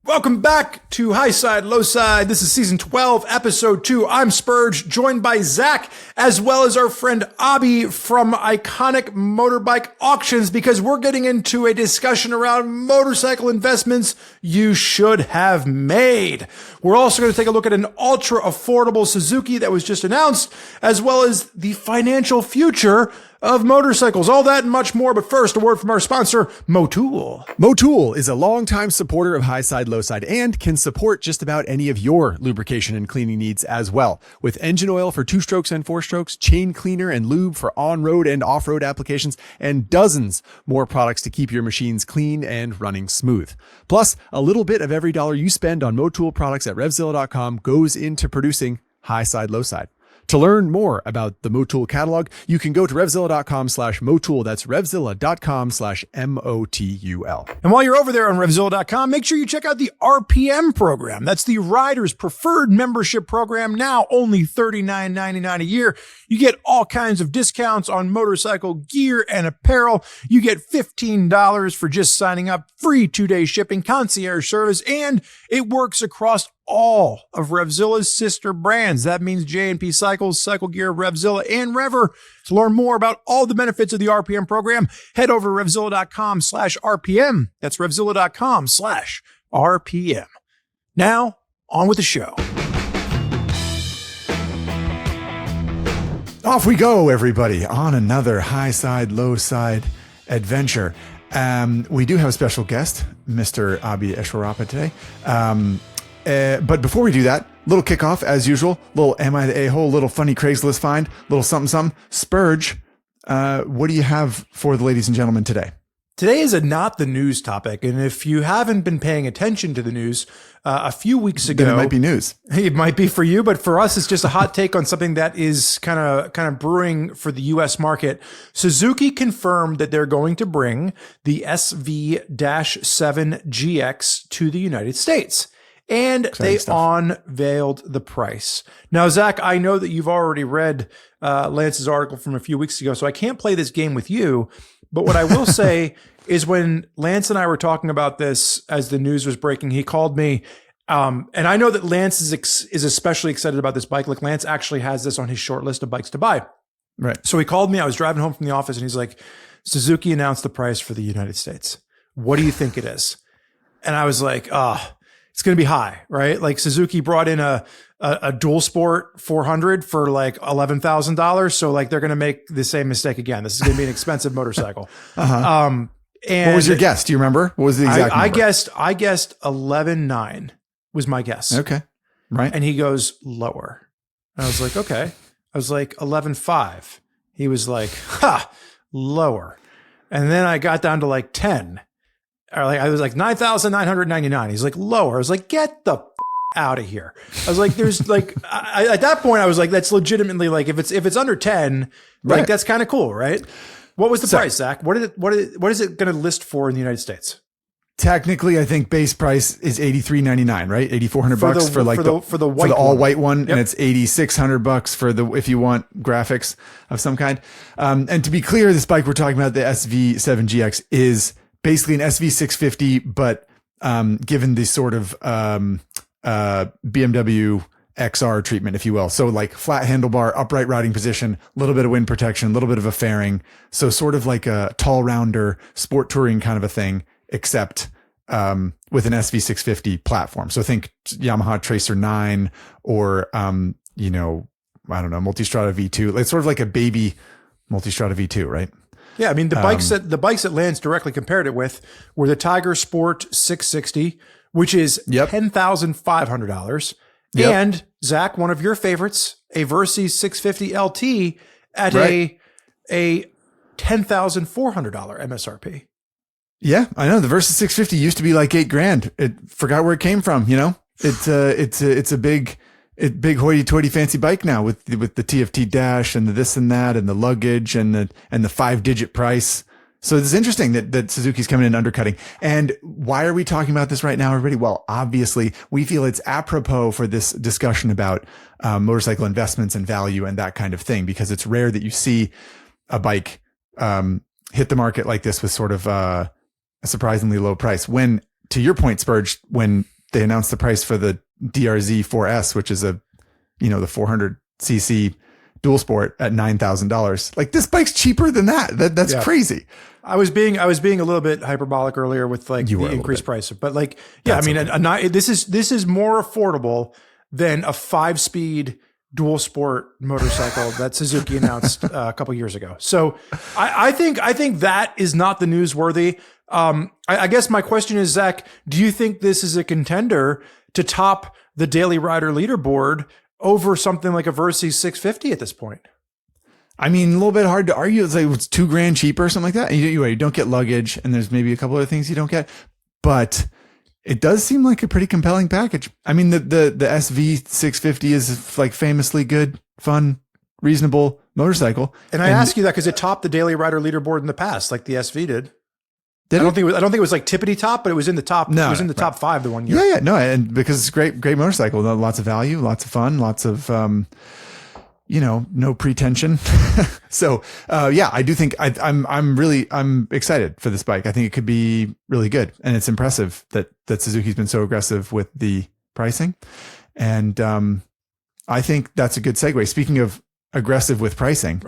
Welcome back to Highside, Lowside. This is season 12, episode 2. I'm Spurge, joined by Zach, as well as our friend Abhi from Iconic Motorbike Auctions, because we're getting into a discussion around motorcycle investments you should have made. We're also going to take a look at an ultra affordable Suzuki that was just announced, as well as the financial future of motorcycles, all that and much more. But first, a word from our sponsor, Motool. Motool is a longtime supporter of Highside, Lowside, and can support just about any of your lubrication and cleaning needs as well. With engine oil for 2-strokes and 4-strokes, chain cleaner and lube for on-road and off-road applications, and dozens more products to keep your machines clean and running smooth. Plus, a little bit of every dollar you spend on Motool products at RevZilla.com goes into producing Highside, Lowside. To learn more about the Motool catalog, you can go to RevZilla.com/Motool. That's RevZilla.com/MOTUL. And while you're over there on RevZilla.com, make sure you check out the RPM program. That's the Riders Preferred Membership Program, now only $39.99 a year. You get all kinds of discounts on motorcycle gear and apparel. You get $15 for just signing up, free 2-day shipping, concierge service, and it works across all of RevZilla's sister brands. That means J&P Cycles, Cycle Gear, RevZilla, and Rever. To learn more about all the benefits of the RPM program, head over to RevZilla.com/RPM. That's RevZilla.com/RPM. Now, on with the show. Off we go, everybody, on another Highside, Lowside adventure. We do have a special guest, Mr. Abhi Eswarappa today. But before we do that, little kickoff as usual, little Am I the A-hole, little funny Craigslist find, little something. Spurge, what do you have for the ladies and gentlemen today? Today is a not the news topic. And if you haven't been paying attention to the news, a few weeks ago, then it might be news. It might be for you, but for us, it's just a hot take on something that is kind of brewing for the U.S. market. Suzuki confirmed that they're going to bring the SV-7 GX to the United States. And they unveiled the price. Now, Zach, I know that you've already read Lance's article from a few weeks ago, so I can't play this game with you. But what I will say is when Lance and I were talking about this as the news was breaking, he called me. And I know that Lance is especially excited about this bike. Like Lance actually has this on his short list of bikes to buy. Right. So he called me. I was driving home from the office and he's like, Suzuki announced the price for the United States. What do you think it is? And I was like, it's going to be high, right? Like Suzuki brought in a dual sport 400 for like $11,000. So like they're going to make the same mistake again. This is going to be an expensive motorcycle. And what was your guess? Do you remember? What was the exact number? I guessed 11.9 was my guess. Okay. Right. And he goes lower. And I was like, okay. I was like 11.5. He was like, lower. And then I got down to like 10. Or like I was like 9,999. He's like lower. I was like, get the out of here. I was like, there's like at that point I was like, that's legitimately like if it's under 10, like that's kind of cool, right? What was the price, Zach? What is it going to list for in the United States? Technically, I think base price is $8,399, right? $8,400 for the all white one, yep. And it's $8,600 for the if you want graphics of some kind. And to be clear, this bike we're talking about, the SV-7 GX, is basically an SV650, but given the sort of BMW XR treatment, if you will. So like flat handlebar, upright riding position, a little bit of wind protection, a little bit of a fairing. So sort of like a tall rounder sport touring kind of a thing, except with an SV650 platform. So think Yamaha Tracer 9 or, I don't know, Multistrada V2. It's sort of like a baby Multistrada V2, right? Yeah, I mean, the bikes that Lance directly compared it with were the Tiger Sport 660, which is $10,500. Yep. And Zach, one of your favorites, a Versys 650 LT at a $10,400 MSRP. Yeah, I know. The Versys 650 used to be like $8,000. It forgot where it came from. You know, it's a big hoity-toity fancy bike now with the TFT dash and the this and that and the luggage and the 5-digit price. So it's interesting that Suzuki's coming in undercutting. And why are we talking about this right now, everybody? Well, obviously we feel it's apropos for this discussion about motorcycle investments and value and that kind of thing, because it's rare that you see a bike hit the market like this with sort of a surprisingly low price. When, to your point, Spurge, when they announced the price for the DRZ 4S, which is the 400cc dual sport at $9,000. Like, this bike's cheaper than that. That's crazy. I was being a little bit hyperbolic earlier with like the increased price, but like, yeah, this is more affordable than a 5-speed dual sport motorcycle that Suzuki announced a couple years ago. So I think that is not the newsworthy. I guess my question is, Zach, do you think this is a contender to top the Daily Rider leaderboard over something like a Versys 650 at this point? I mean, a little bit hard to argue. It's like it's $2,000 cheaper or something like that. And you don't get luggage, and there's maybe a couple other things you don't get, but it does seem like a pretty compelling package. I mean, the SV650 is like famously good, fun, reasonable motorcycle. And I ask you that because it topped the Daily Rider leaderboard in the past, like the SV did. I don't think it was like tippity top, but it was in the top. No, it was in the top 5 the one year. Yeah, no, and because it's great motorcycle, lots of value, lots of fun, lots of no pretension. So I do think I'm excited for this bike. I think it could be really good, and it's impressive that Suzuki's been so aggressive with the pricing, and I think that's a good segue. Speaking of aggressive with pricing,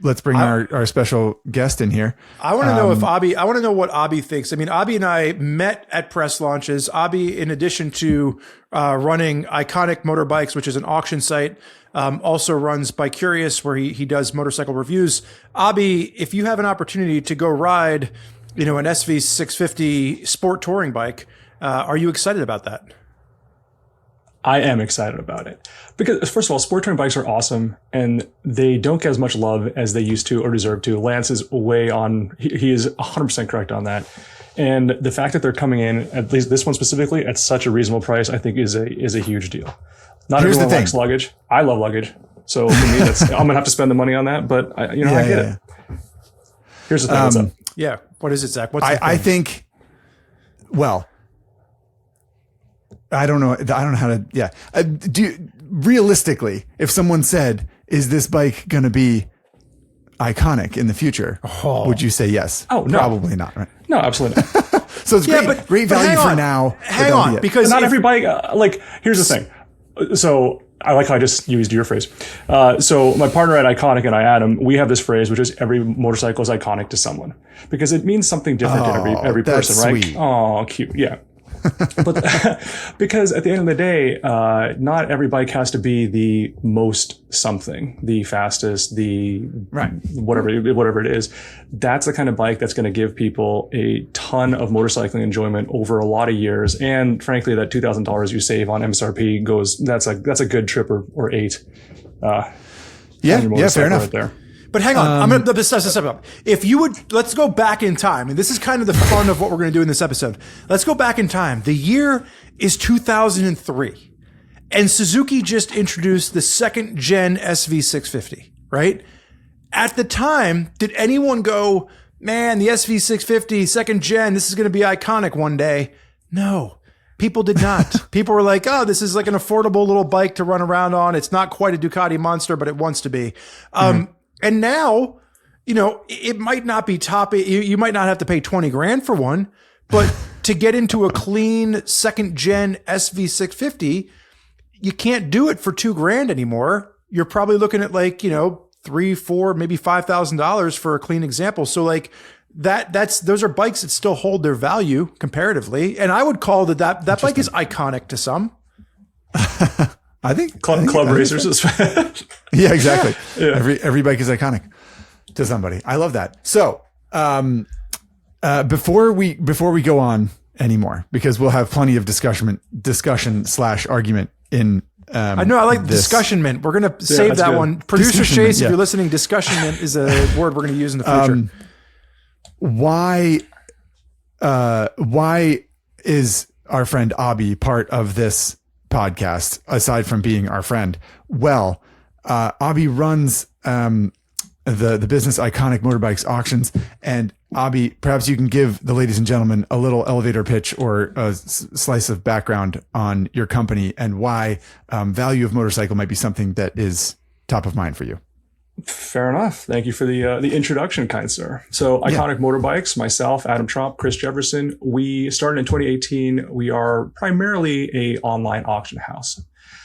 let's bring our special guest in here. I want to know I want to know what Abhi thinks. I mean, Abhi and I met at press launches. Abhi, in addition to running Iconic Motorbikes, which is an auction site, also runs Bicurious, where he does motorcycle reviews. Abhi, if you have an opportunity to go ride, an SV650 sport touring bike, are you excited about that? I am excited about it because, first of all, sport touring bikes are awesome, and they don't get as much love as they used to or deserve to. Lance is way on. He is 100% correct on that. And the fact that they're coming in, at least this one specifically, at such a reasonable price, I think is a huge deal. Not everyone likes luggage. I love luggage. So for me, I'm going to have to spend the money on that, but I get it. Here's the thing. What's up? Yeah. What is it, Zach? I think, well, I don't know how to, realistically, if someone said, is this bike going to be iconic in the future? Would you say yes? Oh, no. Probably not, right? No, absolutely not. So it's great value for now. Hang on, because not every bike, here's the thing. So I like how I just used your phrase. So my partner at Iconic and I, Adam, we have this phrase, which is every motorcycle is iconic to someone, because it means something different to every person, right? Sweet. Oh, cute. Yeah. But because at the end of the day, not every bike has to be the most something, the fastest, the whatever it is. That's the kind of bike that's going to give people a ton of motorcycling enjoyment over a lot of years. And frankly, that $2,000 you save on MSRP that's a good trip or 8. Fair enough. Right there. But hang on, I'm going to discuss this up. If you would, let's go back in time. And this is kind of the fun of what we're going to do in this episode. Let's go back in time. The year is 2003. And Suzuki just introduced the second gen SV650, right? At the time, did anyone go, man, the SV650 second gen, this is going to be iconic one day? No. People did not. People were like, oh, this is like an affordable little bike to run around on. It's not quite a Ducati monster, but it wants to be. And now, it might not be top. You might not have to pay $20,000 for one, but to get into a clean second gen SV650, you can't do it for $2,000 anymore. You're probably looking at like, $3,000, $4,000, maybe $5,000 for a clean example. So like those are bikes that still hold their value comparatively. And I would call that bike is iconic to some. I think club racers is yeah, exactly. Yeah. Every bike is iconic to somebody. I love that. So, before we go on anymore, because we'll have plenty of discussion / argument in. I know. I like discussion mint. We're going to save that one. Producer Chase, if you're listening, discussion mint is a word we're going to use in the future. Why is our friend Abhi part of this podcast, aside from being our friend? Well, Abhi runs the business Iconic Motorbikes Auctions, and Abhi, perhaps you can give the ladies and gentlemen a little elevator pitch or a slice of background on your company and why value of motorcycle might be something that is top of mind for you. Fair enough. Thank you for the introduction, kind sir. So, Iconic Motorbikes, myself, Adam Trump, Chris Jefferson, we started in 2018. We are primarily a online auction house.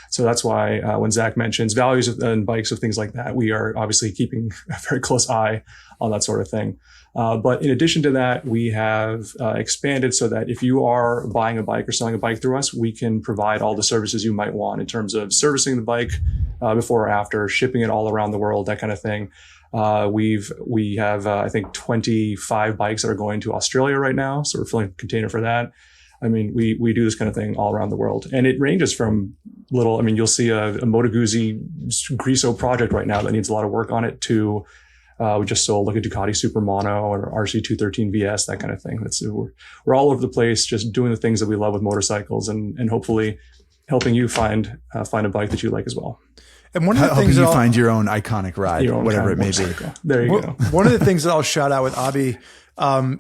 So that's why when Zach mentions values and bikes of things like that, we are obviously keeping a very close eye on that sort of thing. But in addition to that, we have expanded so that if you are buying a bike or selling a bike through us, we can provide all the services you might want in terms of servicing the bike before or after, shipping it all around the world, that kind of thing. We have I think 25 bikes that are going to Australia right now, so we're filling a container for that. I mean, we do this kind of thing all around the world, and it ranges from little. I mean, you'll see a Moto Guzzi Griso project right now that needs a lot of work on it to. We just sold like a Ducati Super Mono or RC213 VS, that kind of thing. We're all over the place, just doing the things that we love with motorcycles, and hopefully helping you find a bike that you like as well. And one of the things you find your own iconic ride, whatever it may be. There you go. One of the things that I'll shout out with Abhi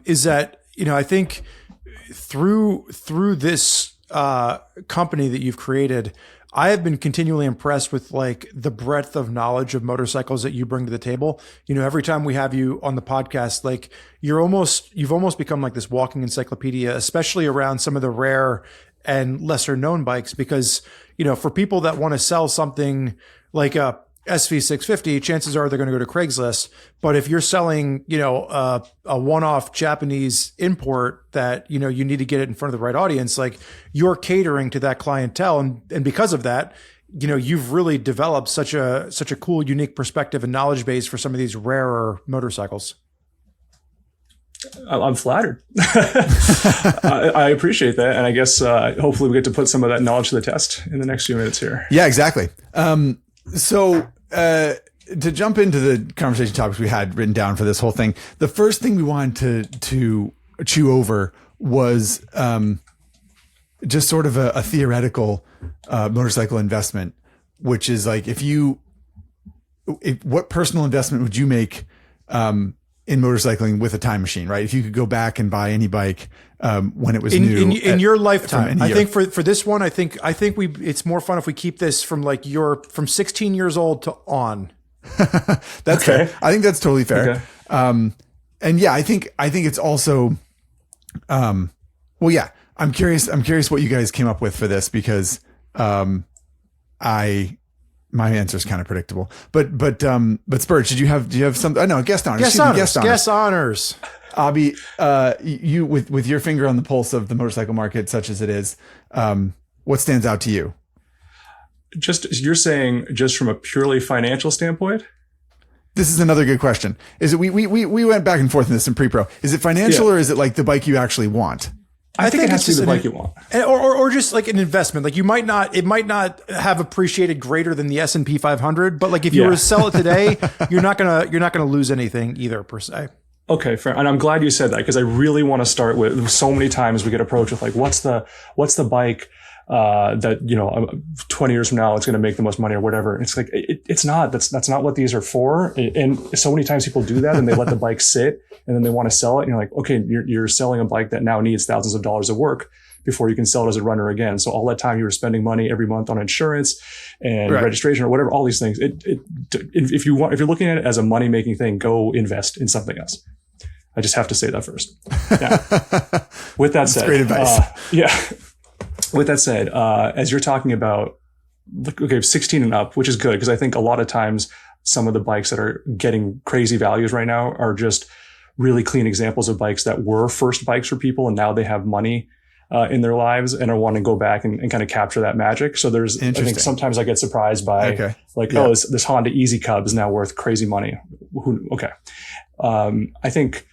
is that, I think through this company that you've created, I have been continually impressed with like the breadth of knowledge of motorcycles that you bring to the table. Every time we have you on the podcast, like you've almost become like this walking encyclopedia, especially around some of the rare and lesser known bikes, because, for people that want to sell something like a SV650, chances are they're going to go to Craigslist. But if you're selling, a one-off Japanese import that, you need to get it in front of the right audience, like you're catering to that clientele. And because of that, you've really developed such a cool, unique perspective and knowledge base for some of these rarer motorcycles. I'm flattered. I appreciate that. And I guess hopefully we get to put some of that knowledge to the test in the next few minutes here. Yeah, exactly. So to jump into the conversation topics we had written down for this whole thing, the first thing we wanted to chew over was just sort of a theoretical motorcycle investment, which is like what personal investment would you make in motorcycling with a time machine, right? If you could go back and buy any bike when it was new in your lifetime. I think for this one, I think it's more fun if we keep this from like from 16 years old to on. That's okay. Fair. I think that's totally fair. Okay. And yeah, I think it's also, well, yeah, I'm curious what you guys came up with for this, because my answer is kind of predictable, but Spurge, do you have some? I know guest honors. Guest honors. Abhi, you with your finger on the pulse of the motorcycle market, such as it is, what stands out to you? You're saying just from a purely financial standpoint? This is another good question. Is it we went back and forth in this in pre-pro? Is it financial or is it like the bike you actually want? I think it has to be the bike you want, or just like an investment. Like it might not have appreciated greater than the S&P 500, but like if you were to sell it today, you're not gonna lose anything either per se. Okay, fair. And I'm glad you said that, because I really want to start with, so many times we get approached with like, what's the bike that 20 years from now it's going to make the most money or whatever. It's like it's not. That's not what these are for. And so many times people do that and they let the bike sit and then they want to sell it. And you're like, okay, you're selling a bike that now needs thousands of dollars of work before you can sell it as a runner again. So all that time you were spending money every month on insurance and registration or whatever, all these things. If you're looking at it as a money making thing, go invest in something else. I just have to say that first. Yeah. With that said, great advice. With that said, as you're talking about, 16 and up, which is good, because I think a lot of times some of the bikes that are getting crazy values right now are just really clean examples of bikes that were first bikes for people, and now they have money in their lives and are wanting to go back and kind of capture that magic. So I think sometimes I get surprised by this Honda Easy Cub is now worth crazy money. I think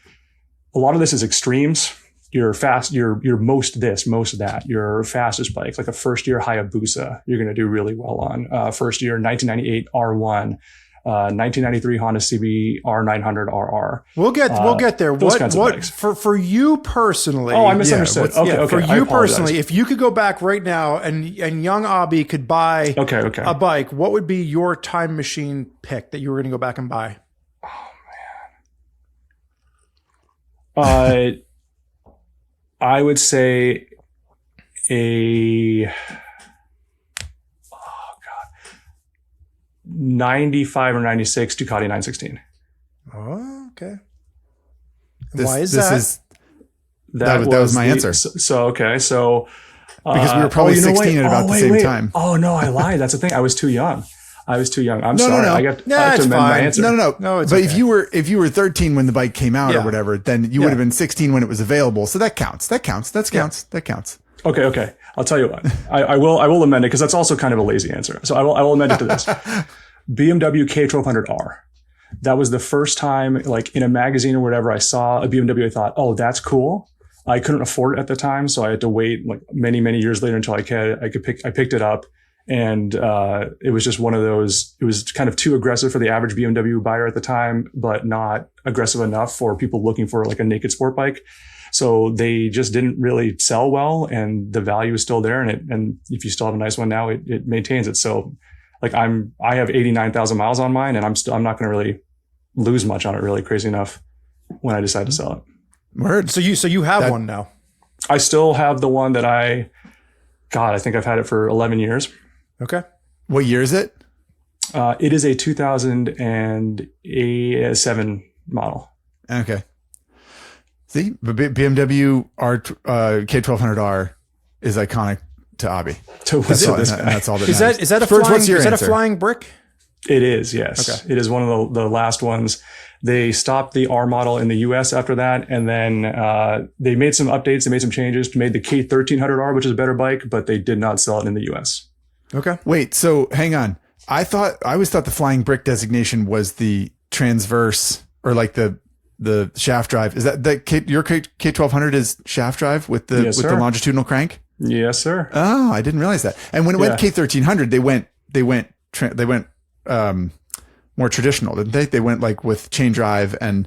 a lot of this is extremes. You're fast, you're most this, most that. Your fastest bike, like a first year Hayabusa, you're going to do really well on. First year 1998 R1, 1993 Honda CB R900 RR. We'll get there. Those kinds of what bikes. For you personally? Oh, I misunderstood. For you personally, if you could go back right now and young Abhi could buy a bike, what would be your time machine pick that you were going to go back and buy? Oh man. I would say 95 or 96 Ducati 916. Oh, okay. Why is that? That was my answer. Okay. So because we were probably 16 at about the same time. Oh no, I lied. That's the thing. I was too young. I'm sorry. No. I have to amend my answer. No. It's but okay. if you were 13 when the bike came out or whatever, then you would have been 16 when it was available. So that counts. That counts. Okay. I'll tell you what. I will amend it because that's also kind of a lazy answer. So I will amend it to this. BMW K1200R. That was the first time, like in a magazine or whatever, I saw a BMW. I thought, oh, that's cool. I couldn't afford it at the time, so I had to wait like many years later until I picked it up. And it was just one of those, it was kind of too aggressive for the average BMW buyer at the time, but not aggressive enough for people looking for like a naked sport bike. So they just didn't really sell well, and the value is still there. And if you still have a nice one now, it maintains it. So like I have 89,000 miles on mine, and I'm not going to really lose much on it, really, crazy enough, when I decide to sell it. Word. So you have one now. I still have the one that I think I've had it for 11 years. Okay. What year is it? It is a 2007 model. Okay. See, but BMW K1200R is iconic to Abhi. That's all that is matters. Is that a Spurs, flying? what's your Is that a answer? flying brick? It is, yes. Okay. It is one of the last ones. They stopped the R model in the US after that. And then they made some updates. They made some changes to made the K1300R, which is a better bike, but they did not sell it in the US. Okay. Wait, so hang on. I always thought the flying brick designation was the transverse or like the shaft drive. Is that your K1200 is shaft drive with the longitudinal crank? Yes, sir. Oh, I didnn't realize that. And when it went K1300, they went more traditional, didn't they? They went like with chain drive and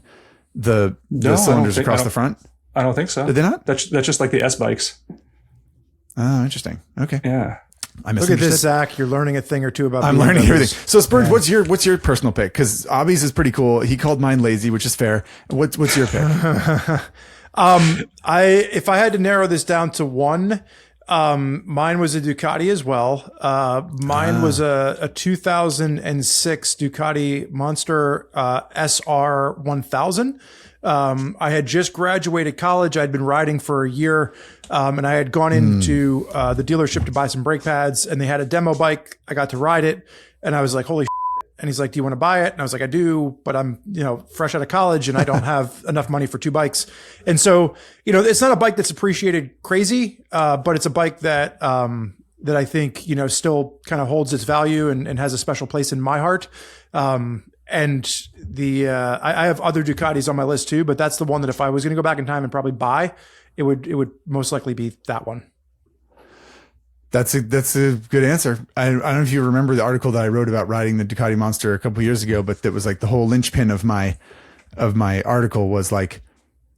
the cylinders across the front. I don't think so. Did they not? That's just like the S bikes. Oh, interesting. Okay. Yeah. Look at this, Zach. You're learning a thing or two about. I'm learning everything. So, Spurge, what's your personal pick? Because Abhi's is pretty cool. He called mine lazy, which is fair. What's your pick? If I had to narrow this down to one, mine was a Ducati as well. Mine was a 2006 Ducati Monster SR 1000. I had just graduated college. I'd been riding for a year, and I had gone into the dealership to buy some brake pads, and they had a demo bike. I got to ride it, and I was like, holy shit. And he's like, do you want to buy it? And I was like, I do, but I'm, fresh out of college and I don't have enough money for two bikes. And so, it's not a bike that's appreciated crazy, but it's a bike that I think, still kind of holds its value and has a special place in my heart. And I have other Ducatis on my list too, but that's the one that if I was going to go back in time and probably buy, it would most likely be that one. That's a good answer. I don't know if you remember the article that I wrote about riding the Ducati Monster a couple of years ago, but that was like the whole linchpin of my article was like,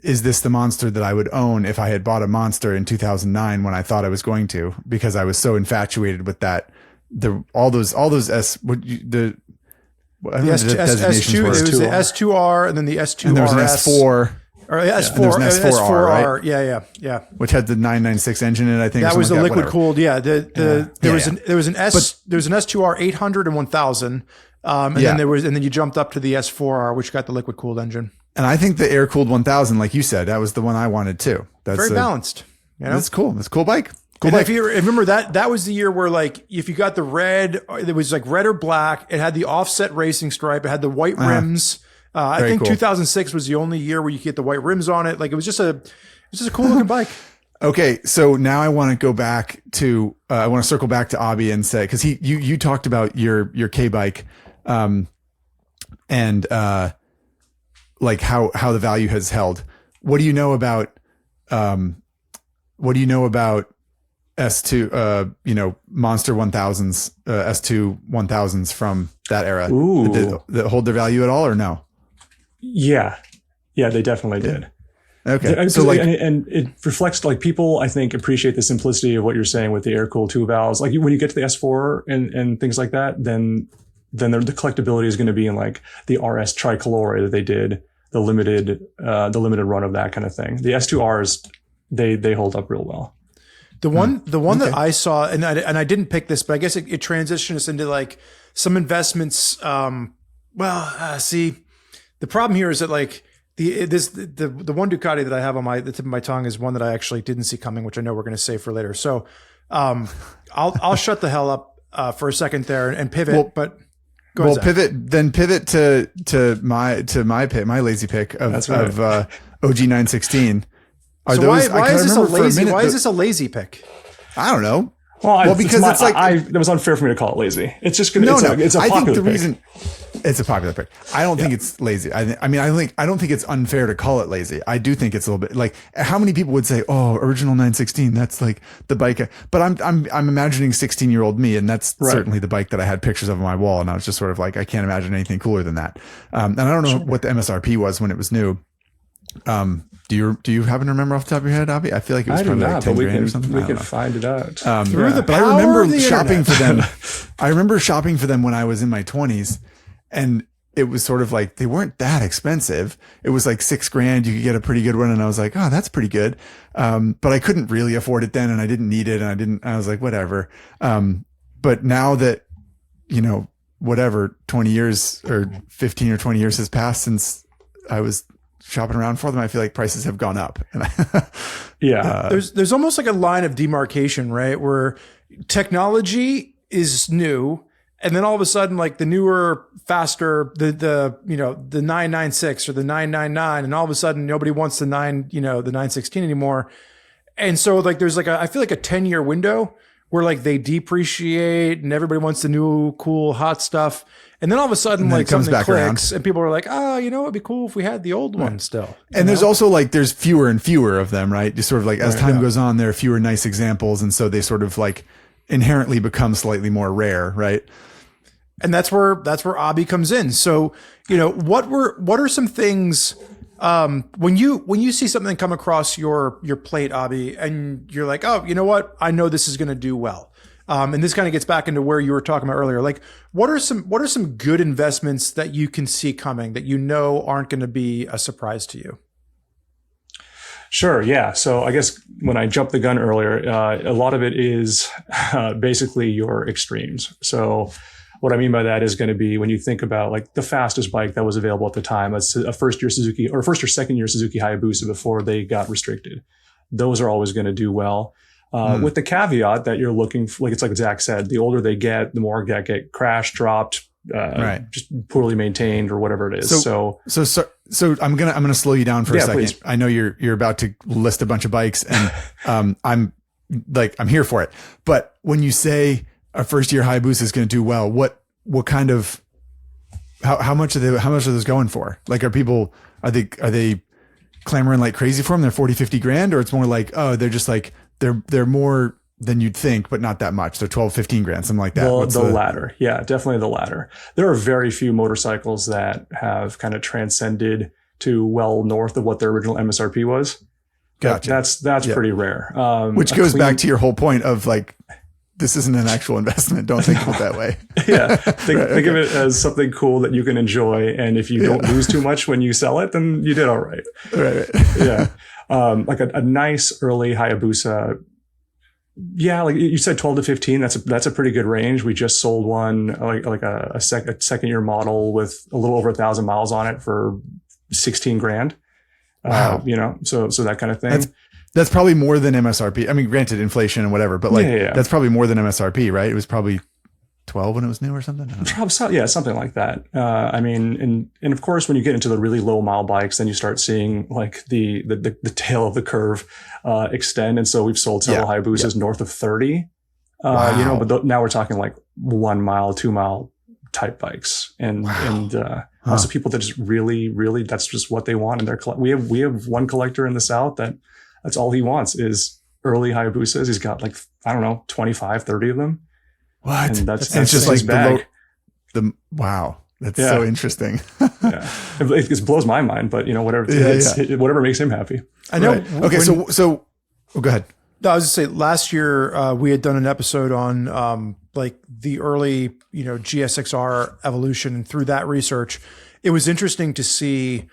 is this the Monster that I would own if I had bought a Monster in 2009 when I thought I was going to, because I was so infatuated with that. All those S2, there was the S2R and then the S2RS. And there was an S4. Or S4R, right? Yeah. Which had the 996 engine in it, I think. That was the liquid cooled. Yeah. There was an S2R 800 and 1000. And then you jumped up to the S4R, which got the liquid cooled engine. And I think the air cooled 1000, like you said, that was the one I wanted too. That's very balanced. That's cool. That's a cool bike. If you remember that was the year where like, if you got the red, it was like red or black. It had the offset racing stripe. It had the white rims. I think cool. 2006 was the only year where you could get the white rims on it. Like it was just a cool looking bike. Okay. So now I want to go back to, I want to circle back to Abhi and say, cause you talked about your K bike, and like how the value has held. What do you know about S2, Monster 1000s, S2 1000s from that era? Ooh. Did they hold their value at all or no? Yeah, they definitely did. Okay. So like, and it reflects like people, I think, appreciate the simplicity of what you're saying with the air cooled two valves. Like when you get to the S4 and things like that, then the collectability is going to be in like the RS tricolore that they did, the limited run of that kind of thing. The S2Rs, they hold up real well. The one that I saw, and I didn't pick this, but I guess it transitioned us into like some investments. See, the problem here is that like the one Ducati that I have on the tip of my tongue is one that I actually didn't see coming, which I know we're going to save for later. So I'll shut the hell up for a second there and pivot. Well, but go ahead, pivot to my pick, my lazy pick of OG 916. Why is this a lazy pick? I don't know. Well, because it was unfair for me to call it lazy. It's just gonna. It's a popular I think the pick. reason it's a popular pick. I don't think it's lazy. I don't think it's unfair to call it lazy. I do think it's a little bit like how many people would say, "Oh, original 916, that's like the bike." But I'm imagining 16-year-old me, and that's certainly the bike that I had pictures of on my wall, and I was just sort of like, I can't imagine anything cooler than that. And I don't know what the MSRP was when it was new. Do you happen to remember off the top of your head, Abhi? I feel like it was probably like 10 grand or something. We can find it out. But I remember shopping for them. I remember shopping for them when I was in my 20s, and it was sort of like they weren't that expensive. It was like $6,000. You could get a pretty good one, and I was like, oh, that's pretty good. But I couldn't really afford it then, and I didn't need it, and I was like, whatever. But now that whatever 20 years or 15 or 20 years has passed since I was shopping around for them, I feel like prices have gone up. There's almost like a line of demarcation, right? Where technology is new, and then all of a sudden, like the newer, faster, the 996 or the 999, and all of a sudden nobody wants the 916 anymore. And so like there's like I feel like a 10-year window where like they depreciate and everybody wants the new cool hot stuff. And then all of a sudden, like something clicks and people are like, oh, it'd be cool if we had the old one still. And there's also like, there's fewer and fewer of them, right? Just sort of like as time goes on, there are fewer nice examples. And so they sort of like inherently become slightly more rare, right? And that's where Abhi comes in. So, what are some things, when you see something come across your plate, Abhi, and you're like, oh, you know what? I know this is going to do well. And this kind of gets back into where you were talking about earlier. Like, what are some good investments that you can see coming that aren't going to be a surprise to you? Sure. Yeah. So I guess when I jumped the gun earlier, a lot of it is basically your extremes. So what I mean by that is going to be when you think about like the fastest bike that was available at the time, a first or second year Suzuki Hayabusa before they got restricted. Those are always going to do well. With the caveat that you're looking for, like, it's like Zach said, the older they get, the more get crashed, dropped, just poorly maintained or whatever it is. So I'm going to slow you down for a second. Please. I know you're about to list a bunch of bikes, and I'm here for it. But when you say a first year Hayabusa is going to do well, what kind of, how much are those going for? Like, are they clamoring like crazy for them? They're 40, 50 grand, or it's more like, oh, they're just like, they're more than you'd think, but not that much. They're 12, 15 grand, something like that. The latter. Yeah, definitely the latter. There are very few motorcycles that have kind of transcended to well north of what their original MSRP was. Gotcha. That's pretty rare. Which goes back to your whole point of like, this isn't an actual investment. Don't think of it that way. Yeah. Think of it as something cool that you can enjoy. And if you don't lose too much when you sell it, then you did all right. Right. Yeah. Like a nice early Hayabusa. Yeah. Like you said, 12 to 15. That's a pretty good range. We just sold one, like a second year model with a little over 1,000 miles on it for 16 grand. Wow. So that kind of thing. That's probably more than MSRP. I mean, granted, inflation and whatever, but like that's probably more than MSRP, right? It was probably 12 when it was new or something. Yeah, something like that. I mean, and of course, when you get into the really low mile bikes, then you start seeing like the tail of the curve extend. And so we've sold several Hayabusas north of 30. Wow. But now we're talking like 1 mile, 2 mile type bikes, and also people that just really, really, that's just what they want in their we have one collector in the South that's all he wants is early Hayabusas. He's got like, I don't know, 25, 30 of them. What? And that's just like wow. That's so interesting. Yeah. It blows my mind, but whatever makes him happy. I know. Right. Okay. So go ahead. No, I was just say last year, we had done an episode on, like the early, GSXR evolution, and through that research, it was interesting to see,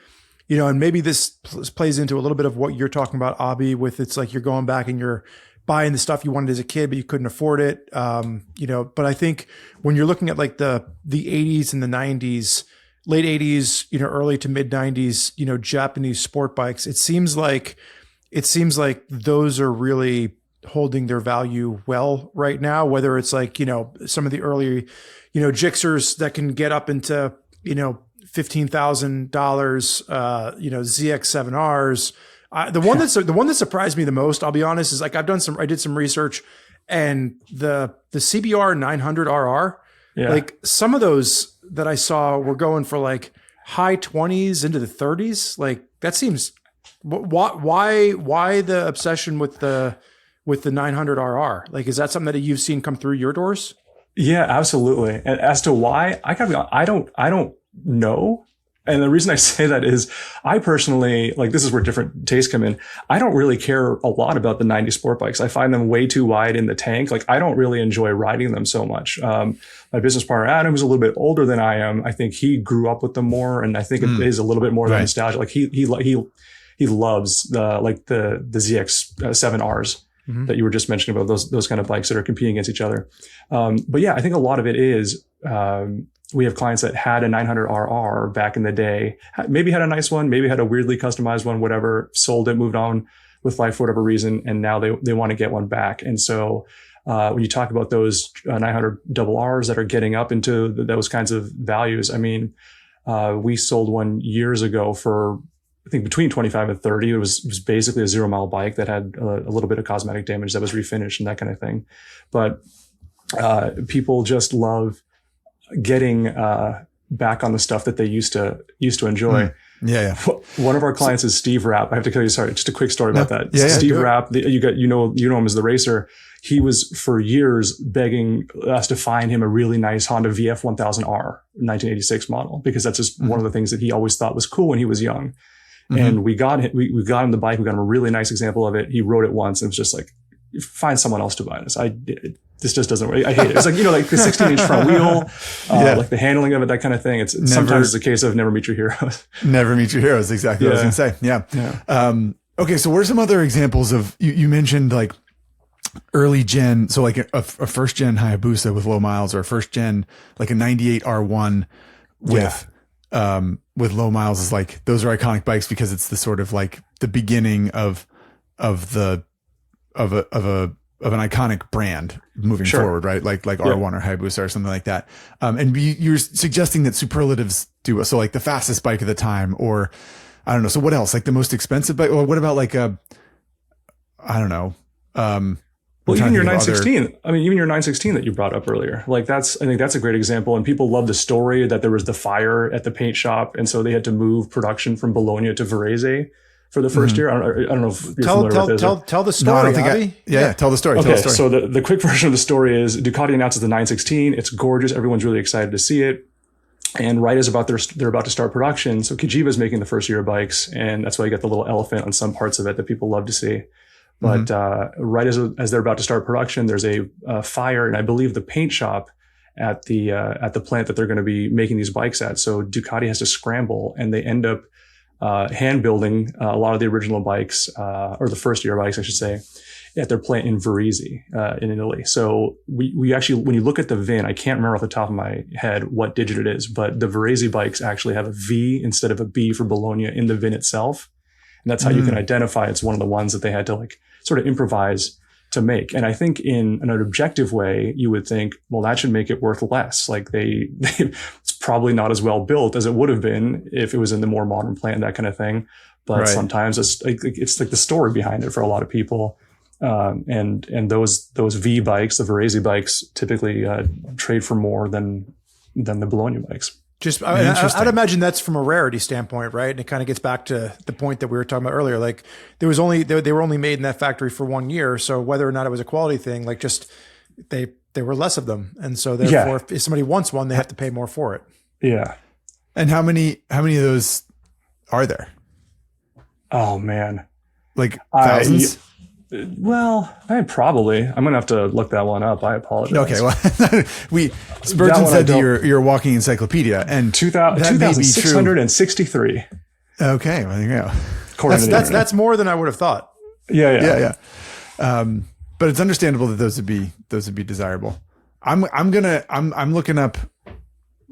and maybe this plays into a little bit of what you're talking about, Abhi, with it's like you're going back and you're buying the stuff you wanted as a kid, but you couldn't afford it. But I think when you're looking at like the 80s and the 90s, late 80s, early to mid 90s, Japanese sport bikes, it seems like those are really holding their value well right now, whether it's like, some of the early, Gixxers that can get up into, $15,000, ZX7Rs. The one that surprised me the most, I'll be honest, is like I did some research, and the CBR 900RR, like some of those that I saw were going for like high 20s into the 30s. Like that seems, why the obsession with the 900RR? Like, is that something that you've seen come through your doors? Yeah, absolutely. And as to why, I gotta be honest, I don't know. And the reason I say that is I personally, like, this is where different tastes come in. I don't really care a lot about the 90 sport bikes. I find them way too wide in the tank. Like, I don't really enjoy riding them so much. My business partner, Adam, is a little bit older than I am. I think he grew up with them more. And I think it is a little bit more than nostalgia. Like he loves the ZX7Rs. That you were just mentioning about those kind of bikes that are competing against each other. But yeah, I think a lot of it is, we have clients that had a 900RR back in the day, maybe had a nice one, maybe had a weirdly customized one, whatever, sold it, moved on with life for whatever reason. And now they want to get one back. And so, when you talk about those 900RRs that are getting up into those kinds of values, I mean, we sold one years ago for, I think, between 25 and 30. It was basically a 0-mile bike that had a little bit of cosmetic damage that was refinished and that kind of thing. But people just love getting back on the stuff that they used to enjoy. Yeah. One of our clients is Steve Rapp. I have to tell you, sorry, just a quick story about that. Yeah, Steve Rapp, you know him as the racer. He was for years begging us to find him a really nice Honda VF 1000R 1986 model, because that's just one of the things that he always thought was cool when he was young. And we got him the bike. We got him a really nice example of it. He rode it once and it was just like, find someone else to buy this. This just doesn't work. I hate it. It's like, like the 16-inch front wheel, like the handling of it, that kind of thing. Sometimes it's a case of never meet your heroes. Never meet your heroes. Exactly what I was going to say. Yeah. Okay. So what are some other examples of, you mentioned like early gen. So like a first gen Hayabusa with low miles, or a first gen, like a 98 R1 with low miles, is like, those are iconic bikes because it's the sort of like the beginning of an iconic brand moving forward, right? Like R1 or Hayabusa or something like that. And you're suggesting that superlatives do, so like the fastest bike of the time, or I don't know. So what else? Like the most expensive bike? Or what about like I don't know. Well, even your 916, even your 916 that you brought up earlier, like I think that's a great example. And people love the story that there was the fire at the paint shop. And so they had to move production from Bologna to Varese for the first year. I don't know if you're familiar with this. Tell the story, Abhi. Tell the story. Okay, so the quick version of the story is Ducati announces the 916. It's gorgeous. Everyone's really excited to see it. And right as they're about to start production, so Cagiva is making the first year bikes, and that's why you get the little elephant on some parts of it that people love to see. But right as they're about to start production, there's a fire, and I believe the paint shop at the plant that they're going to be making these bikes at. So Ducati has to scramble, and they end up hand building a lot of the original bikes, or the first year bikes, I should say, at their plant in Varese in Italy. So we actually, when you look at the VIN, I can't remember off the top of my head what digit it is, but the Varese bikes actually have a V instead of a B for Bologna in the VIN itself. And that's how you can identify it's one of the ones that they had to like sort of improvise to make. And I think in an objective way, you would think, well, that should make it worth less. Like it's probably not as well built as it would have been if it was in the more modern plant, that kind of thing. But sometimes it's like the story behind it for a lot of people. And those V bikes, the Varese bikes, typically trade for more than the Bologna bikes. I'd imagine that's from a rarity standpoint, right? And it kind of gets back to the point that we were talking about earlier. Like they were only made in that factory for 1 year. So whether or not it was a quality thing, like just there were less of them. And so therefore, if somebody wants one, they have to pay more for it. Yeah. And how many of those are there? Oh man. Like thousands? Well, probably. I'm going to have to look that one up. I apologize. Okay. Well, Spurgeon said that you're a walking encyclopedia, and 2,663. Okay. Well, there you go. That's more than I would have thought. Yeah. but it's understandable that those would be desirable. I'm looking up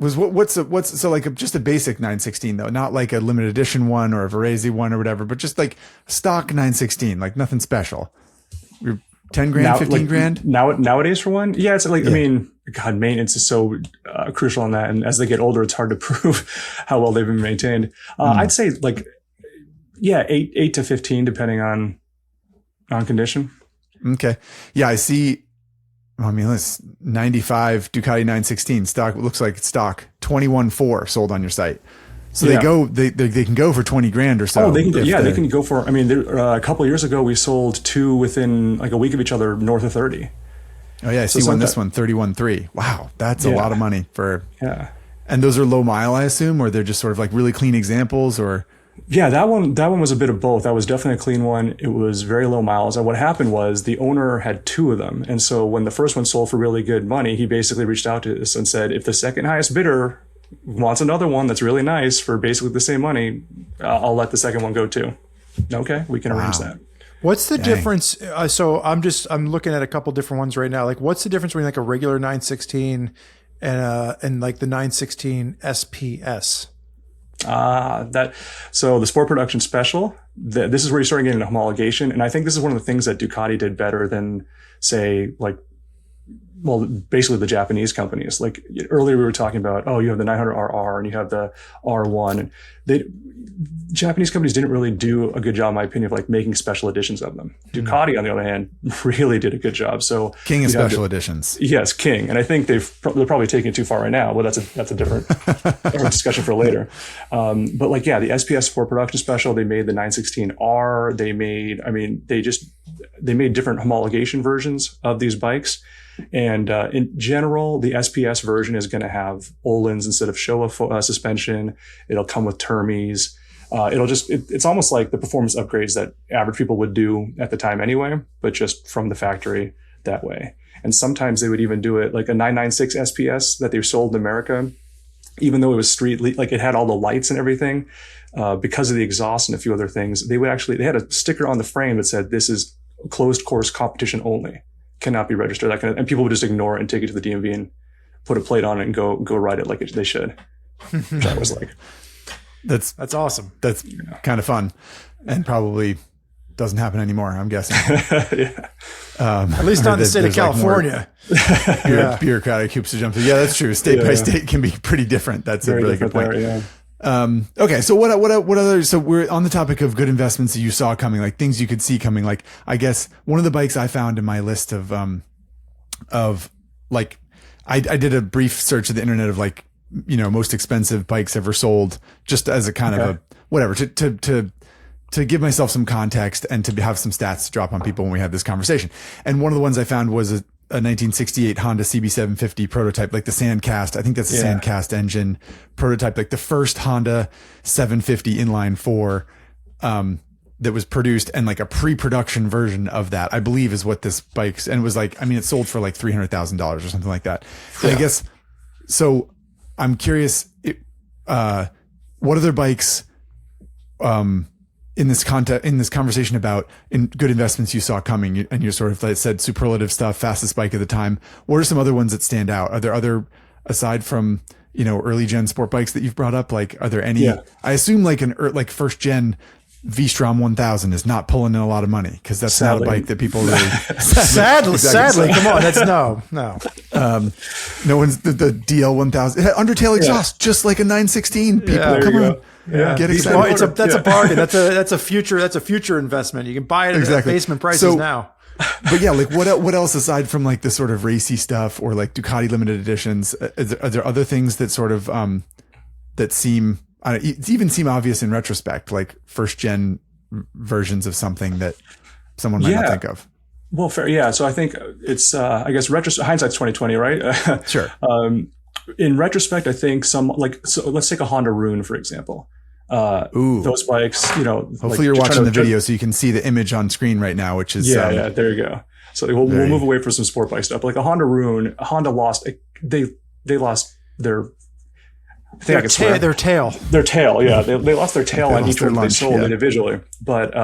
so like just a basic 916 though, not like a limited edition one or a Varese one or whatever, but just like stock 916, like nothing special. 10 grand, 15 grand nowadays for one. Yeah. It's like, I mean, God, maintenance is so crucial on that. And as they get older, it's hard to prove how well they've been maintained. I'd say like, 8 to 15, depending on condition. Okay. Yeah. I see. I mean, let's 95 Ducati 916 stock. It looks like it's stock 21.4 sold on your site. So they can go for 20 grand or so. Oh, they can go for, I mean, a couple of years ago, we sold two within like a week of each other, north of 30. Oh yeah. I see this one, 31.3. Wow. That's a lot of money for, and those are low mile, I assume, or they're just sort of like really clean examples or. Yeah, that one was a bit of both. That was definitely a clean one. It was very low miles. And what happened was the owner had two of them. And so when the first one sold for really good money, he basically reached out to us and said, if the second highest bidder wants another one that's really nice for basically the same money, I'll let the second one go too. Okay, we can arrange that. What's the difference? So I'm looking at a couple different ones right now. Like, what's the difference between like a regular 916 and like the 916 SPS? So the Sport Production Special, this is where you start getting into homologation. And I think this is one of the things that Ducati did better than, say, basically the Japanese companies. Like earlier we were talking about, you have the 900RR and you have the R1. Japanese companies didn't really do a good job, in my opinion, of like making special editions of them. Ducati, on the other hand, really did a good job. So king of special editions. Yes, king. And I think they're probably taking it too far right now. Well, that's a different discussion for later. But like, the SPS Sport Production Special, they made the 916R. They made different homologation versions of these bikes. And in general, the SPS version is going to have Öhlins instead of Showa suspension. It'll come with Termes. It's almost like the performance upgrades that average people would do at the time anyway, but just from the factory that way. And sometimes they would even do it like a 996 SPS that they sold in America, even though it was like it had all the lights and everything, because of the exhaust and a few other things. They had a sticker on the frame that said, this is closed course competition only. Cannot be registered, and people would just ignore it and take it to the DMV and put a plate on it and go ride it like they should. Which I was like, that's awesome. That's kind of fun, and probably doesn't happen anymore, I'm guessing. At least not in the state of California. Like bureaucratic hoops to jump through. Yeah, that's true. State by state can be pretty different. That's very a really good point. There, okay. So what other, so we're on the topic of good investments that you saw coming, like things you could see coming. Like, I guess one of the bikes I found in my list of like, I did a brief search of the internet of like, most expensive bikes ever sold, just as a kind of a, whatever, to give myself some context and to have some stats to drop on people when we had this conversation. And one of the ones I found was a 1968 Honda CB750 prototype, like the Sandcast. I think that's the Sandcast engine prototype, like the first Honda 750 inline four, that was produced, and like a pre-production version of that, I believe, is what this bike's, and it was like, I mean, it sold for like $300,000 or something like that. And I guess, so I'm curious, what other bikes, in this conversation about good investments you saw coming, and you sort of said superlative stuff, fastest bike of the time. What are some other ones that stand out? Are there other, aside from, early gen sport bikes that you've brought up? Like, are there any, I assume like first gen V-Strom 1000 is not pulling in a lot of money, because that's not a bike that people really, sadly, come on. That's no. No one's the DL 1000. It had undertail exhaust, just like a 916. People, come on. Yeah, get excited. That's a bargain. That's a future investment. You can buy it at basement prices now. But yeah, like what else aside from like the sort of racy stuff or like Ducati limited editions? Are there other things that sort of that seem obvious in retrospect, like first gen versions of something that someone might not think of? Well, fair. Yeah. So I think it's I guess hindsight's 2020, right? Sure. In retrospect, I think so let's take a Honda Rune, for example. Those bikes, hopefully you're watching the video so you can see the image on screen right now, which is there you go. So we'll move away from some sport bike stuff. Like a Honda Rune, Honda lost they lost their tail. Their tail, yeah. They lost their tail on each one they sold individually. But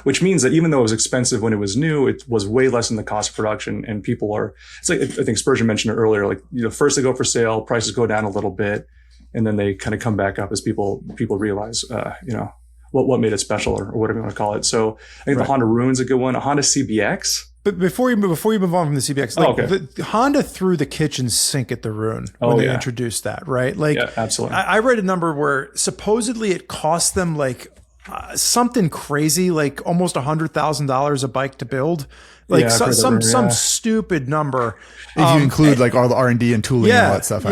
which means that even though it was expensive when it was new, it was way less than the cost of production. And people are, it's like, I think Spurgeon mentioned it earlier, like, first they go for sale, prices go down a little bit, and then they kind of come back up as people realize, what made it special or whatever you want to call it. So I think the Honda Ruin's a good one. A Honda CBX. But before you move on from the CBX, the Honda threw the kitchen sink at the Ruin when they introduced that, right? Like, yeah, absolutely. I read a number where supposedly it cost them like something crazy, like almost $100,000 a bike to build, like some stupid number. If you include like all the R&D and tooling and all that stuff.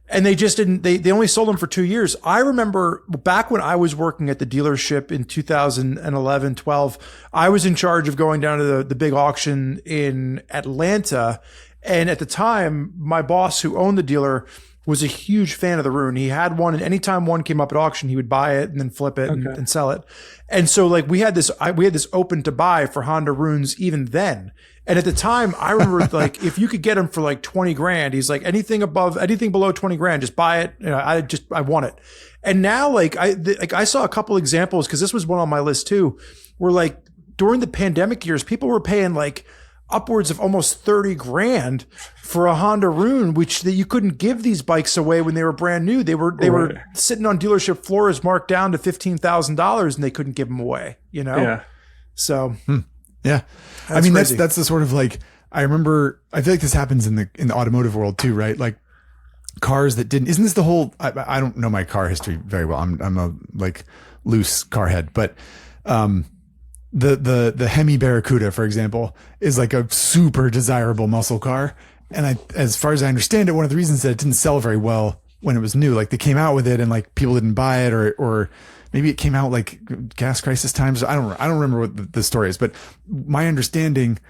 And they just didn't, they only sold them for 2 years. I remember back when I was working at the dealership in 2011, 12, I was in charge of going down to the big auction in Atlanta. And at the time, my boss who owned the dealer was a huge fan of the Ruin. He had one, and anytime one came up at auction, he would buy it and then flip it and sell it. And so like we had this open to buy for Honda Ruins even then. And at the time, I remember like if you could get them for like 20 grand, he's like anything below 20 grand, just buy it. I want it. And now like I saw a couple examples, because this was one on my list too, where like during the pandemic years, people were paying like upwards of almost 30 grand for a Honda Ruin, which that you couldn't give these bikes away when they were brand new. They were sitting on dealership floors marked down to $15,000 and they couldn't give them away, Yeah. So yeah. I mean, crazy. That's the sort of like, I remember, I feel like this happens in the automotive world too, right? Like cars that isn't this the whole, I don't know my car history very well. I'm a like loose car head, but, the Hemi Barracuda, for example, is like a super desirable muscle car. And as far as I understand it, one of the reasons that it didn't sell very well when it was new, like they came out with it and like people didn't buy it, or maybe it came out like gas crisis times. I don't remember what the story is, but my understanding,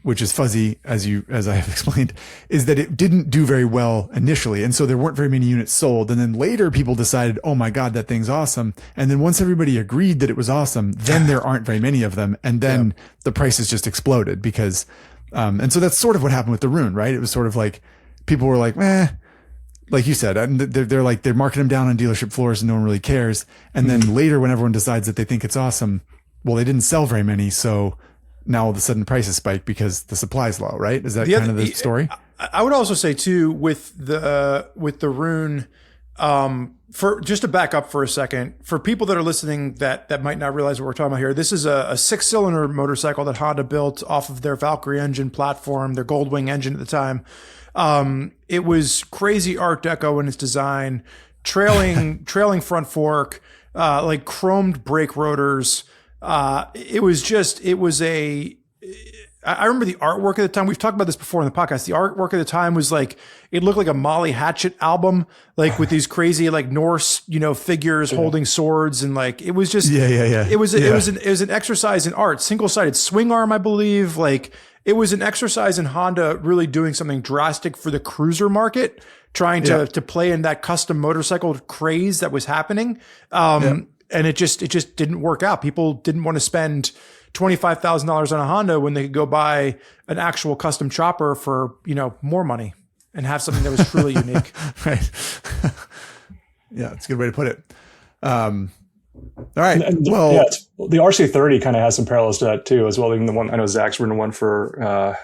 which is fuzzy as I have explained, is that it didn't do very well initially. And so there weren't very many units sold. And then later people decided, oh my God, that thing's awesome. And then once everybody agreed that it was awesome, then there aren't very many of them. And then the prices just exploded because, and so that's sort of what happened with the Ruin, right? It was sort of like people were like, like you said, and they're marking them down on dealership floors and no one really cares. And then later when everyone decides that they think it's awesome, well, they didn't sell very many. So now all of a sudden prices spike because the supply's low, right? Is that kind of the story? I would also say too, with the Ruin, for just to back up for a second, for people that are listening that might not realize what we're talking about here, this is a 6-cylinder motorcycle that Honda built off of their Valkyrie engine platform, their Goldwing engine at the time. It was crazy Art Deco in its design, trailing front fork, like chromed brake rotors. I remember the artwork at the time. We've talked about this before in the podcast. The artwork at the time was like, it looked like a Molly Hatchet album, like with these crazy like Norse, figures holding swords, and like it was just It was an exercise in art, single-sided swing arm, I believe. Like it was an exercise in Honda really doing something drastic for the cruiser market, trying to play in that custom motorcycle craze that was happening. And it just didn't work out. People didn't want to spend $25,000 on a Honda when they could go buy an actual custom chopper for, more money and have something that was truly unique. Right. Yeah, it's a good way to put it. All right. The RC30 kind of has some parallels to that too, as well. Even the one, I know Zach's written one for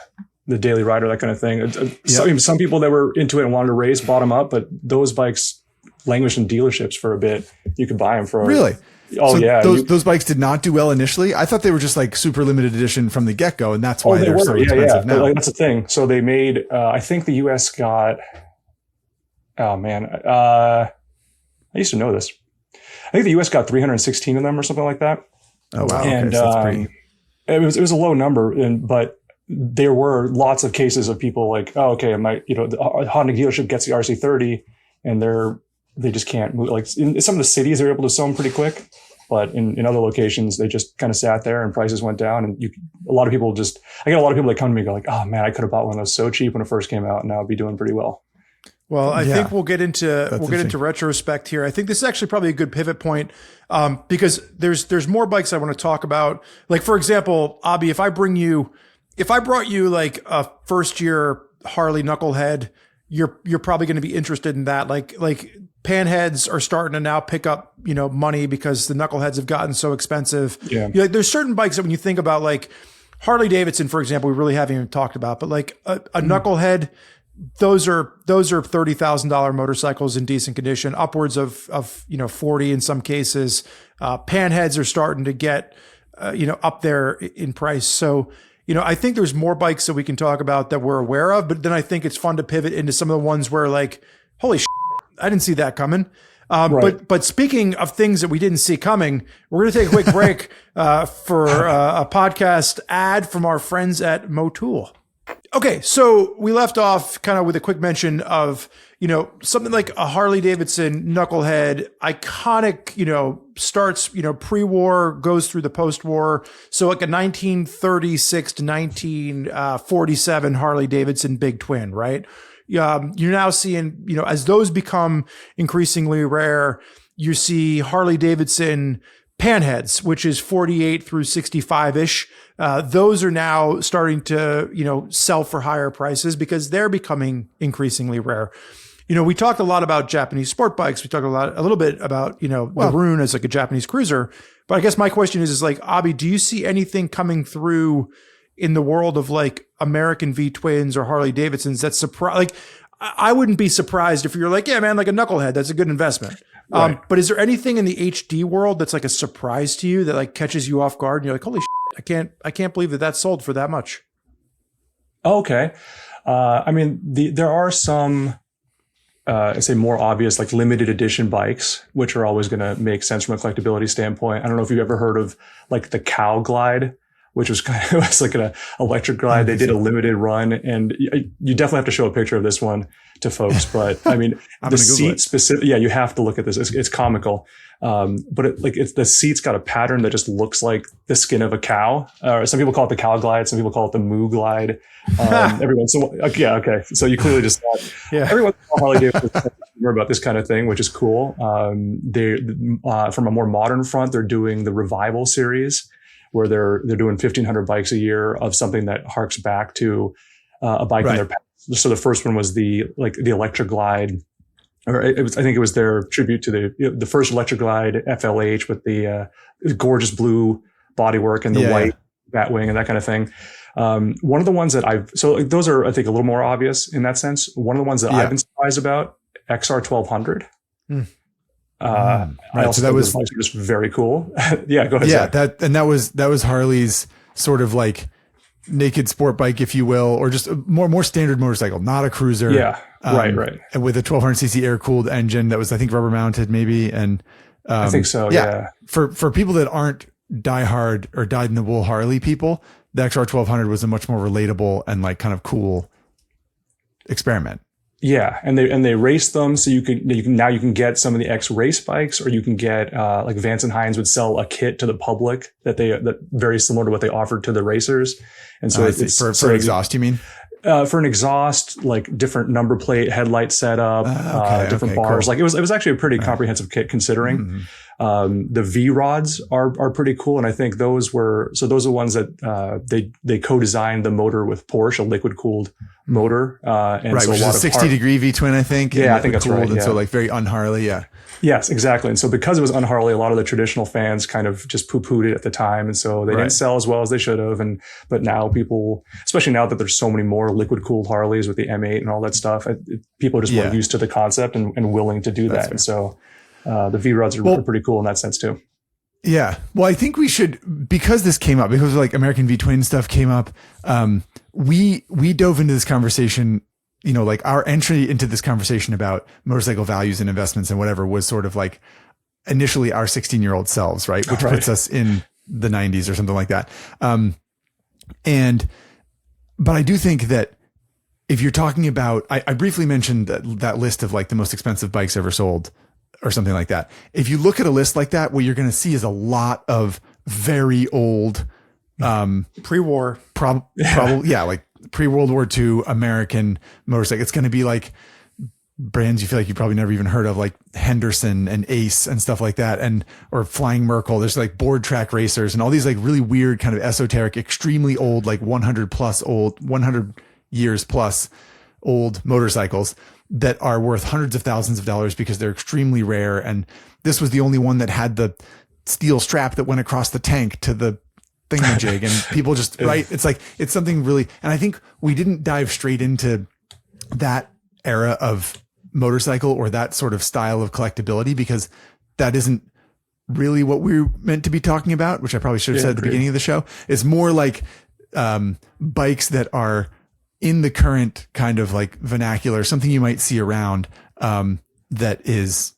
the Daily Rider, that kind of thing. Some people that were into it and wanted to race bought them up, but those bikes languished in dealerships for a bit. You could buy them for really. Oh, so yeah. Those bikes did not do well initially. I thought they were just like super limited edition from the get go, and that's why they're so expensive now. That's the thing. So they made. I think the U.S. got. Oh man, I used to know this. I think the U.S. got 316 of them or something like that. Oh wow! And so that's pretty... it was a low number, but there were lots of cases of people like, oh, okay, the Honda dealership gets the RC30, and they just can't move. Like in some of the cities, they're able to sell them pretty quick, but in other locations, they just kind of sat there and prices went down. And I get a lot of people that come to me and go like, oh man, I could have bought one of those so cheap when it first came out, and now it'd be doing pretty well. Well, I think we'll get into retrospect here. I think this is actually probably a good pivot point, because there's more bikes I want to talk about. Like for example, Abhi, if I brought you like a first year Harley knucklehead, you're probably going to be interested in that. Like panheads are starting to now pick up, money because the knuckleheads have gotten so expensive. Yeah. There's certain bikes that when you think about like Harley Davidson, for example, we really haven't even talked about, but like a knucklehead, those are $30,000 motorcycles in decent condition, upwards of 40 in some cases. Panheads are starting to get, up there in price. So, I think there's more bikes that we can talk about that we're aware of, but then I think it's fun to pivot into some of the ones where like, holy shit, I didn't see that coming. Right. But speaking of things that we didn't see coming, we're going to take a quick break for a podcast ad from our friends at Motul. Okay, so we left off kind of with a quick mention of, something like a Harley Davidson knucklehead, iconic, starts, pre-war, goes through the post-war. So like a 1936 to 1947 Harley Davidson big twin, right? You're now seeing, as those become increasingly rare, you see Harley Davidson panheads, which is 48 through 65-ish. Those are now starting to, sell for higher prices because they're becoming increasingly rare. We talked a lot about Japanese sport bikes. We talked a little bit about, the Rune as like a Japanese cruiser. But I guess my question is like, Abhi, do you see anything coming through in the world of like American V twins or Harley Davidsons that surprise? Like, I wouldn't be surprised if you're like, yeah, man, like a knucklehead, that's a good investment. Right. But is there anything in the HD world that's like a surprise to you that like catches you off guard and you're like, holy shit, I can't believe that sold for that much? Okay. There are some, I'd say more obvious, like limited edition bikes, which are always going to make sense from a collectability standpoint. I don't know if you've ever heard of like the Cow Glide, which was it was like an electric glide. They did a limited run, and you definitely have to show a picture of this one to folks. But I mean, the seat specific, you have to look at this. It's comical. But the seat's got a pattern that just looks like the skin of a cow. Some people call it the Cow Glide. Some people call it the Moo Glide. Okay. So you clearly just thought, everyone Harley Davidson about this kind of thing, which is cool. They from a more modern front, they're doing the Revival series, where they're doing 1,500 bikes a year of something that harks back to a bike in their past. So the first one was the Electric Glide, or I think it was their tribute to the first Electric Glide FLH with the gorgeous blue bodywork and the white Batwing and that kind of thing. One of the ones that those are, I think, a little more obvious in that sense. One of the ones that I've been surprised about, XR 1200. Right. So that was just very cool. Yeah, go ahead. Yeah, Zach. that was Harley's sort of like naked sport bike, if you will, or just a more standard motorcycle, not a cruiser. Yeah. Right. With a 1200cc air cooled engine that was, I think, rubber mounted maybe. And I think so. Yeah. For people that aren't diehard or dyed in the wool Harley people, the XR 1200 was a much more relatable and like kind of cool experiment. Yeah, and they race them, so you can get some of the X race bikes, or you can get like Vance and Hines would sell a kit to the public that very similar to what they offered to the racers, and so it's for exhaust. You mean for an exhaust, like different number plate, headlight setup, different bars. Cool. Like it was actually a pretty comprehensive kit considering. Mm-hmm. The V rods are pretty cool, and I think those are the ones that they co-designed the motor with Porsche, a liquid cooled motor, and right, so which is a 60-degree V twin, I think. Yeah, I think that's right. And so like very un-Harley, yeah. Yes, exactly. And so because it was un-Harley, a lot of the traditional fans kind of just poo-pooed it at the time, and so they didn't sell as well as they should have. But now people, especially now that there's so many more liquid cooled Harleys with the M8 and all that stuff, people are just more used to the concept and willing to do that. And so the V rods are pretty cool in that sense too. Yeah. Well, I think we should, because this came up, because like American V twin stuff came up, we dove into this conversation, like our entry into this conversation about motorcycle values and investments and whatever was sort of like initially our 16-year-old selves, right? Which puts us in the 90s or something like that. But I do think that if you're talking about, I briefly mentioned that list of like the most expensive bikes ever sold or something like that. If you look at a list like that, what you're going to see is a lot of very old, pre-war, probably, like pre-World War II American motorcycle. It's going to be like brands you feel like you probably never even heard of, like Henderson and Ace and stuff like that, or Flying Merkle. There's like board track racers and all these like really weird kind of esoteric, extremely old, like 100 years plus old motorcycles that are worth hundreds of thousands of dollars because they're extremely rare. And this was the only one that had the steel strap that went across the tank to the thingamajig, and people just, right. It's like, it's something really, and I think we didn't dive straight into that era of motorcycle or that sort of style of collectability because that isn't really what we're meant to be talking about, which I probably should have said at the beginning of the show. It's more like bikes that are in the current kind of like vernacular, something you might see around that is,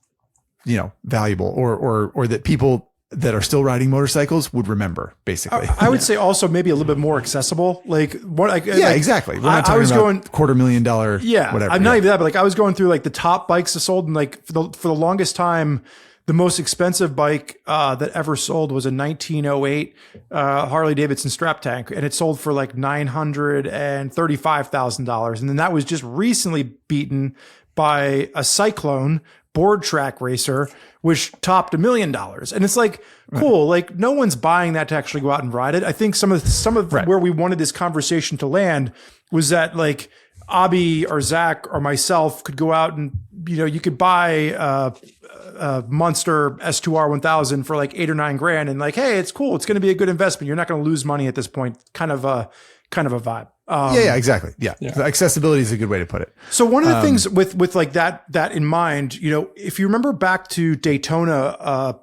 you know, valuable or that people that are still riding motorcycles would remember, basically. I would say also maybe a little bit more accessible. Like what? Exactly. We're not talking about $250,000. Yeah, whatever. I'm not even that, but like I was going through like the top bikes that sold, and like for the longest time, the most expensive bike that ever sold was a 1908 Harley Davidson strap tank, and it sold for like $935,000, and then that was just recently beaten by a Cyclone board track racer, which topped $1 million. And it's like, cool. Like no one's buying that to actually go out and ride it. I think some of where we wanted this conversation to land was that like Abhi or Zach or myself could go out and, you know, you could buy a Monster S2R 1000 for like $8 or $9 grand. And like, hey, it's cool. It's going to be a good investment. You're not going to lose money at this point. Kind of a vibe. Yeah, exactly. Yeah. Accessibility is a good way to put it. So one of the things with like that in mind, you know, if you remember back to Daytona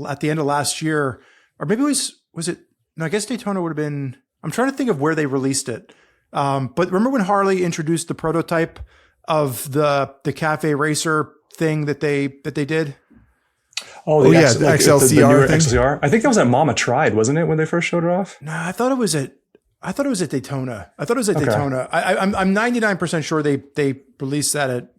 at the end of last year, or maybe was it? No, I guess Daytona would have been. I'm trying to think of where they released it. But remember when Harley introduced the prototype of the Cafe Racer thing that they did? Oh yeah, the XLCR thing. XLCR. I think that was at Mama Tried, wasn't it, when they first showed it off? No, I thought it was at Daytona. Daytona. I'm 99% sure they released that at,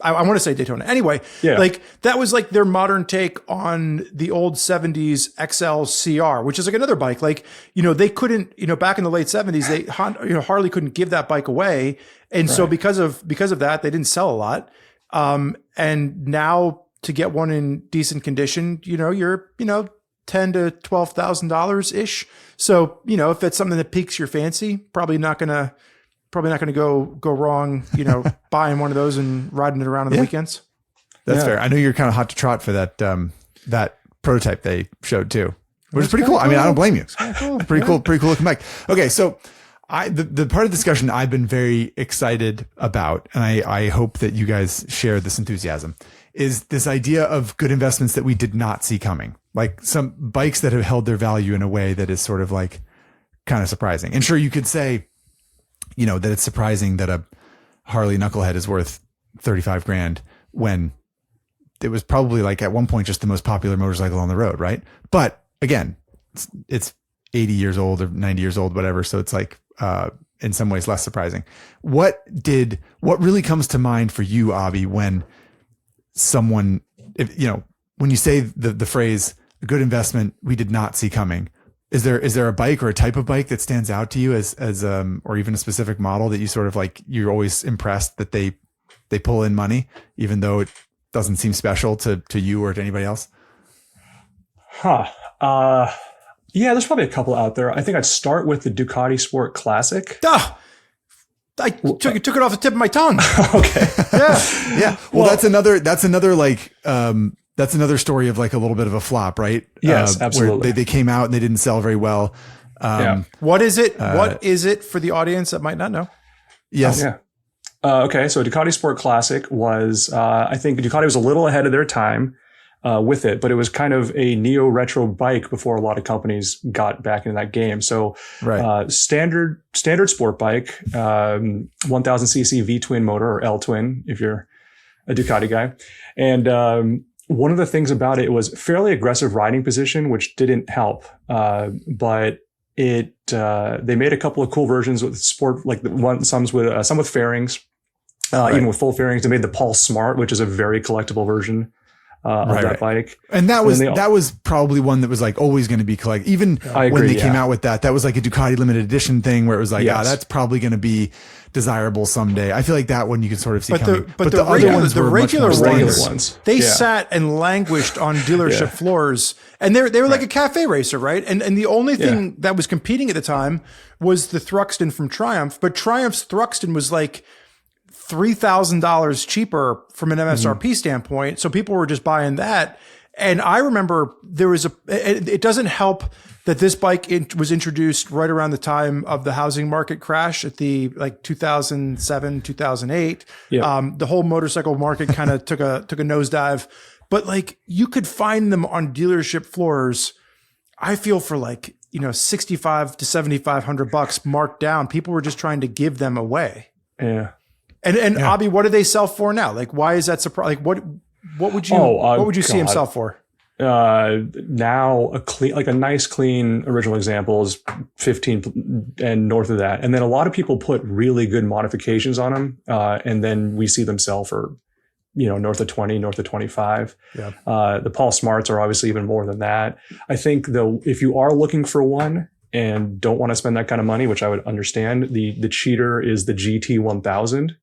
I want to say Daytona. Anyway, like that was like their modern take on the old 70s XLCR, which is like another bike. Like, you know, they couldn't, you know, back in the late 70s, Harley couldn't give that bike away. And so because of that, they didn't sell a lot. And now to get one in decent condition, you know, you're, you know, $10,000 to $12,000 ish. So, you know, if it's something that piques your fancy, probably not gonna go wrong, you know, buying one of those and riding it around on the weekends. That's fair. I know you're kind of hot to trot for that that prototype they showed too, which is pretty cool. I mean, I don't blame you. Pretty cool looking bike. Okay, so the part of the discussion I've been very excited about, and I hope that you guys share this enthusiasm, is this idea of good investments that we did not see coming. Like some bikes that have held their value in a way that is sort of like kind of surprising. And sure, you could say, you know, that it's surprising that a Harley Knucklehead is worth 35 grand when it was probably like at one point just the most popular motorcycle on the road, right? But again, it's 80 years old or 90 years old, whatever. So it's like in some ways less surprising. What really comes to mind for you, Abhi, when someone, when you say the phrase "a good investment we did not see coming"? Is there a bike or a type of bike that stands out to you as or even a specific model that you sort of like, you're always impressed that they pull in money, even though it doesn't seem special to you or to anybody else? Yeah, there's probably a couple out there. I think I'd start with the Ducati Sport Classic. I took it off the tip of my tongue. Okay. Yeah. Well, that's another like, that's another story of like a little bit of a flop, right? Yes, absolutely. Where they came out and they didn't sell very well. What is it? What is it for the audience that might not know? Yes. Okay. So Ducati Sport Classic was, I think Ducati was a little ahead of their time with it, but it was kind of a neo-retro bike before a lot of companies got back into that game. So standard sport bike, 1000cc V-twin motor, or L-twin if you're a Ducati guy. And one of the things about it was fairly aggressive riding position, which didn't help. But they made a couple of cool versions with sport, like some with fairings, even with full fairings. They made the Pulse Smart, which is a very collectible version of that bike. And that was probably one that was like always going to be collected. Even when they came out with that was like a Ducati limited edition thing where it was like, that's probably going to be desirable someday. I feel like that one you can sort of see coming. But the other ones, the regular ones, they sat and languished on dealership floors, and they were like a cafe racer, right? And the only thing that was competing at the time was the Thruxton from Triumph, but Triumph's Thruxton was like $3,000 cheaper from an MSRP standpoint. So people were just buying that. And I remember there was it doesn't help that this bike was introduced right around the time of the housing market crash at the 2007, 2008. Yeah. The whole motorcycle market kind of took a nosedive, but like you could find them on dealership floors. I feel for like, $6,500 to $7,500 marked down. People were just trying to give them away. Yeah. And Abhi, what do they sell for now? Like, why is that surprise? Like, what would you see him sell for? Now a nice clean original example is 15 and north of that. And then a lot of people put really good modifications on them. And then we see them sell for, north of 20, north of 25. Yeah. The Paul Smarts are obviously even more than that. I think though, if you are looking for one and don't want to spend that kind of money, which I would understand, the cheater is the GT 1000,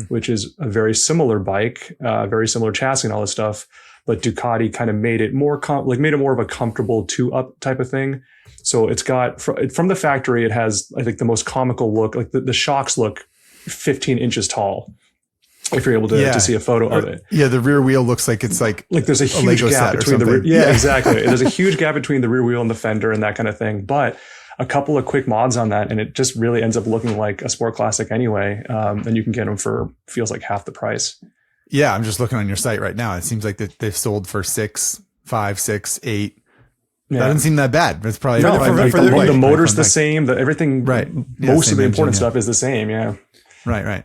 which is a very similar bike, very similar chassis and all this stuff. But Ducati kind of made it more of a comfortable 2-up type of thing. So it's got from the factory, it has, I think, the most comical look. Like the shocks look 15 inches tall. If you're able to see a photo of it. Yeah, the rear wheel looks like it's like there's a huge gap between the rear. Yeah, exactly. There's a huge gap between the rear wheel and the fender and that kind of thing. But a couple of quick mods on that, and it just really ends up looking like a sport classic anyway. And you can get them for feels like half the price. Yeah, I'm just looking on your site right now. It seems like they've sold for 6, 5, 6, 8. Yeah. That doesn't seem that bad. It's probably the motor's the same. Everything, right? Most of the important stuff is the same. Yeah, right.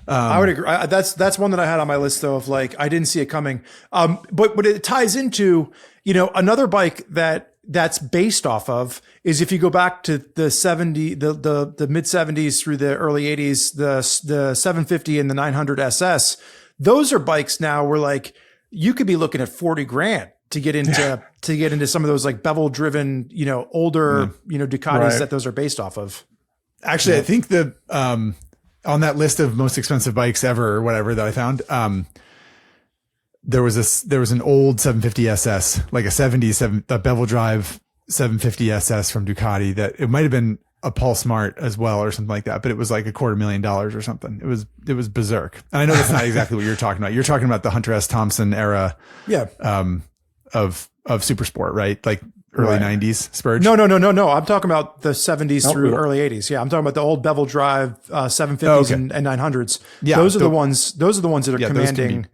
I would agree. That's one that I had on my list though. Of like, I didn't see it coming. But it ties into another bike that's based off of is if you go back to the mid 70s through the early 80s, the 750 and the 900 SS. Those are bikes now where like you could be looking at $40,000 to get into some of those like bevel driven, older, Ducatis that those are based off of. Actually, I think on that list of most expensive bikes ever or whatever that I found, there was an old 750 SS, like a bevel drive 750 SS from Ducati that it might've been a Paul Smart as well or something like that, but it was like $250,000 or something. It was berserk. And I know that's not exactly what you're talking about. You're talking about the Hunter S. Thompson era, of super sport, right? Like early 90s Spurge. No. I'm talking about the 70s through early 80s. Yeah, I'm talking about the old bevel drive 750s and 900s. Yeah, those are the ones that are commanding.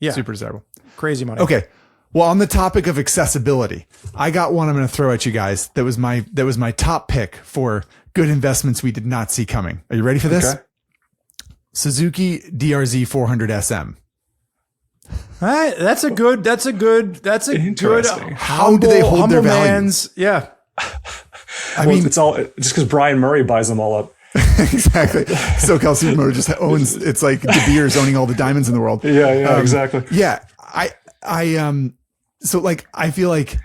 Super desirable, crazy money. Okay. Well, on the topic of accessibility, I got one I'm going to throw at you guys. That was my top pick for good investments we did not see coming. Are you ready for this? Okay. Suzuki DRZ 400 SM. All right, that's a good. How do they hold their value? Yeah. I mean, it's all just because Brian Murray buys them all up. Exactly. SoCal Supermoto just owns. It's like De Beers owning all the diamonds in the world. Yeah, exactly. Yeah, So like, I feel like,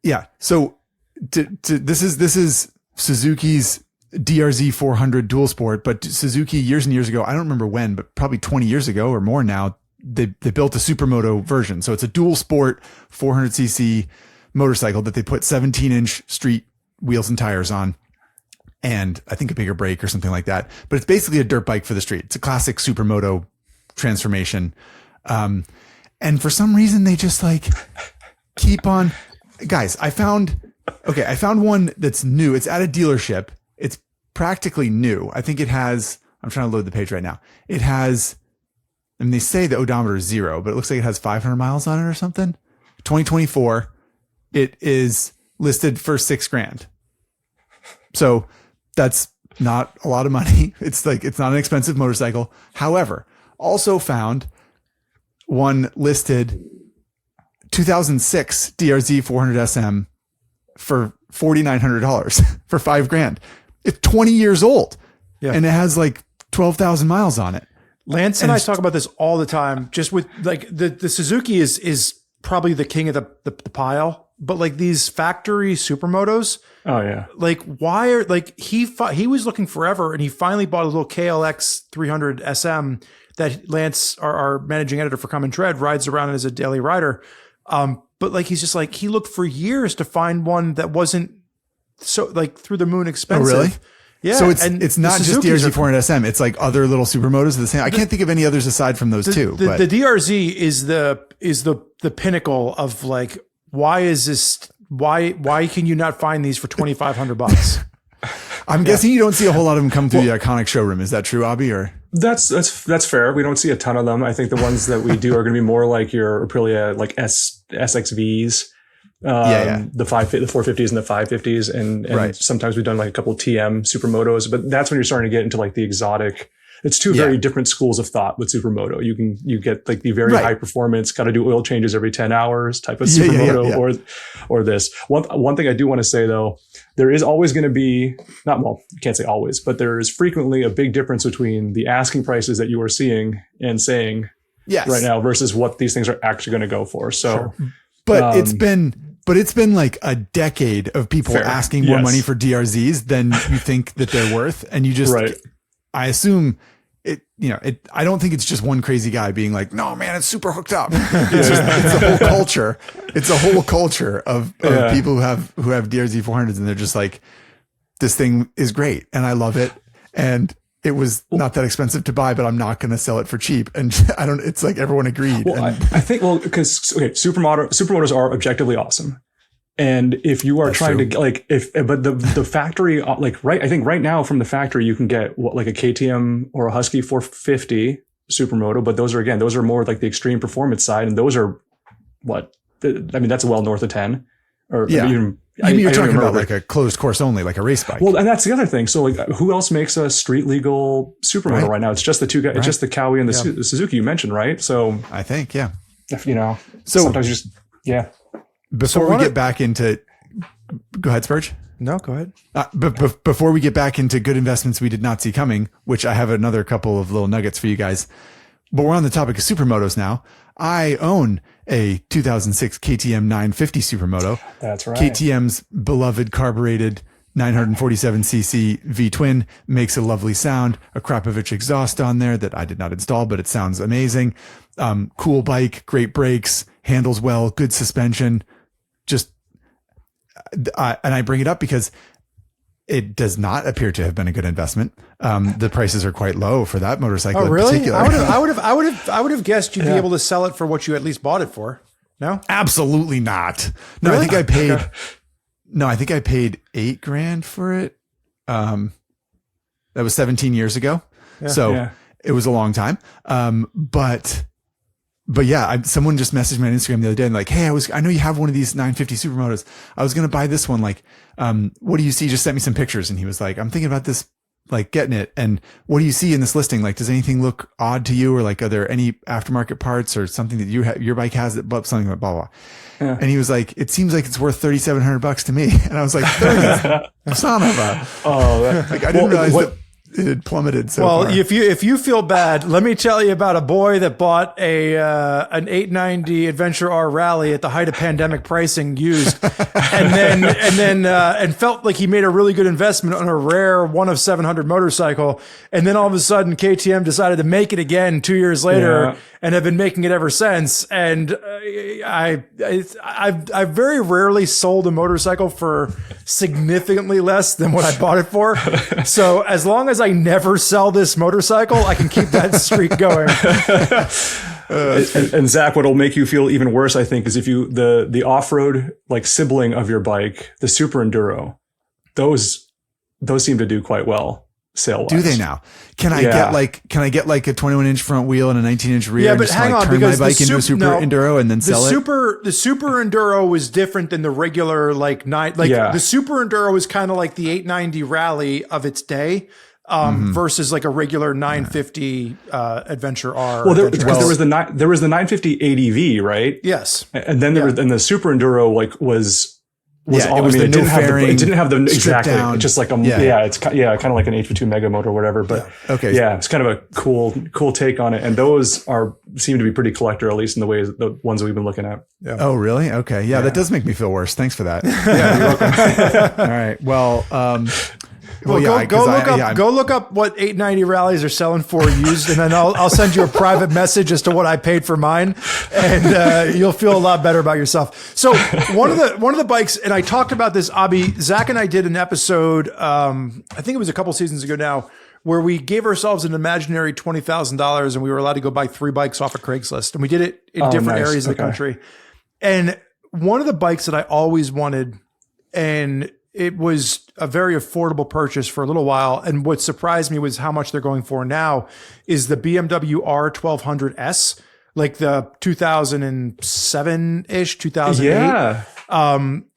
yeah. So this is Suzuki's DRZ 400 dual sport, but Suzuki years and years ago, I don't remember when, but probably 20 years ago or more now, they built a Supermoto version. So it's a dual sport 400cc motorcycle that they put 17-inch street wheels and tires on. And I think a bigger brake or something like that, but it's basically a dirt bike for the street. It's a classic Supermoto transformation. And for some reason they just like keep on. Guys, I found one that's new. It's at a dealership. It's practically new. I think it has, I'm trying to load the page right now. It has, I mean, they say the odometer is 0, but it looks like it has 500 miles on it or something. 2024. It is listed for $6,000. So that's not a lot of money. It's not an expensive motorcycle. However, also found one listed 2006 DRZ 400 SM for $4,900 for $5,000. It's 20 years old. Yeah. And it has like 12,000 miles on it. Lance and I talk about this all the time, just with like the Suzuki is probably the king of the pile, but like these factory supermotos. Oh yeah. Like why are like he was looking forever and he finally bought a little KLX 300 SM that Lance, our managing editor for Come and Tread, rides around as a daily rider. But like, he's just like, he looked for years to find one that wasn't so like through the moon expensive. Oh, really? Yeah, So and it's not the just Suzukis DRZ 400 SM. It's like other little supermotos of the same. I can't think of any others aside from those two. The, But the DRZ is the pinnacle of like, why is this? Why can you not find these for $2,500? I'm guessing you don't see a whole lot of them come through the Iconic showroom. Is that true, Abhi? Or That's fair. We don't see a ton of them. I think the ones that we do are going to be more like your Aprilia, like SXVs, the 450s and the 550s, and Right. sometimes we've done like a couple of TM supermotos. But that's when you're starting to get into like the exotic. It's two very different schools of thought with supermoto. You get like the very high performance, got to do oil changes every 10 hours type of supermoto, or this. One thing I do want to say though, there is always going to be you can't say always, but there is frequently a big difference between the asking prices that you are seeing and saying right now versus what these things are actually going to go for. So, but it's been like a decade of people asking more money for DRZs than you think that they're worth, and you just I assume. I don't think it's just one crazy guy being like, no, man, it's super hooked up. It's a whole culture. It's a whole culture of people who have DRZ 400s, and they're just like, this thing is great and I love it. And it was not that expensive to buy, but I'm not going to sell it for cheap. And it's like everyone agreed. Well, I think, because supermotos are objectively awesome. And if you are trying to but the factory, I think right now from the factory, you can get like a KTM or a Husky 450 supermoto, but those are more like the extreme performance side. And those are that's well north of 10 or even. You're talking about like a closed course only, like a race bike. Well, and that's the other thing. So like who else makes a street legal supermoto right now? It's just the two guys, it's just the Kawi and the Suzuki you mentioned, right? So I think, so sometimes you just, Before we get back into, go ahead, Spurge. No, go ahead. But before we get back into good investments we did not see coming, which I have another couple of little nuggets for you guys, but we're on the topic of supermotos now. I own a 2006 KTM 950 supermoto. That's right. KTM's beloved carbureted 947cc V-twin makes a lovely sound, a Krapovich exhaust on there that I did not install, but it sounds amazing. Cool bike, great brakes, handles well, good suspension. And I bring it up because it does not appear to have been a good investment. The prices are quite low for that motorcycle. Oh, really? In particular. I would have guessed you'd be able to sell it for what you at least bought it for. No, absolutely not. No, really? I think I paid. No, I think I paid $8,000 for it. That was 17 years ago. So it was a long time. But yeah, someone just messaged me on Instagram the other day and like, hey, I know you have one of these 950 supermotos. I was going to buy this one. Like, what do you see? Just sent me some pictures. And he was like, I'm thinking about this, like getting it. And what do you see in this listing? Like, does anything look odd to you? Or like, are there any aftermarket parts or something that your bike has that something like blah, blah. Yeah. And he was like, it seems like it's worth $3,700 to me. And I was like, 30, son of a, I didn't realize that it had plummeted so far. If you feel bad, let me tell you about a boy that bought an 890 Adventure R Rally at the height of pandemic pricing used, and felt like he made a really good investment on a rare 1 of 700 motorcycle, and then all of a sudden KTM decided to make it again 2 years later, and have been making it ever since. And I've very rarely sold a motorcycle for significantly less than what I bought it for. So as long as I never sell this motorcycle, I can keep that streak going. And Zach, what'll make you feel even worse, I think, is if you the off-road like sibling of your bike, the Super Enduro, those seem to do quite well sale-wise. Do they now? Can I get like a 21-inch front wheel and a 19-inch rear? Yeah, but hang on, turn because my bike into a Super Enduro and then sell it. The Super Enduro was different than the regular the Super Enduro was kind of like the 890 Rally of its day. Versus like a regular 950 Adventure R. Well, there was the 950 ADV, right? Yes, and then there was, and the Super Enduro it didn't have the exactly down. Just like it's kind of like an 852 Mega Motor or whatever. But it's kind of a cool take on it, and those seem to be pretty collector, at least in the ones we've been looking at. Yeah. Oh, really? Okay, yeah, that does make me feel worse. Thanks for that. Yeah, you're welcome. All right, well. Well, go look up what 890 rallies are selling for used, and then I'll send you a private message as to what I paid for mine, and you'll feel a lot better about yourself. So one of the bikes, and I talked about this, Abhi, Zach and I did an episode, I think it was a couple seasons ago now, where we gave ourselves an imaginary $20,000 and we were allowed to go buy 3 bikes off of Craigslist, and we did it in different areas of the country. And one of the bikes that I always wanted, and it was a very affordable purchase for a little while, and what surprised me was how much they're going for now, is the BMW R1200S, like the 2007-ish, 2008. Yeah.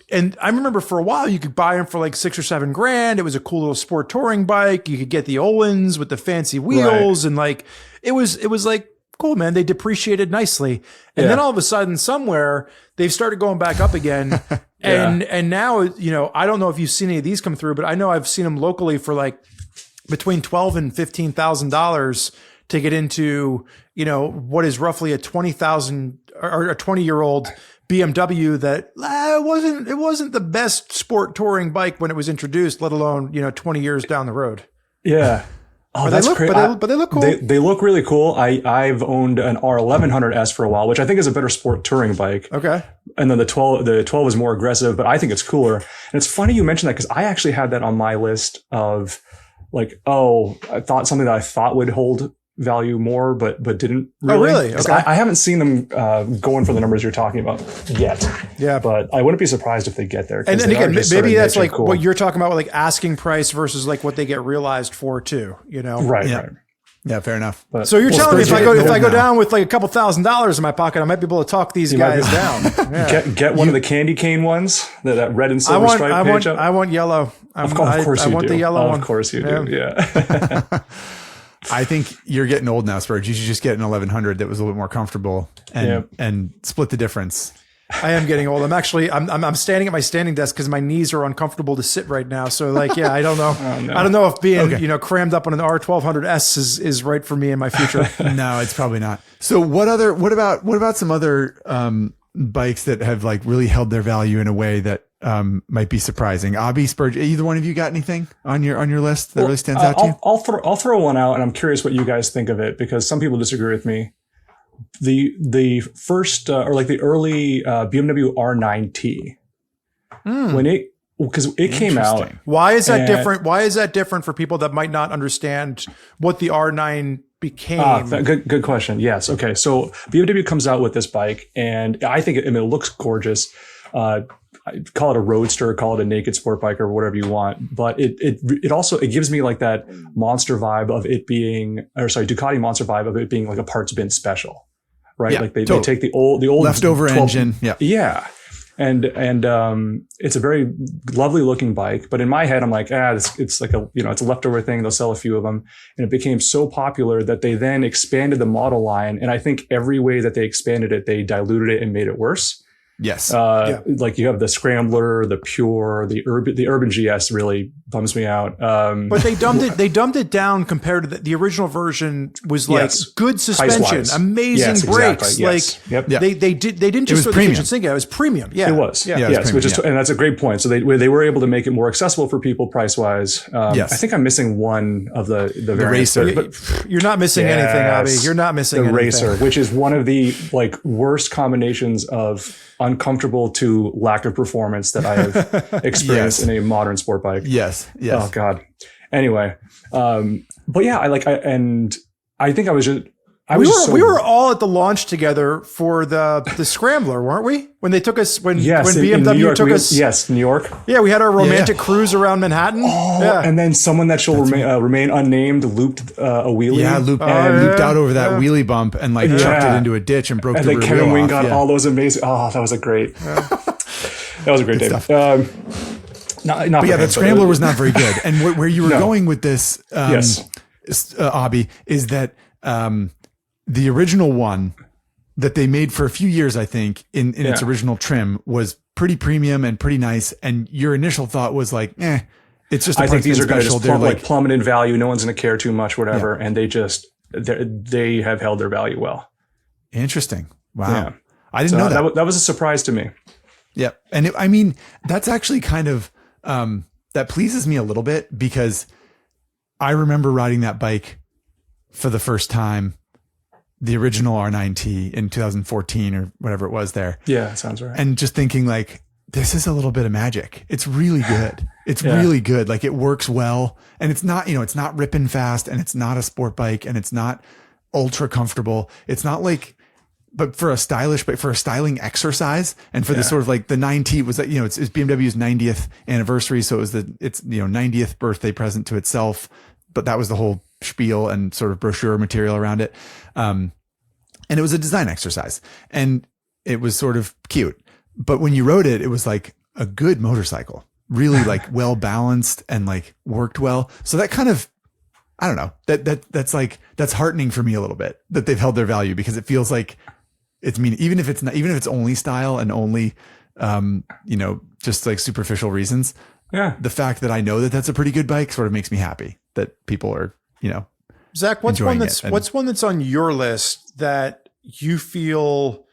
And I remember for a while you could buy them for like $6 or $7 grand. It was a cool little sport touring bike. You could get the Owens with the fancy wheels, and like it was like cool, man. They depreciated nicely, and then all of a sudden, somewhere they've started going back up again. And now, you know, I don't know if you've seen any of these come through, but I know I've seen them locally for like between $12,000 and $15,000 to get into, you know, what is roughly a 20,000 or a 20-year-old BMW that it wasn't the best sport touring bike when it was introduced, let alone, you know, 20 years down the road. Yeah. Oh, that's crazy. But they look cool. They look really cool. I've owned an R1100S for a while, which I think is a better sport touring bike. Okay. And then the 12 is more aggressive, but I think it's cooler. And it's funny you mentioned that, because I actually had that on my list of like, I thought something that I thought would hold value more, but didn't really. Oh, really? Okay. I haven't seen them going for the numbers you're talking about yet. Yeah. But I wouldn't be surprised if they get there. And again, maybe that's like cool. What you're talking about with like asking price versus like what they get realized for too, you know? Right. Yeah. Right. Yeah, fair enough. But, so you're telling me if I go down with like a couple $1,000s in my pocket, I might be able to talk these guys down. Yeah. Get one of the candy cane ones, that red and silver stripe page up. I want yellow. Of course you do. I want the yellow one. Of course you do. Yeah. I think you're getting old now, Spurge. You should just get an 1100 that was a little bit more comfortable and split the difference. I am getting old. I'm standing at my standing desk because my knees are uncomfortable to sit right now. So like, yeah, I don't know. Oh, no. I don't know if being you know, crammed up on an R1200S is right for me in my future. No, it's probably not. So what about some other bikes that have like really held their value in a way that might be surprising? Abhi, Spurge, either one of you got anything on your list that really stands out to you? I'll throw one out, and I'm curious what you guys think of it, because some people disagree with me. The first or like the early BMW R9T, because it came out. Why is that different? Why is that different for people that might not understand what the R9 became? Good question. Yes. Okay. So BMW comes out with this bike, and I think it looks gorgeous. Call it a roadster, call it a naked sport bike, or whatever you want. But it also gives me like that monster vibe of it being, Ducati monster vibe of it being like a parts bin special, right? Yeah, like they take the old leftover 12, engine. Yeah. Yeah. And it's a very lovely looking bike, but in my head, I'm like, it's like it's a leftover thing. They'll sell a few of them. And it became so popular that they then expanded the model line. And I think every way that they expanded it, they diluted it and made it worse. Yes. Like you have the Scrambler, the Pure, the Urban GS really bums me out. But they dumbed it down compared to the original version was like good suspension, amazing brakes. Exactly. Like they didn't just throw the kitchen sink out. It was premium. Yeah. It was. Yeah. Yes. And that's a great point. So they were able to make it more accessible for people price wise. I think I'm missing one of the Racer. But you're not missing anything, Abhi. You're not missing anything. The Racer, which is one of the like worst combinations of uncomfortable to lack of performance that I have experienced in a modern sport bike. Yes. Oh God. Anyway. But yeah, I think I was just, we were all at the launch together for the Scrambler, weren't we? When they took us, when BMW took us. Yes, New York. Yeah, we had our romantic cruise around Manhattan. And then someone that shall remain unnamed looped a wheelie. Yeah, looped out over that wheelie bump and like chucked it into a ditch and broke the rear wheel off. And then Kevin Wing got all those amazing. Oh, that was a great. That was a great day. That Scrambler was not very good. And where you were going with this, Abhi, is that the original one that they made for a few years, I think, in its original trim was pretty premium and pretty nice. And your initial thought was like, it's just I think these are going to just plummet in value. No one's going to care too much, whatever. And they have held their value well. Interesting. Wow. Yeah. I didn't know that. That was a surprise to me. Yeah. And that's actually kind of, that pleases me a little bit because I remember riding that bike for the first time, the original R9T in 2014 or whatever it was there. Yeah, that sounds right. And just thinking like, this is a little bit of magic. It's really good. It's really good. Like it works well. And it's not, it's not ripping fast, and it's not a sport bike, and it's not ultra comfortable. It's not like, but for a styling exercise, and for this sort of like the 9T was that, it's BMW's 90th anniversary. So it was its 90th birthday present to itself, but that was the whole spiel and sort of brochure material around it. And it was a design exercise, and it was sort of cute. But when you rode it, it was like a good motorcycle, really like well balanced and like worked well. So that kind of, I don't know, that's heartening for me a little bit that they've held their value, because it feels like even if it's only style and only, just like superficial reasons. Yeah. The fact that I know that that's a pretty good bike sort of makes me happy that people are, Zach, what's one enjoying that's on your list that you feel,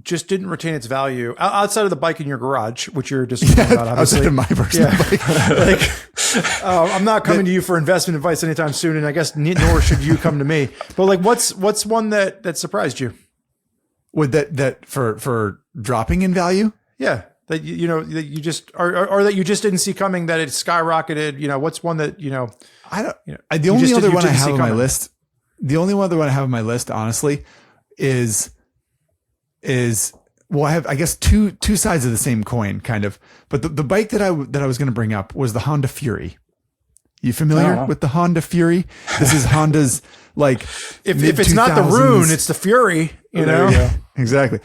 just didn't retain its value outside of the bike in your garage, which you're just talking about, obviously. Outside of my personal bike. I'm not coming to you for investment advice anytime soon, and I guess nor should you come to me. But like, what's one that surprised you? Would that for dropping in value? Yeah, that that you just or that you just didn't see coming, that it skyrocketed. What's one that I don't. The only other one I have on my list. The only other one I have on my list, honestly, is well, I have, I guess, two sides of the same coin, kind of. But the bike that I was going to bring up was the Honda Fury. You familiar with the Honda Fury? This is Honda's like if it's not the Rune, it's the Fury. Exactly.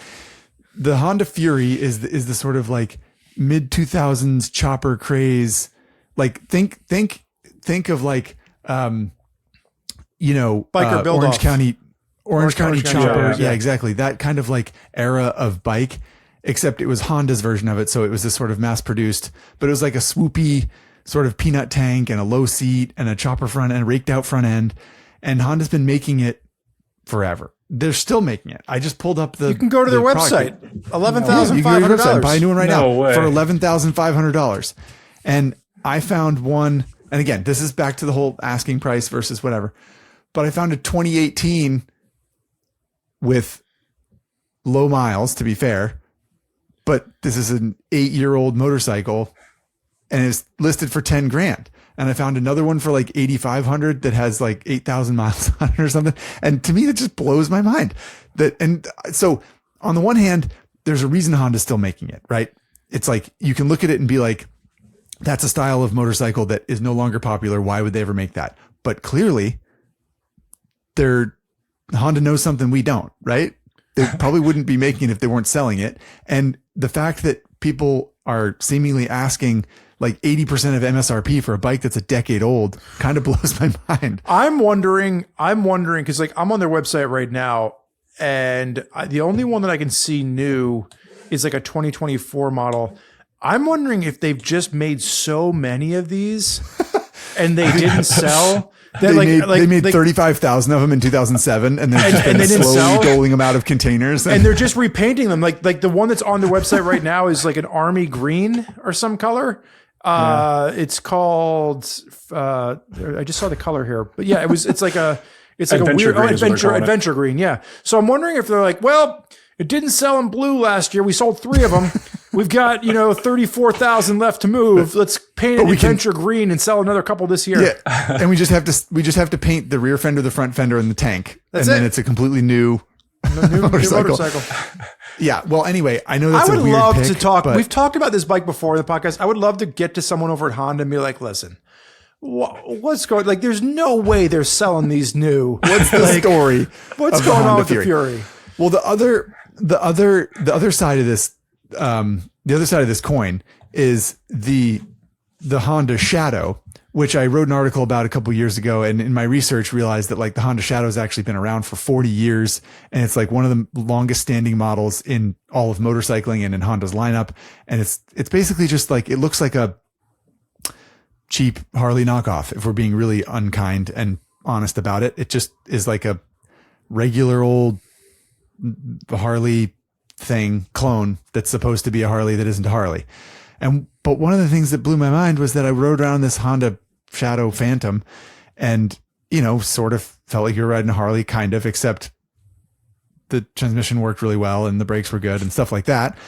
The Honda Fury is the sort of like mid 2000s chopper craze. Like think of like biker build Orange off. Orange County chopper. Yeah. Exactly. That kind of like era of bike, except it was Honda's version of it. So it was this sort of mass produced, but it was like a swoopy sort of peanut tank and a low seat and a chopper front and a raked out front end. And Honda's been making it forever. They're still making it. I just pulled up You can go to their website. $11,500. You can go to their website, buy a new one right now way. for $11,500. And I found one, and again, this is back to the whole asking price versus whatever, but I found a 2018 with low miles, to be fair, but this is an 8-year-old motorcycle and it's listed for 10 grand. And I found another one for like 8,500 that has like 8,000 miles on it or something. And to me, that just blows my mind. And so on the one hand, there's a reason Honda's still making it, right? It's like, you can look at it and be like, that's a style of motorcycle that is no longer popular. Why would they ever make that? But clearly Honda knows something we don't, right? They probably wouldn't be making it if they weren't selling it. And the fact that people are seemingly asking like 80% of MSRP for a bike that's a decade old kind of blows my mind. I'm wondering, because like I'm on their website right now, and the only one that I can see new is like a 2024 model. I'm wondering if they've just made so many of these and they didn't sell. They made 35,000 of them in 2007, and they're just been slowly doling them out of containers. And they're just repainting them. Like the one that's on their website right now is like an army green or some color. It's called. I just saw the color here, but yeah, it's like a weird adventure green. Yeah. So I'm wondering if they're like, well, it didn't sell in blue last year. We sold 3 of them. We've got 34,000 left to move. Let's paint it adventure green and sell another couple this year. Yeah, and we just have to paint the rear fender, the front fender, and the tank, then it's a completely new motorcycle. Yeah. Well, anyway, I know that's a weird pick. I would love to talk. We've talked about this bike before in the podcast. I would love to get to someone over at Honda and be like, listen, what's going? Like, there's no way they're selling these new. What's the story? What's going on with the Fury? Well, the other side of this. The other side of this coin is the Honda Shadow, which I wrote an article about a couple years ago. And in my research realized that like the Honda Shadow has actually been around for 40 years. And it's like one of the longest standing models in all of motorcycling and in Honda's lineup. And it's basically just like, it looks like a cheap Harley knockoff. If we're being really unkind and honest about it, it just is like a regular old Harley thing clone that's supposed to be a Harley that isn't a Harley. And But one of the things that blew my mind was that I rode around this Honda Shadow Phantom and, sort of felt like you were riding a Harley, kind of, except the transmission worked really well and the brakes were good and stuff like that.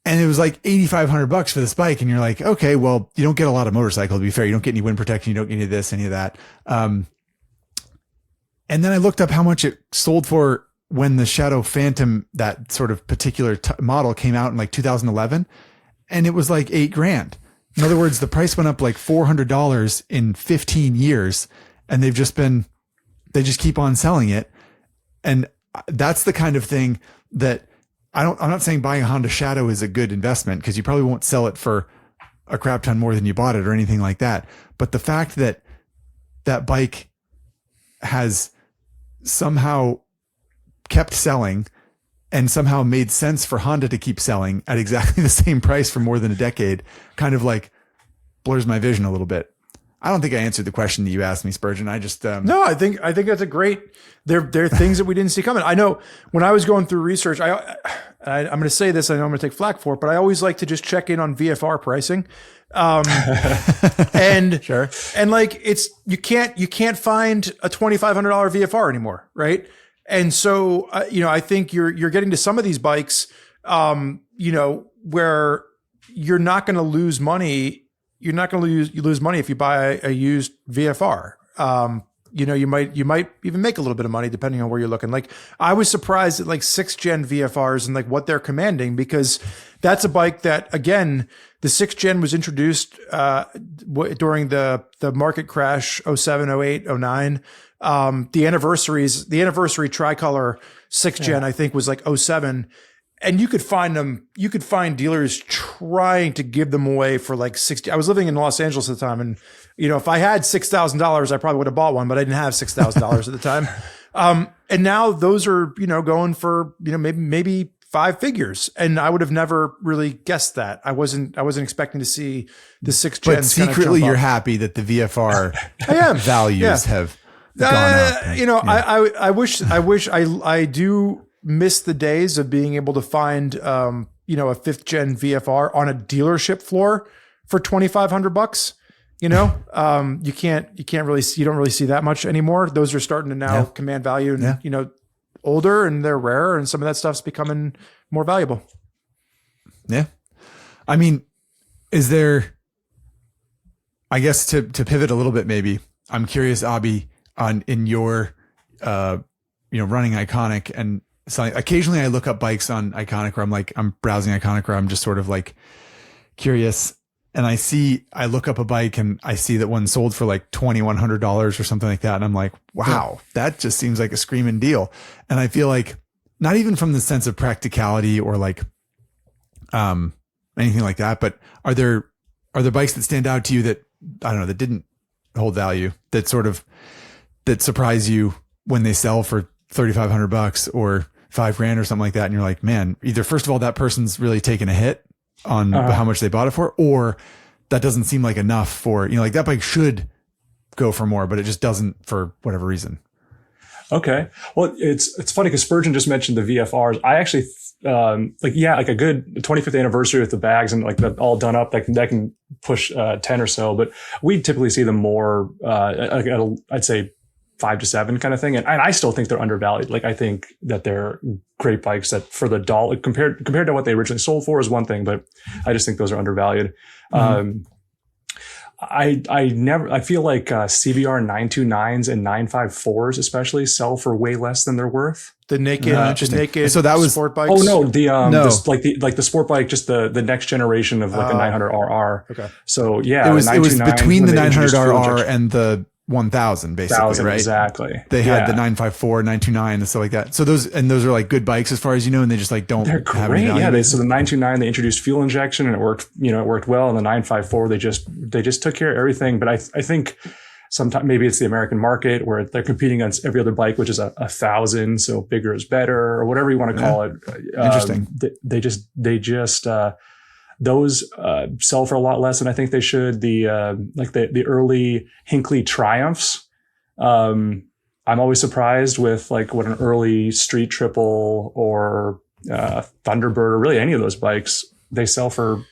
And it was like $8,500 for this bike. And you're like, okay, well, you don't get a lot of motorcycle, to be fair. You don't get any wind protection. You don't get any of this, any of that. And then I looked up how much it sold for when the Shadow Phantom, that sort of particular model, came out in like 2011. And it was like $8,000. In other words, the price went up like $400 in 15 years. And they just keep on selling it. And that's the kind of thing that I'm not saying buying a Honda Shadow is a good investment, because you probably won't sell it for a crap ton more than you bought it or anything like that. But the fact that that bike has somehow kept selling and somehow made sense for Honda to keep selling at exactly the same price for more than a decade kind of like blurs my vision a little bit. I don't think I answered the question that you asked me, Spurgeon. I just no, I think that's a great. There are things that we didn't see coming. I know when I was going through research, I'm going to say this. I know I'm going to take flack for it, but I always like to just check in on VFR pricing. And sure. And like you can't find a $2,500 VFR anymore, right? And so I think you're getting to some of these bikes, where you're not going to lose money. You're not going to lose money if you buy a used VFR. You might even make a little bit of money depending on where you're looking. Like I was surprised at like 6th gen VFRs and like what they're commanding, because that's a bike that, again, the 6th gen was introduced during the market crash 07, 08, 09. The anniversary tricolor 6th gen, I think, was like 07. And you could find dealers trying to give them away for like 60. I was living in Los Angeles at the time. And, if I had $6,000, I probably would have bought one, but I didn't have $6,000 at the time. And now those are, going for, maybe 5 figures. And I would have never really guessed that. I wasn't expecting to see the 6th gen. But secretly you're happy that the VFR values have gone up. I do miss the days of being able to find, a 5th gen VFR on a dealership floor for $2,500. You don't really see that much anymore. Those are starting to now command value and, older, and they're rare, and some of that stuff's becoming more valuable. Yeah. I mean, is there, I guess to pivot a little bit, maybe I'm curious, Abhi, in your, running Iconic, and so occasionally I look up bikes on Iconic where I'm browsing Iconic where I'm just sort of like curious. And I look up a bike and I see that one sold for like $2,100 or something like that. And I'm like, wow, that just seems like a screaming deal. And I feel like not even from the sense of practicality or like, anything like that, but are there bikes that stand out to you that, I don't know, that didn't hold value, that surprise you when they sell for $3,500 or $5,000 or something like that? And you're like, man, either first of all, that person's really taken a hit on how much they bought it for, or that doesn't seem like enough for, like that bike should go for more, but it just doesn't for whatever reason. Okay. Well, it's funny because Spurgeon just mentioned the VFRs. I actually, like a good 25th anniversary with the bags and like all done up, that can push 10 or so, but we typically see them more, I'd say 5 to 7 kind of thing. And I still think they're undervalued. Like I think that they're great bikes that for the dollar compared to what they originally sold for is one thing, but I just think those are undervalued. Mm-hmm. I feel like CBR 929s and 954s especially sell for way less than they're worth. The naked so that was sport bikes. Oh no, the sport bike, just the next generation of like a 900RR. Okay. So yeah, it was between the 900RR and the 1000 basically, 1000, right? Exactly. They had the 954, 929 and stuff like that. So those are like good bikes as far as you know, and they just like don't. They're great. Yeah. So the 929, they introduced fuel injection and it worked well. And the 954, they just took care of everything. But I think sometimes maybe it's the American market where they're competing against every other bike, which is 1,000. So bigger is better or whatever you want to call it. Interesting. They just those sell for a lot less than I think they should. The early Hinckley Triumphs. I'm always surprised with like what an early Street Triple or Thunderbird or really any of those bikes, they sell for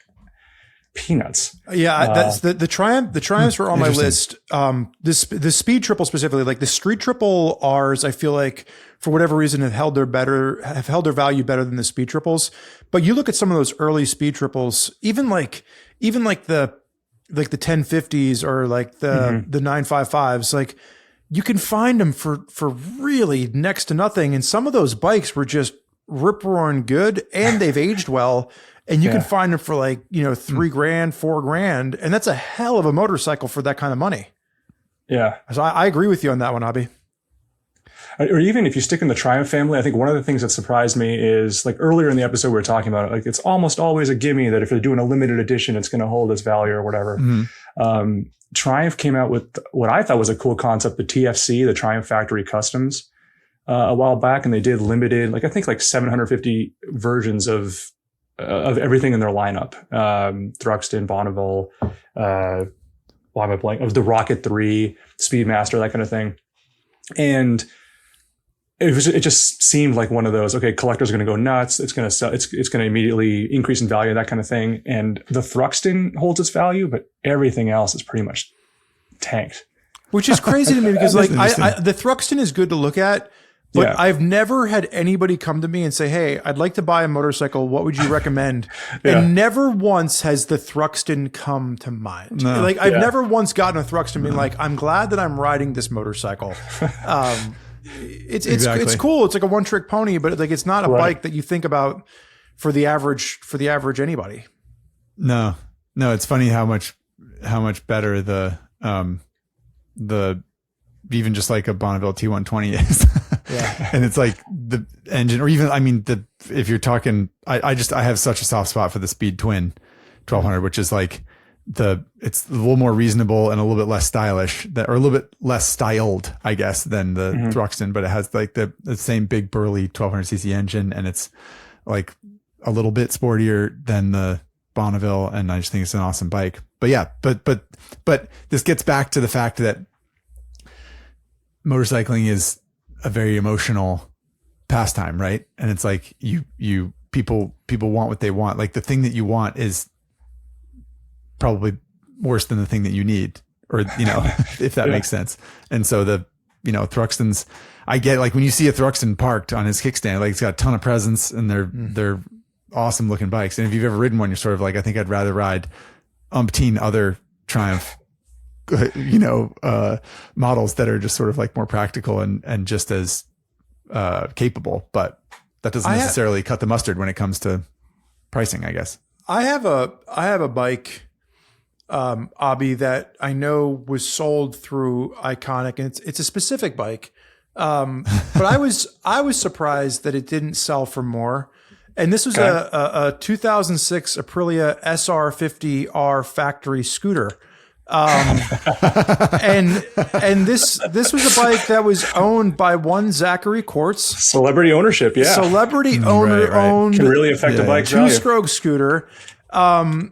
peanuts. Yeah, that's the Triumph. The Triumphs were on my list. The Speed Triple specifically, like the Street Triple Rs, I feel like for whatever reason have held their value better than the Speed Triples. But you look at some of those early Speed Triples, even like the 1050s or like the 955s, like you can find them for really next to nothing. And some of those bikes were just rip roaring good, and they've aged well. And you can find them for like, $3,000, $4,000. And that's a hell of a motorcycle for that kind of money. Yeah. So I agree with you on that one, Abhi. Or even if you stick in the Triumph family, I think one of the things that surprised me is like earlier in the episode, we were talking about it, like it's almost always a gimme that if you're doing a limited edition, it's going to hold its value or whatever. Triumph came out with what I thought was a cool concept, the TFC, the Triumph Factory Customs, a while back. And they did limited, like I think like 750 versions of everything in their lineup. Thruxton, Bonneville, why am I blank? It was the Rocket 3, Speedmaster, that kind of thing. And it just seemed like one of those, okay, collectors are going to go nuts. It's going to sell. It's going to immediately increase in value, that kind of thing. And the Thruxton holds its value, but everything else is pretty much tanked. Which is crazy to me because like the Thruxton is good to look at, but I've never had anybody come to me and say, hey, I'd like to buy a motorcycle. What would you recommend? And never once has the Thruxton come to mind. No. Like I've never once gotten a Thruxton being like, I'm glad that I'm riding this motorcycle. It's cool. It's like a one trick pony, but like, it's not a bike that you think about for the average anybody. No, it's funny how much better the even just like a Bonneville T120 is. Yeah. And it's like the engine, or even, I mean, if you're talking, I have such a soft spot for the Speed Twin 1200, which is like it's a little more reasonable and a little bit less stylish, or a little bit less styled, I guess, than the Thruxton, but it has like the same big burly 1200cc engine, and it's like a little bit sportier than the Bonneville, and I just think it's an awesome bike. But yeah, but this gets back to the fact that motorcycling is a very emotional pastime, right? And it's like people want what they want. Like the thing that you want is probably worse than the thing that you need, or if that makes sense. And so the Thruxtons, I get, like when you see a Thruxton parked on his kickstand, like it's got a ton of presence, and they're awesome looking bikes. And if you've ever ridden one, you're sort of like, I think I'd rather ride umpteen other Triumph models that are just sort of like more practical and just as capable, but that doesn't necessarily cut the mustard when it comes to pricing, I guess. I have a bike, Abhi, that I know was sold through Iconic, and it's a specific bike. But I was surprised that it didn't sell for more. And this was a 2006 Aprilia SR50R factory scooter. And this was a bike that was owned by one Zachary Quartz. Celebrity ownership, yeah. Celebrity owner owned, can really affect a bike's value. Two-stroke scooter. And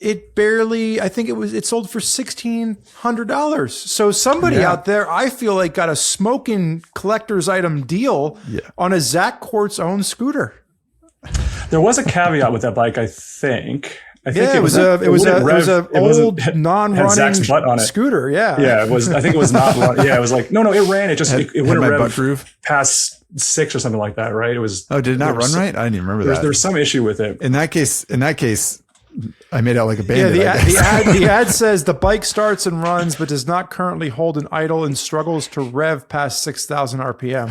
it barely, I think it sold for $1,600. So somebody out there, I feel like, got a smoking collector's item deal on a Zach Quartz owned scooter. There was a caveat with that bike, I think. I think it was a old non-running scooter. Yeah, it was. I think it was not. Yeah, it was like no, it ran. It just it wouldn't rev past 6 or something like that, right? It was. Oh, did it not run right? I didn't even remember that. There's some issue with it. In that case, I made out like a bandit. Yeah, the ad says the bike starts and runs, but does not currently hold an idle and struggles to rev past 6,000 RPM.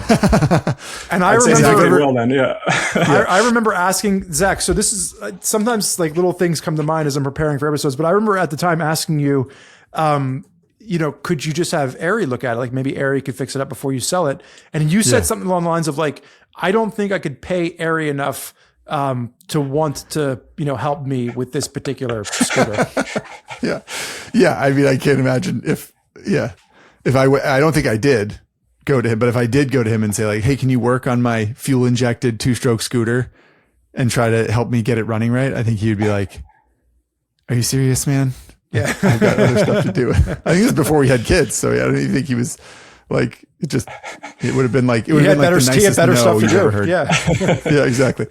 And I remember asking Zach. So this is sometimes like little things come to mind as I'm preparing for episodes. But I remember at the time asking you, could you just have Ari look at it? Like maybe Ari could fix it up before you sell it. And you said something along the lines of like, I don't think I could pay Ari enough to want to, help me with this particular scooter. Yeah. I mean, I can't imagine if I don't think I did go to him, but if I did go to him and say like, hey, can you work on my fuel injected 2-stroke scooter and try to help me get it running right? I think he would be like, are you serious, man? Yeah. I've got other stuff to do. I think this is before we had kids. So I don't even think he was like, it would have been like, the nicest no you've ever heard. Yeah. Yeah, exactly.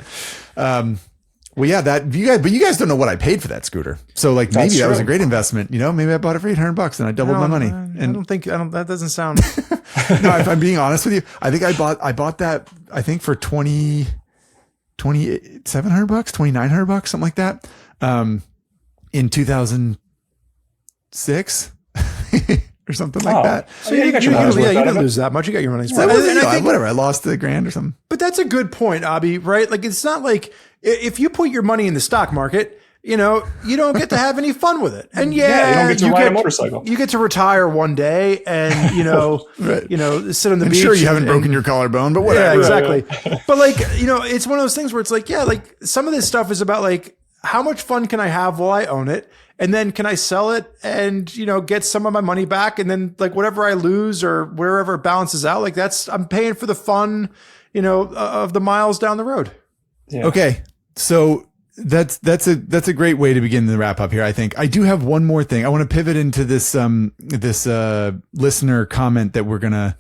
Well, yeah, but you guys don't know what I paid for that scooter. So like maybe that was a great investment. Maybe I bought it for $800 and I doubled my money. That doesn't sound. No, if I'm being honest with you, I think I bought that, I think for $2,700, $2,900, something like that. In 2006 or something like that. So you got your money's worth. You didn't lose that much. You got your money's worth. Whatever. I lost $1,000 or something. But that's a good point, Abhi, right? Like, it's not like if you put your money in the stock market, you don't get to have any fun with it. And you don't get to ride a motorcycle. You get to retire one day and, Right. sit on the beach. Sure, you haven't broken your collarbone, but whatever. Yeah, exactly. But like, it's one of those things where it's like, yeah, like some of this stuff is about like, how much fun can I have while I own it? And then can I sell it and, get some of my money back? And then like whatever I lose or wherever it balances out, like I'm paying for the fun, of the miles down the road. Yeah. Okay. So that's a great way to begin the wrap up here. I think I do have one more thing. I want to pivot into this listener comment that we're gonna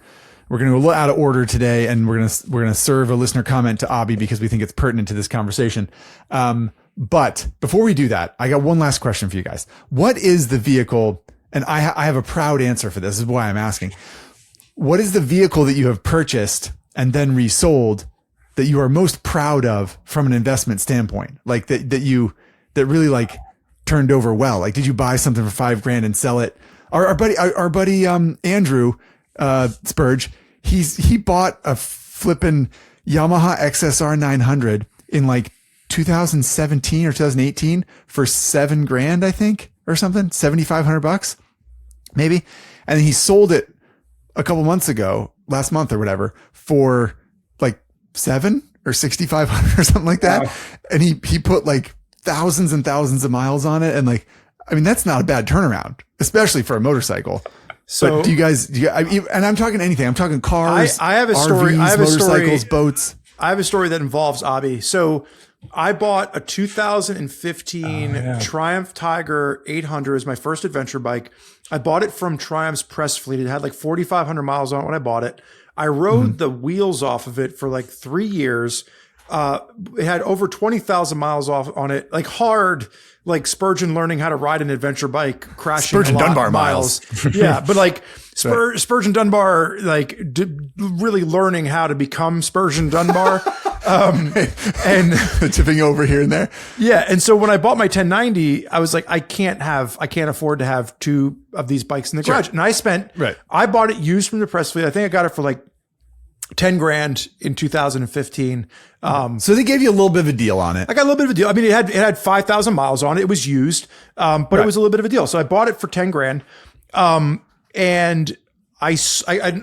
go out of order today, and we're gonna serve a listener comment to Abhi because we think it's pertinent to this conversation. But before we do that, I got one last question for you guys. What is the vehicle? And I have a proud answer for this. This is why I'm asking. What is the vehicle that you have purchased and then resold that you are most proud of from an investment standpoint? Like that really like turned over well? Like, did you buy something for $5,000 and sell it? Our buddy, Andrew, Spurge, he bought a flippin' Yamaha XSR 900 in like 2017 or 2018 for $7,000, I think, or something, $7,500 maybe. And he sold it a couple months ago, last month or whatever, for like $7,000 or $6,500 or something like that. Wow. And he put like thousands and thousands of miles on it. And like, I mean, that's not a bad turnaround, especially for a motorcycle. So but do you guys, and I'm talking anything, I'm talking cars, I have a story. RVs, motorcycles, boats. I have a story that involves Abhi. So I bought a 2015 Triumph Tiger 800 as my first adventure bike. I bought it from Triumph's press fleet. It had like 4,500 miles on it when I bought it. I rode the wheels off of it for like 3 years. It had over 20,000 miles off on it, like hard, like Spurgeon learning how to ride an adventure bike, crashing Spurgeon Dunbar miles. Yeah, but like Spurgeon Dunbar, like really learning how to become Spurgeon Dunbar. And tipping over here and there. Yeah. And so when I bought my 1090, I was like, I can't afford to have two of these bikes in the garage. And I bought it used from the press fleet. I think I got it for like $10,000 in 2015. So they gave you a little bit of a deal on it. I got a little bit of a deal. I mean, it had 5,000 miles on it. It was used, but it was a little bit of a deal. So I bought it for $10,000. And I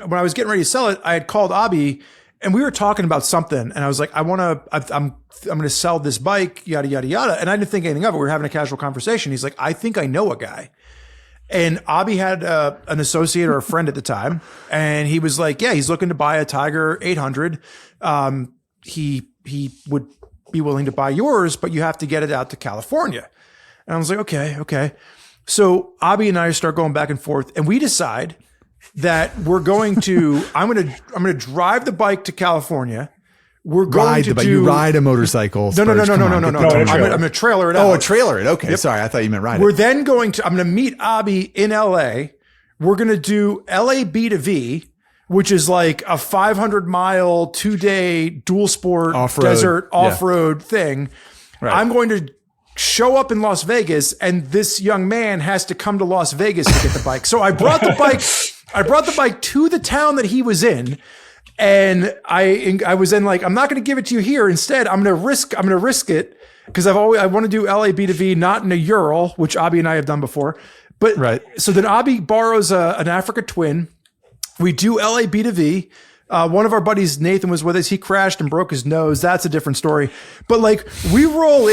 when I was getting ready to sell it, I had called Abhi and we were talking about something. And I was like, I'm going to sell this bike, yada, yada, yada. And I didn't think anything of it. We were having a casual conversation. He's like, I think I know a guy. And Abhi had an associate or a friend at the time. And he was like, yeah, he's looking to buy a Tiger 800. He would be willing to buy yours, but you have to get it out to California. And I was like, okay. So Abhi and I start going back and forth, and we decide that we're going to, I'm going to drive the bike to California. We're going you ride a motorcycle. No. I'm going to trailer it out. Oh, a trailer it. Okay. Yep. Sorry. I thought you meant ride it. We're then I'm going to meet Abhi in LA. We're going to do LA B to V, which is like a 500-mile, 2-day dual sport desert off-road thing. Right. I'm going to show up in Las Vegas, and this young man has to come to Las Vegas to get the bike. So I brought the bike to the town that he was in. And I was then like, I'm not going to give it to you here. Instead, I'm going to risk it because I want to do LA B to V, not in a Ural, which Abhi and I have done before. But so then Abhi borrows an Africa Twin. We do LA B to V. One of our buddies, Nathan, was with us. He crashed and broke his nose. That's a different story. But like we roll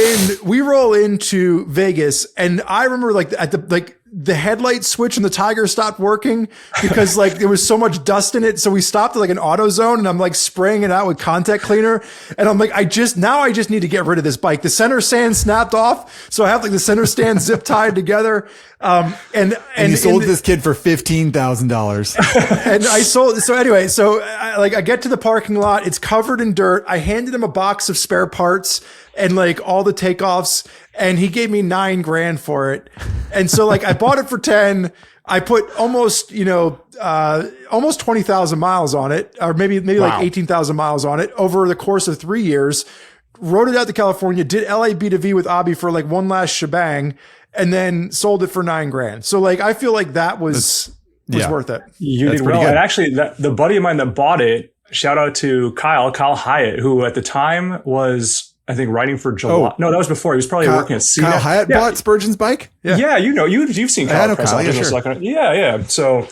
into Vegas, and I remember like the headlight switch and the Tiger stopped working because like there was so much dust in it. So we stopped at like an AutoZone and I'm like spraying it out with contact cleaner. And I'm like, I just need to get rid of this bike. The center stand snapped off. So I have like the center stand zip tied together. And you sold this kid for $15,000. And I sold. So anyway, I get to the parking lot. It's covered in dirt. I handed him a box of spare parts and like all the takeoffs, and he gave me $9,000 for it. And so like I bought it for 10. I put almost 20,000 miles on it, or maybe like 18,000 miles on it over the course of 3 years. Rode it out to California, did LA B to V with Abhi for like one last shebang, and then sold it for $9,000. So like I feel like that was worth it. You did well. And actually, the buddy of mine that bought it, shout out to Kyle Hyatt, who at the time was, I think, writing for July. No, that was before. He was probably working at CNET. Kyle Hyatt bought Spurgeon's bike? Yeah, you've seen Kyle. Yeah. So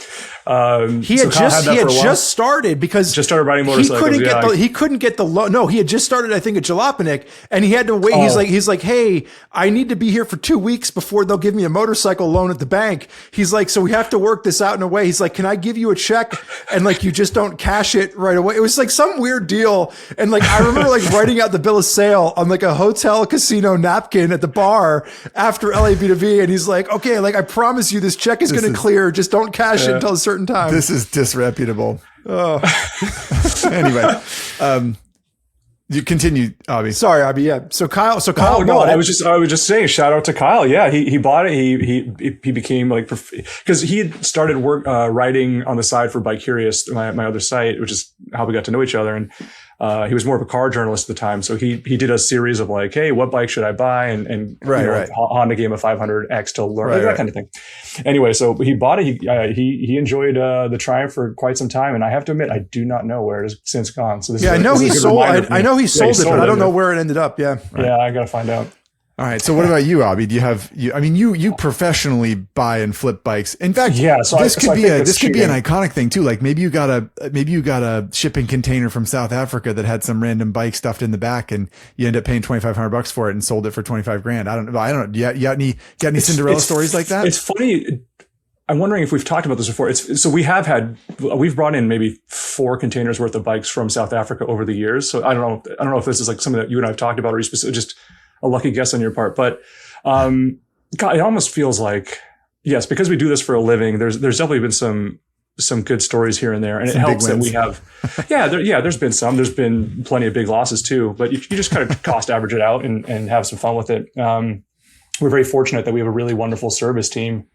he had just started because just started riding motorcycles. He couldn't get the loan. No, he had just started, I think, at Jalopnik, and he had to wait. He's like, hey, I need to be here for 2 weeks before they'll give me a motorcycle loan at the bank. He's like, so we have to work this out in a way. He's like, can I give you a check and like you just don't cash it right away? It was like some weird deal, and like I remember like writing out the bill of sale on like a hotel casino napkin at the bar after LAB2V, and he's like, okay, like I promise you this check is going to clear. Just don't cash it until a certain time. This is disreputable. Oh. Anyway, you continue, Abhi. Sorry, Abhi. Yeah. So Kyle. I was just saying, shout out to Kyle. Yeah, he bought it. He became like, because he had started writing on the side for Bike Curious, my other site, which is how we got to know each other. And he was more of a car journalist at the time. So he did a series of like, hey, what bike should I buy? And Honda gave him a 500X to learn, that kind of thing. Anyway, so he bought it. He enjoyed the Triumph for quite some time. And I have to admit, I do not know where it has since gone. So I know he sold it, but I don't know where it ended up. Yeah. Right. Yeah, I got to find out. All right. So what about you, Abhi? Do you have you professionally buy and flip bikes? In fact, this could be an Iconic thing too. Like maybe you got a shipping container from South Africa that had some random bike stuffed in the back, and you end up paying $2,500 for it and sold it for $25,000. I don't know. Do you got any Cinderella stories like that? It's funny. I'm wondering if we've talked about this before. We've brought in maybe 4 containers worth of bikes from South Africa over the years. So I don't know if this is like something that you and I have talked about, or just a lucky guess on your part. But God, it almost feels like, yes, because we do this for a living, there's definitely been some good stories here and there. And it helps that we have, there's been some. There's been plenty of big losses too. But you just kind of cost average it out and have some fun with it. We're very fortunate that we have a really wonderful service team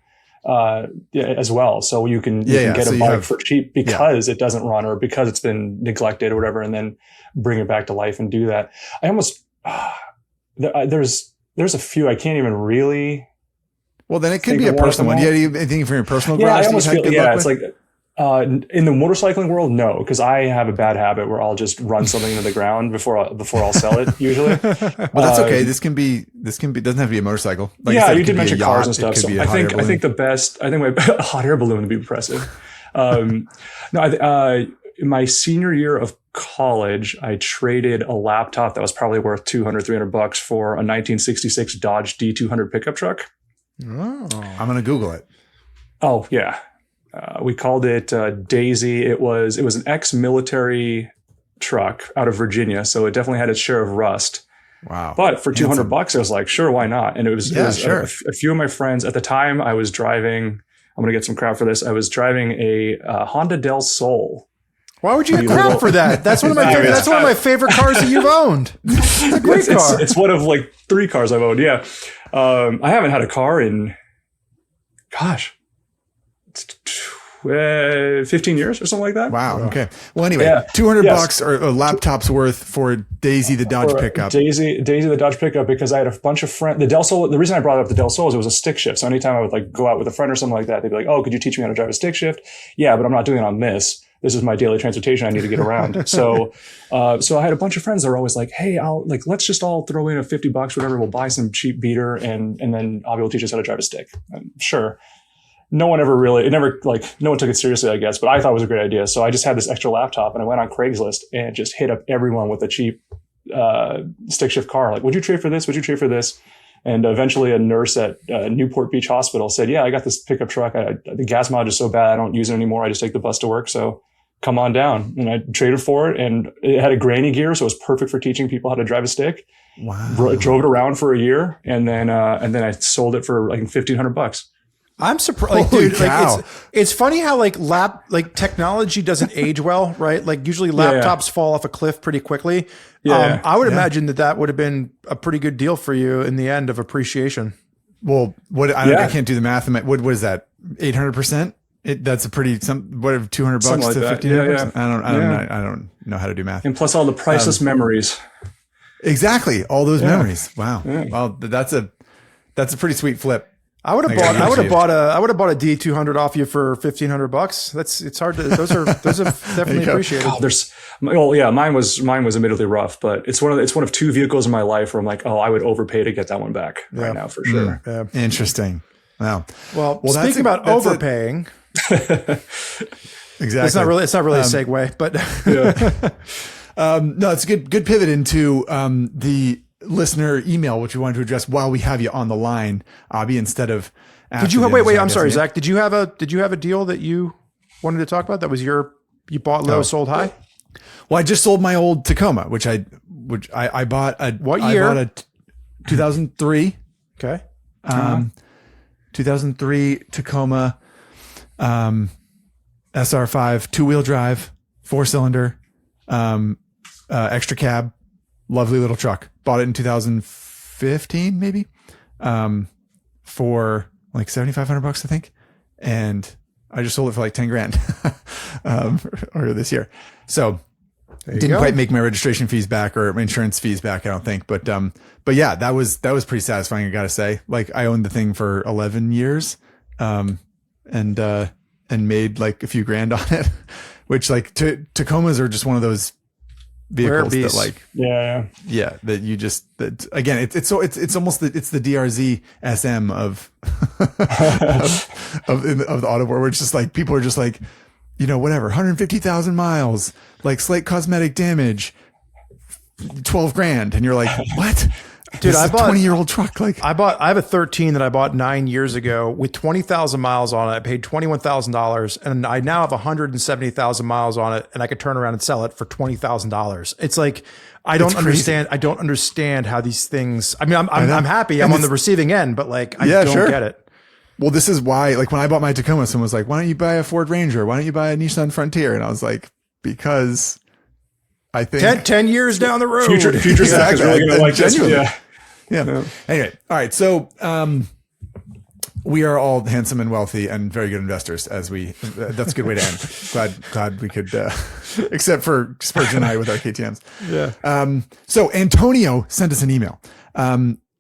as well. So you can get a bike for cheap because it doesn't run or because it's been neglected or whatever, and then bring it back to life and do that. I almost... there's a few I can't even really. Well, then it could be a personal one. Yeah, anything from your personal garage? I almost feel, it's like in the motorcycling world, no, because I have a bad habit where I'll just run something into the ground before I'll sell it usually. But that's okay. This can be doesn't have to be a motorcycle. Like you did mention cars and stuff. So I think my hot air balloon would be impressive. My senior year of college, I traded a laptop that was probably worth $200-$300 for a 1966 Dodge D200 pickup truck. Oh, I'm going to Google it. Oh yeah. We called it Daisy. It was an ex-military truck out of Virginia. So it definitely had its share of rust. Wow. But for $200, I was like, sure, why not? And it was a few of my friends at the time I was driving, I'm going to get some crap for this. I was driving a Honda Del Sol. Why would you get crap for that? That's one of my favorite cars that you've owned. It's a great car. It's one of like 3 cars I've owned. Yeah. I haven't had a car in, 15 years or something like that. Wow. Okay. Well, anyway, $200 or a laptop's worth for Daisy the Dodge pickup. Daisy the Dodge pickup, because I had a bunch of friends. The Del Sol. The reason I brought up the Del Sol is it was a stick shift. So anytime I would like go out with a friend or something like that, they'd be like, "Oh, could you teach me how to drive a stick shift?" Yeah, but I'm not doing it on this. This is my daily transportation. I need to get around. So I had a bunch of friends that were always like, "Hey, let's just all throw in a $50, whatever. We'll buy some cheap beater, and then Abhi will teach us how to drive a stick." And sure. No one took it seriously, I guess, but I thought it was a great idea. So I just had this extra laptop and I went on Craigslist and just hit up everyone with a cheap stick shift car. Like, would you trade for this? Would you trade for this? And eventually a nurse at Newport Beach Hospital said, yeah, I got this pickup truck. The gas mileage is so bad, I don't use it anymore. I just take the bus to work. So come on down. And I traded for it, and it had a granny gear. So it was perfect for teaching people how to drive a stick. Wow. Drove it around for a year. And then I sold it for like $1,500. I'm surprised, Holy dude. cow. Like it's funny how like technology doesn't age well, right? Like usually laptops fall off a cliff pretty quickly. Yeah. I would imagine that would have been a pretty good deal for you in the end of appreciation. Well, I can't do the math. What is that? 800%? That's a pretty $200 to $1,500. I don't know how to do math. And plus all the priceless memories. Exactly, all those memories. Wow. Yeah. Well, that's a pretty sweet flip. I would have bought a D200 off you for $1,500. It's hard to. Those are definitely appreciated. Mine was admittedly rough, but it's one of two vehicles in my life where I'm like, I would overpay to get that one back right now for sure. Yeah. Interesting. Wow. Well, speaking about overpaying. Exactly. It's not really a segue, but no, it's a good pivot into the listener email, which we wanted to address while we have you on the line, Abhi, instead of. Did you wait? I'm sorry, Zach. Did you have a deal that you wanted to talk about? That was you bought low, sold high. Well, I just sold my old Tacoma, which I bought what year? I bought a 2003. Okay. 2003 Tacoma, SR5, 2-wheel drive, 4-cylinder, extra cab, lovely little truck. Bought it in 2015, maybe, for like $7,500, I think. And I just sold it for like 10 grand, earlier this year. So didn't quite make my registration fees back or insurance fees back, I don't think. But yeah, that was pretty satisfying. I gotta say, like I owned the thing for 11 years, and made like a few grand on it, which like Tacomas are just one of those vehicles that like, that you just, that again, it's almost it's the DRZ SM of the auto world, where it's just like, people are just like, whatever, 150,000 miles, like slight cosmetic damage, 12 grand. And you're like, what? Dude, I bought a 20-year-old truck. Like I have a 13 that I bought 9 years ago with 20,000 miles on it. I paid $21,000, and I now have 170,000 miles on it, and I could turn around and sell it for $20,000. It's like, I don't understand how these things, I mean, I'm happy. I'm on the receiving end, but like, I don't get it. Well, this is why, like when I bought my Tacoma, someone was like, why don't you buy a Ford Ranger? Why don't you buy a Nissan Frontier? And I was like, because I think 10 years down the road, future Zach is really going to like this. Yeah. Anyway. All right. So, we are all handsome and wealthy and very good investors, that's a good way to end. Glad we could, except for Spurgeon and I with our KTMs. Yeah. So Antonio sent us an email.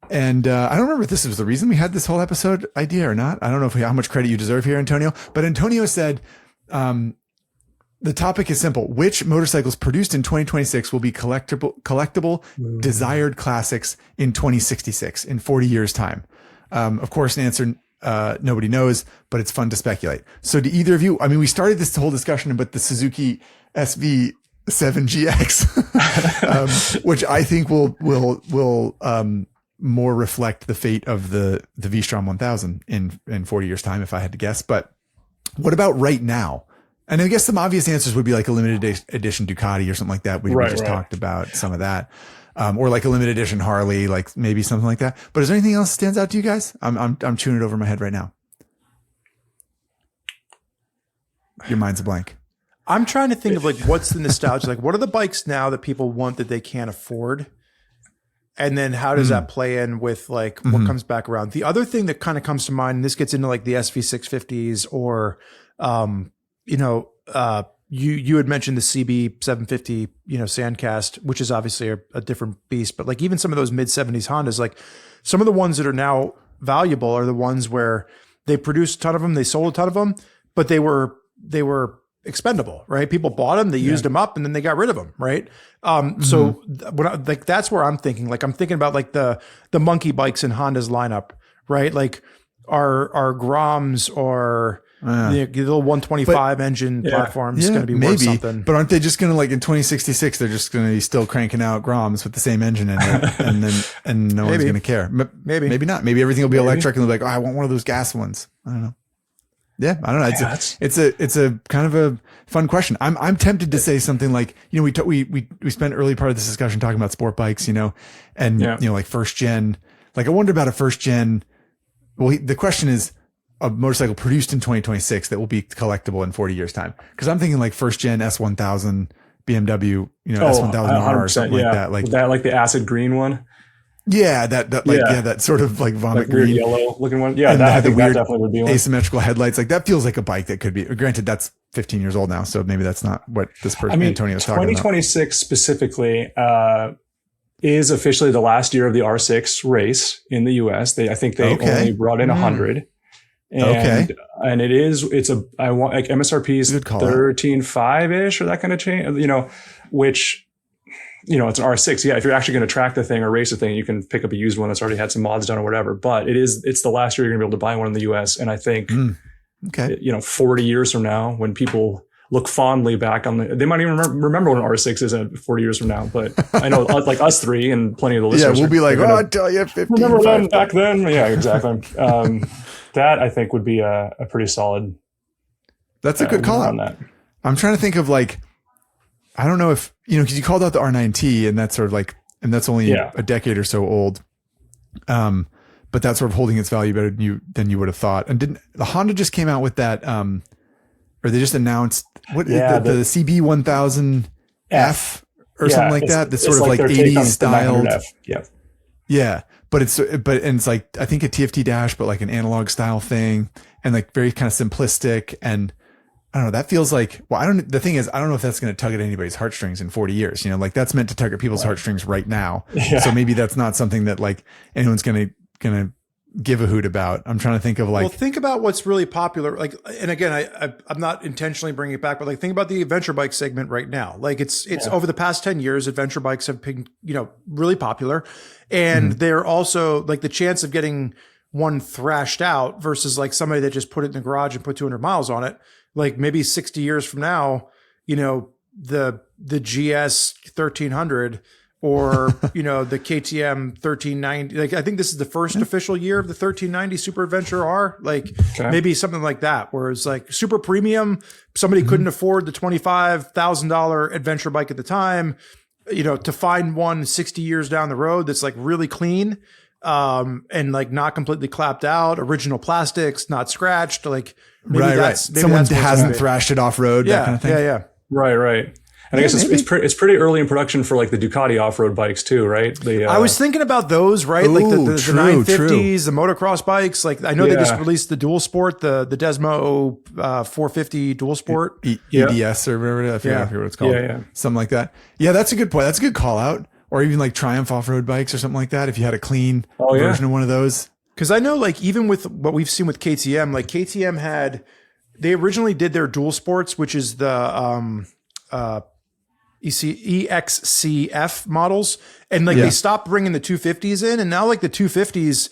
And I don't remember if this was the reason we had this whole episode idea or not. I don't know how much credit you deserve here, Antonio. But Antonio said, the topic is simple. Which motorcycles produced in 2026 will be collectible desired classics in 2066, in 40 years' time? Of course, an answer nobody knows, but it's fun to speculate. So do either of you, I mean, we started this whole discussion about the Suzuki SV-7 GX, which I think will more reflect the fate of the V-Strom 1000 in 40 years time, if I had to guess. But what about right now? And I guess some obvious answers would be like a limited edition Ducati or something like that. We just talked about some of that, or like a limited edition Harley, like maybe something like that. But is there anything else that stands out to you guys? I'm chewing it over my head right now. Your mind's a blank. I'm trying to think of like, what's the nostalgia? Like, what are the bikes now that people want that they can't afford? And then how does that play in with like what comes back around? The other thing that kind of comes to mind, and this gets into like the SV650s or, you had mentioned the CB750, Sandcast, which is obviously a different beast, but like even some of those mid 70s Hondas, like some of the ones that are now valuable are the ones where they produced a ton of them, they sold a ton of them, but they were expendable, right? People bought them, they used them up, and then they got rid of them, right? So that's where I'm thinking. Like I'm thinking about like the monkey bikes in Honda's lineup, right? Like our Groms or The little 125 engine platform is going to be worth something. But aren't they just going to, like, in 2066, they're just going to be still cranking out Groms with the same engine in it, and no one's going to care. Maybe not. Maybe everything will be electric, and they'll be like, oh, I want one of those gas ones. I don't know. Yeah, I don't know. It's a kind of a fun question. I'm tempted to say something like, we spent early part of this discussion talking about sport bikes, and like first gen. Like, I wonder about a first gen. Well, the question is a motorcycle produced in 2026 that will be collectible in 40 years time. Because I'm thinking like first gen S1000 BMW, S1000R or something like that. Like the acid green one. Yeah, that sort of like vomit like weird green yellow looking one. Yeah, I think that definitely would be one. Asymmetrical headlights. Like, that feels like a bike that could be. Granted, that's 15 years old now, so maybe that's not what this person Antonio was talking about. 2026 specifically is officially the last year of the R6 race in the US. I think they only brought in 100. And I want like MSRP is 13.5 ish or that kind of change. Which. It's an R6. Yeah, if you're actually going to track the thing or race the thing, you can pick up a used one that's already had some mods done or whatever. But it's the last year you're going to be able to buy one in the US. And I think, 40 years from now, when people look fondly back on they might even remember what an R6 is 40 years from now. But I know like us three and plenty of the listeners. Yeah, we'll be like, I tell you, 15. Remember them back then? Yeah, exactly. That I think would be a pretty solid. That's a good call out. That. I'm trying to think of like, I don't know if, because you called out the R9T and that's sort of like, and that's only a decade or so old. But that's sort of holding its value better than you would have thought. And the Honda just came out with that, or they just announced the CB1000F or something like that. That's sort of like 80s styled. Yeah. But it's like, I think a TFT dash, but like an analog style thing, and like very kind of simplistic. And I don't know, that feels like, the thing is, I don't know if that's going to tug at anybody's heartstrings in 40 years, like that's meant to tug at people's heartstrings right now. Yeah. So maybe that's not something that like anyone's going to give a hoot about. I'm trying to think of like, well, think about what's really popular. Like, and again, I'm not intentionally bringing it back, but like think about the adventure bike segment right now. Like it's over the past 10 years, adventure bikes have been, really popular, and they're also like the chance of getting one thrashed out versus like somebody that just put it in the garage and put 200 miles on it. Like maybe 60 years from now, the GS 1300 or, the KTM 1390. Like, I think this is the first official year of the 1390 Super Adventure R. Like maybe something like that, where it's like super premium. Somebody couldn't afford the $25,000 adventure bike at the time, to find one 60 years down the road that's like really clean. And like not completely clapped out, original plastics, not scratched. Like right. Someone hasn't thrashed it off road. Yeah, that kind of thing. Yeah. Right. And I guess it's pretty early in production for like the Ducati off-road bikes too, right? I was thinking about those, right? Like the 950s, the motocross bikes. Like I know they just released the Dual Sport, the Desmo 450 Dual Sport. EDS or whatever. I forget what it's called. Yeah. Something like that. Yeah, that's a good point. That's a good call out. Or even like Triumph off-road bikes or something like that. If you had a clean version of one of those. Because I know like even with what we've seen with KTM, like KTM they originally did their Dual Sports, which is the EXCF models. And like they stopped bringing the 250s in. And now like the 250s,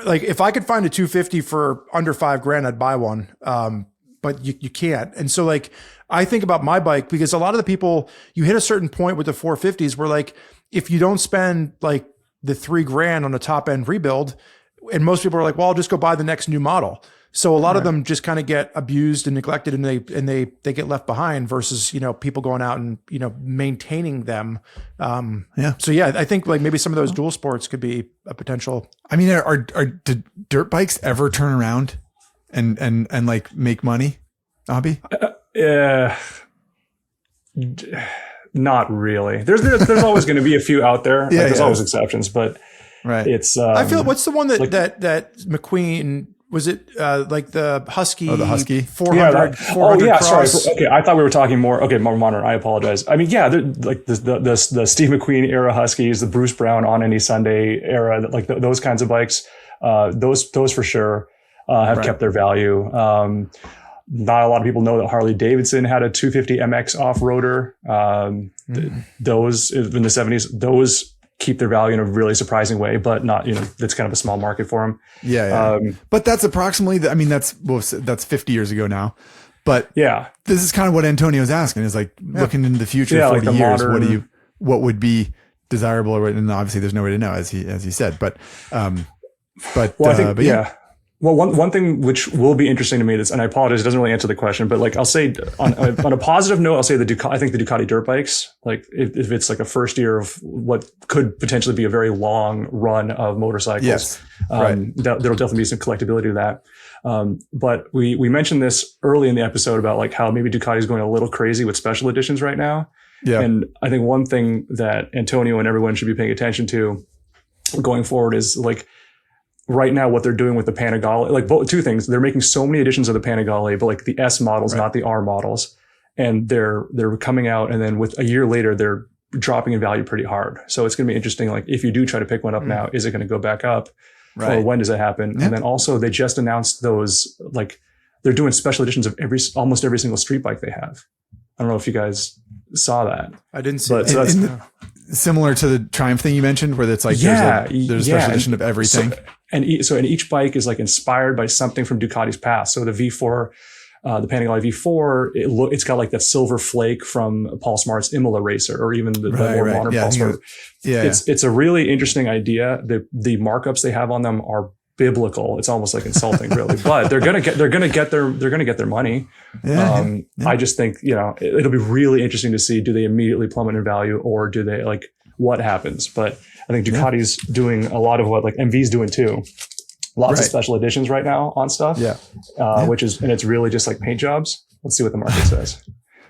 like if I could find a 250 for under $5,000, I'd buy one. But you can't. And so like, I think about my bike because a lot of the people, you hit a certain point with the 450s where like, if you don't spend like the $3,000 on a top end rebuild, and most people are like, well, I'll just go buy the next new model. So a lot of them just kind of get abused and neglected, and they get left behind versus, people going out and, maintaining them. So yeah, I think like maybe some of those dual sports could be a potential. I mean, did dirt bikes ever turn around and like make money, Abhi? Not really. There's always going to be a few out there. There's always exceptions, but it's. I feel like, what's the one that McQueen was it like the Husky? Oh, the Husky 400. 400 cross? Sorry. Okay, I thought we were talking more. Okay, more modern. I apologize. I mean, like the Steve McQueen era Huskies, the Bruce Brown on any Sunday era, like those kinds of bikes. Those for sure have kept their value. Not a lot of people know that Harley Davidson had a 250 MX off-roader. Those in the 70s, those keep their value in a really surprising way, but not, that's kind of a small market for them. Yeah. But that's approximately, that's 50 years ago now. But yeah, this is kind of what Antonio's asking, is like looking into the future, 40 like years, modern, what would be desirable, and obviously there's no way to know, as he said, but yeah. Well, one thing which will be interesting to me, and I apologize, it doesn't really answer the question, but like I'll say on a positive note, I'll say I think the Ducati dirt bikes, like if it's like a first year of what could potentially be a very long run of motorcycles, yes, there'll definitely be some collectability to that. But we mentioned this early in the episode about like how maybe Ducati is going a little crazy with special editions right now. Yeah. And I think one thing that Antonio and everyone should be paying attention to going forward is like, right now, what they're doing with the Panigale, like two things. They're making so many editions of the Panigale, but like the S models, not the R models. And they're coming out. And then with a year later, they're dropping in value pretty hard. So it's going to be interesting. Like if you do try to pick one up now, is it going to go back up? Or when does it happen? Yeah. And then also they just announced those, like they're doing special editions of almost every single street bike they have. I don't know if you guys saw that. I didn't see it. So that's similar to the Triumph thing you mentioned, where it's like there's a special edition of everything. And each bike is like inspired by something from Ducati's past. So the V4, the Panigale V4, it's got like that silver flake from Paul Smart's Imola racer, or even the more modern Paul Smart. It's a really interesting idea. The markups they have on them are biblical. It's almost like insulting, really. But they're gonna get their money. I just think it'll be really interesting to see, do they immediately plummet in value, or do they like what happens? But I think Ducati's doing a lot of what like MV's doing too. Lots of special editions right now on stuff. Which is, and it's really just like paint jobs. Let's see what the market says.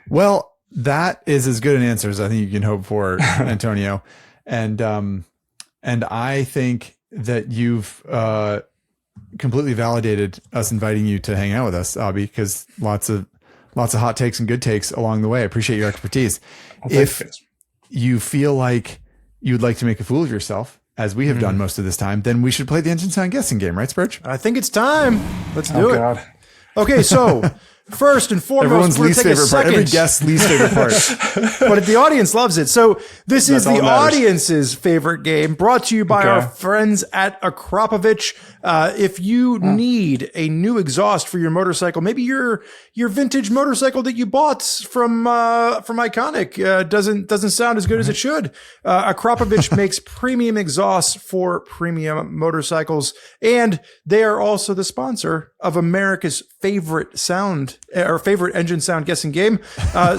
Well, that is as good an answer as I think you can hope for, Antonio. And I think that you've completely validated us inviting you to hang out with us, Abhi, because lots of hot takes and good takes along the way. I appreciate your expertise. If you feel like you'd like to make a fool of yourself, as we have done most of this time, then we should play the engine sound guessing game, right, Spurge? I think it's time. Let's do it. God. Okay, so first and foremost, everyone's least favorite part. Every guest's least favorite part. But the audience loves it. So this is the audience's favorite game, brought to you by our friends at Akrapovich. If you need a new exhaust for your motorcycle, maybe your vintage motorcycle that you bought from Iconic doesn't sound as good as it should. Akrapovich makes premium exhausts for premium motorcycles, and they are also the sponsor of America's favorite engine sound guessing game.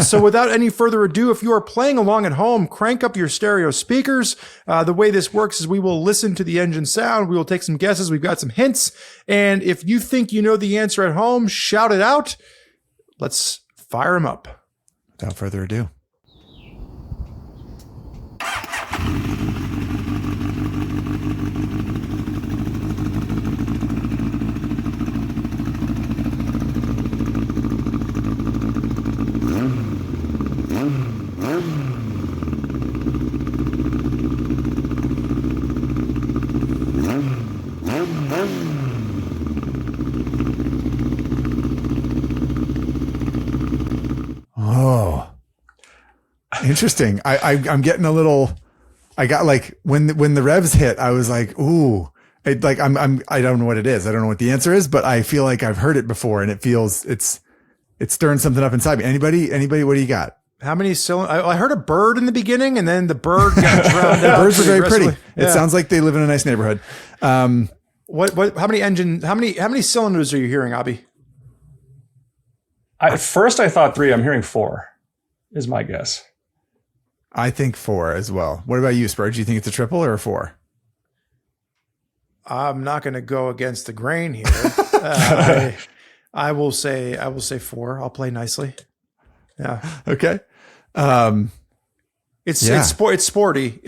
So without any further ado, if you are playing along at home, crank up your stereo speakers. The way this works is we will listen to the engine sound. We will take some guesses. We've got some hints. And if you think you know the answer at home, shout it out. Let's fire them up. Without further ado. Oh, interesting. I'm getting a little, I got like when the revs hit, I was like, ooh, I don't know what it is. I don't know what the answer is, but I feel like I've heard it before, and it feels it's stirring something up inside me. Anybody, what do you got? How many cylinders? I heard a bird in the beginning, and then the bird got drowned out. Birds are very pretty. Yeah. It sounds like they live in a nice neighborhood. What? How many cylinders are you hearing, Abhi? At first, I thought 3. I'm hearing 4. Is my guess. I think 4 as well. What about you, Spurge? Do you think it's a triple or a 4? I'm not going to go against the grain here. I will say 4. I'll play nicely. Yeah. Okay. It's sporty.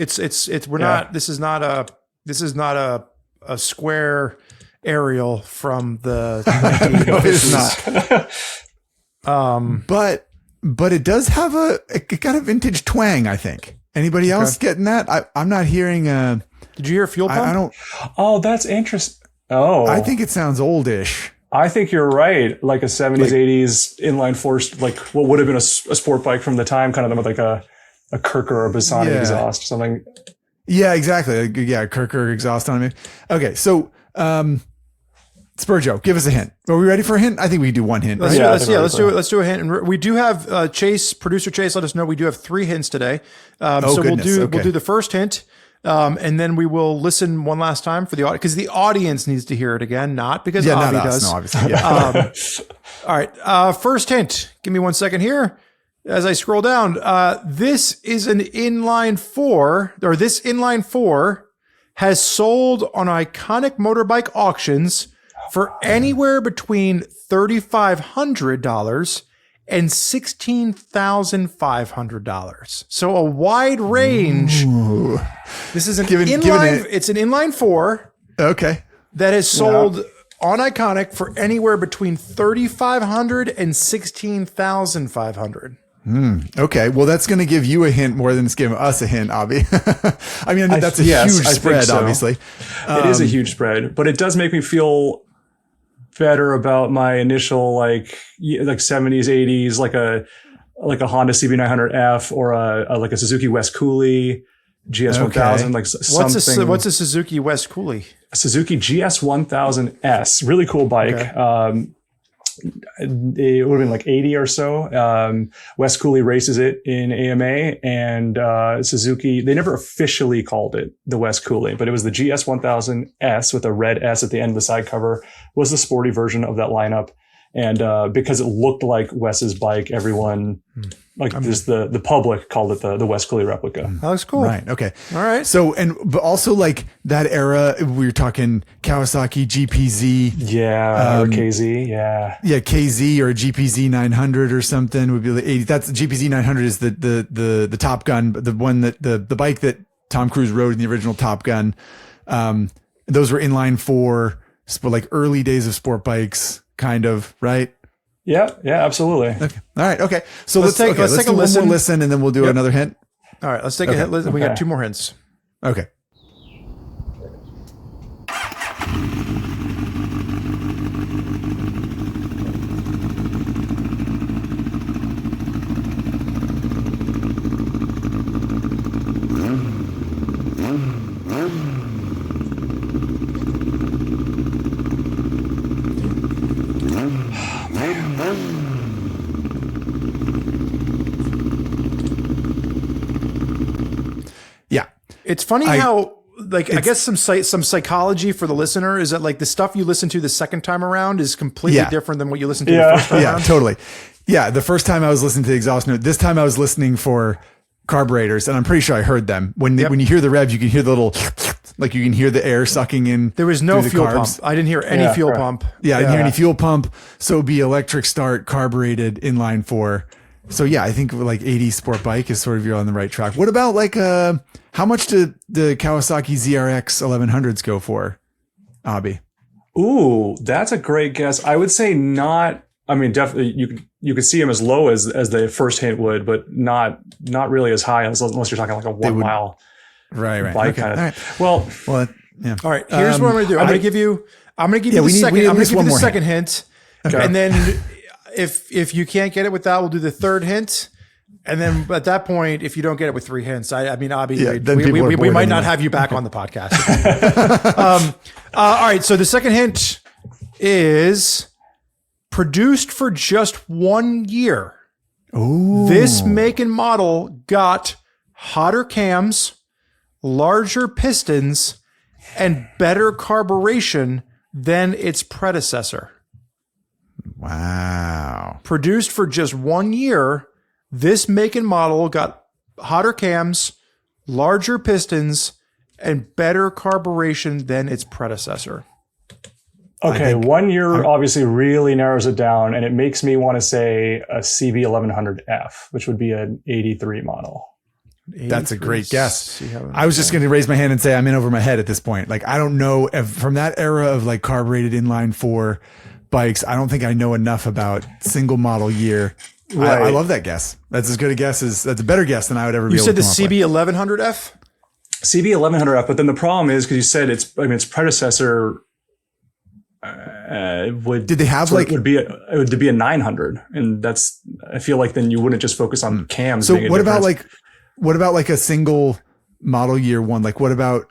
We're not. This is not a square aerial from the 1950s. It's not. But it does have it got a vintage twang, I think. Anybody else getting that? I'm not hearing Did you hear fuel pump? I don't. Oh, that's interesting. Oh, I think it sounds oldish. I think you're right. Like a 70s, 80s inline four, like what would have been a sport bike from the time, kind of with like a Kirker or a Bassani exhaust or something. Yeah, exactly. Yeah, Kirker exhaust on me. Okay, so Spurjo, give us a hint. Are we ready for a hint? I think we can do one hint. Let's Right? do it. Let's do a hint. And we do have Chase, producer Chase, let us know we do have 3 hints today. So goodness. we'll do the first hint, and then we will listen one last time for the audience, because the audience needs to hear it again, not because not Abhi us. does. No, obviously. Yeah. All right. First hint. Give me 1 second here. As I scroll down, this is an inline 4, or this inline 4 has sold on Iconic Motorbike Auctions for anywhere between $3,500 and $16,500. So a wide range. Ooh. This is an inline. It's an inline 4. Okay. That has sold on Iconic for anywhere between $3,500 and $16,500. Okay. Well, that's going to give you a hint more than it's giving us a hint, Abhi. I mean, that's a huge spread, so. Obviously. It is a huge spread, but it does make me feel better about my initial like 70s, 80s, like a Honda CB900F or like a Suzuki West Coulee GS1000, like something. What's a Suzuki West Coulee? A Suzuki GS1000S, really cool bike. Okay. It would have been like 80 or so. West Coulee races it in AMA, and Suzuki, they never officially called it the West Coulee, but it was the GS1000S with a red S at the end of the side cover, was the sporty version of that lineup. And because it looked like Wes's bike, everyone, the public called it the West Coulee replica. That looks cool. Right. Okay. All right. So, but also like that era, we were talking Kawasaki GPZ. Yeah. Or KZ. Yeah. Yeah. KZ or GPZ 900 or something would be the 80. That's GPZ 900 is the Top Gun, the one that the bike that Tom Cruise rode in the original Top Gun. Those were inline 4, like early days of sport bikes. Kind of, right? Yeah, absolutely. Okay. All right, okay. So let's take a listen. One more listen, and then we'll do another hint. All right, let's take a hint. We got 2 more hints. Okay. It's funny how, like, I guess some psychology for the listener is that like the stuff you listen to the second time around is completely different than what you listen to the first time around. Yeah, totally. Yeah, the first time I was listening to the exhaust note. This time I was listening for carburetors, and I'm pretty sure I heard them. When you hear the revs, you can hear the little, like you can hear the air sucking in. There was no fuel pump. I didn't hear any fuel pump. Yeah, I didn't hear any fuel pump. So it'd be electric start, carbureted, inline 4. So yeah, I think like 80 sport bike is sort of, you're on the right track. What about like, how much do the Kawasaki ZRX 1100s go for, Abhi? Ooh, that's a great guess. I would say not. I mean, definitely you could see them as low as the first hint would, but not really as high unless you're talking like a 1 mile right bike kind of. Right. Well, yeah. All right. Here's what I'm going to do. I'm going to give you the second hint, and then if you can't get it with that, we'll do the third hint. And then at that point, if you don't get it with 3 hints, I mean, Abhi, we might not have you back on the podcast. All right. So the second hint is produced for just 1 year. Ooh. This make and model got hotter cams, larger pistons, and better carburation than its predecessor. Wow. Produced for just 1 year, this make and model got hotter cams, larger pistons, and better carburation than its predecessor. Okay, 1 year obviously really narrows it down, and it makes me want to say a CB1100F, which would be an 83 model. That's a great guess. I was just going to raise my hand and say I'm in over my head at this point. Like, I don't know if from that era of like carbureted inline 4 bikes, I don't think I know enough about single model year. Right. I love that guess. That's as good a guess that's a better guess than I would ever be able to come up with. You said the CB1100F? CB1100F, but then the problem is, because you said its predecessor would be a 900, and I feel like then you wouldn't just focus on cams. So what about like a single model year one? Like, what about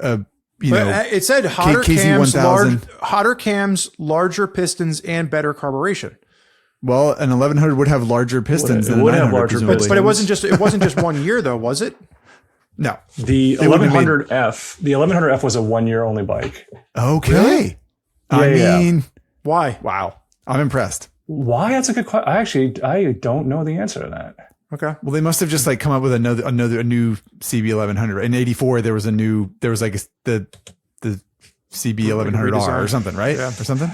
it said hotter KZ1000. cams, larger pistons, and better carburation. Well, an 1100 would have larger pistons than it would have 900, larger presumably. pistons. But it wasn't just 1 year though, was it? No. The 1100F was a 1 year only bike. Okay. Really? I mean, why? wow. I'm impressed. Why? That's a good question. I don't know the answer to that. Okay. Well, they must have just like come up with a new CB1100. In '84, there was the CB1100R or something, right? Yeah. Or something.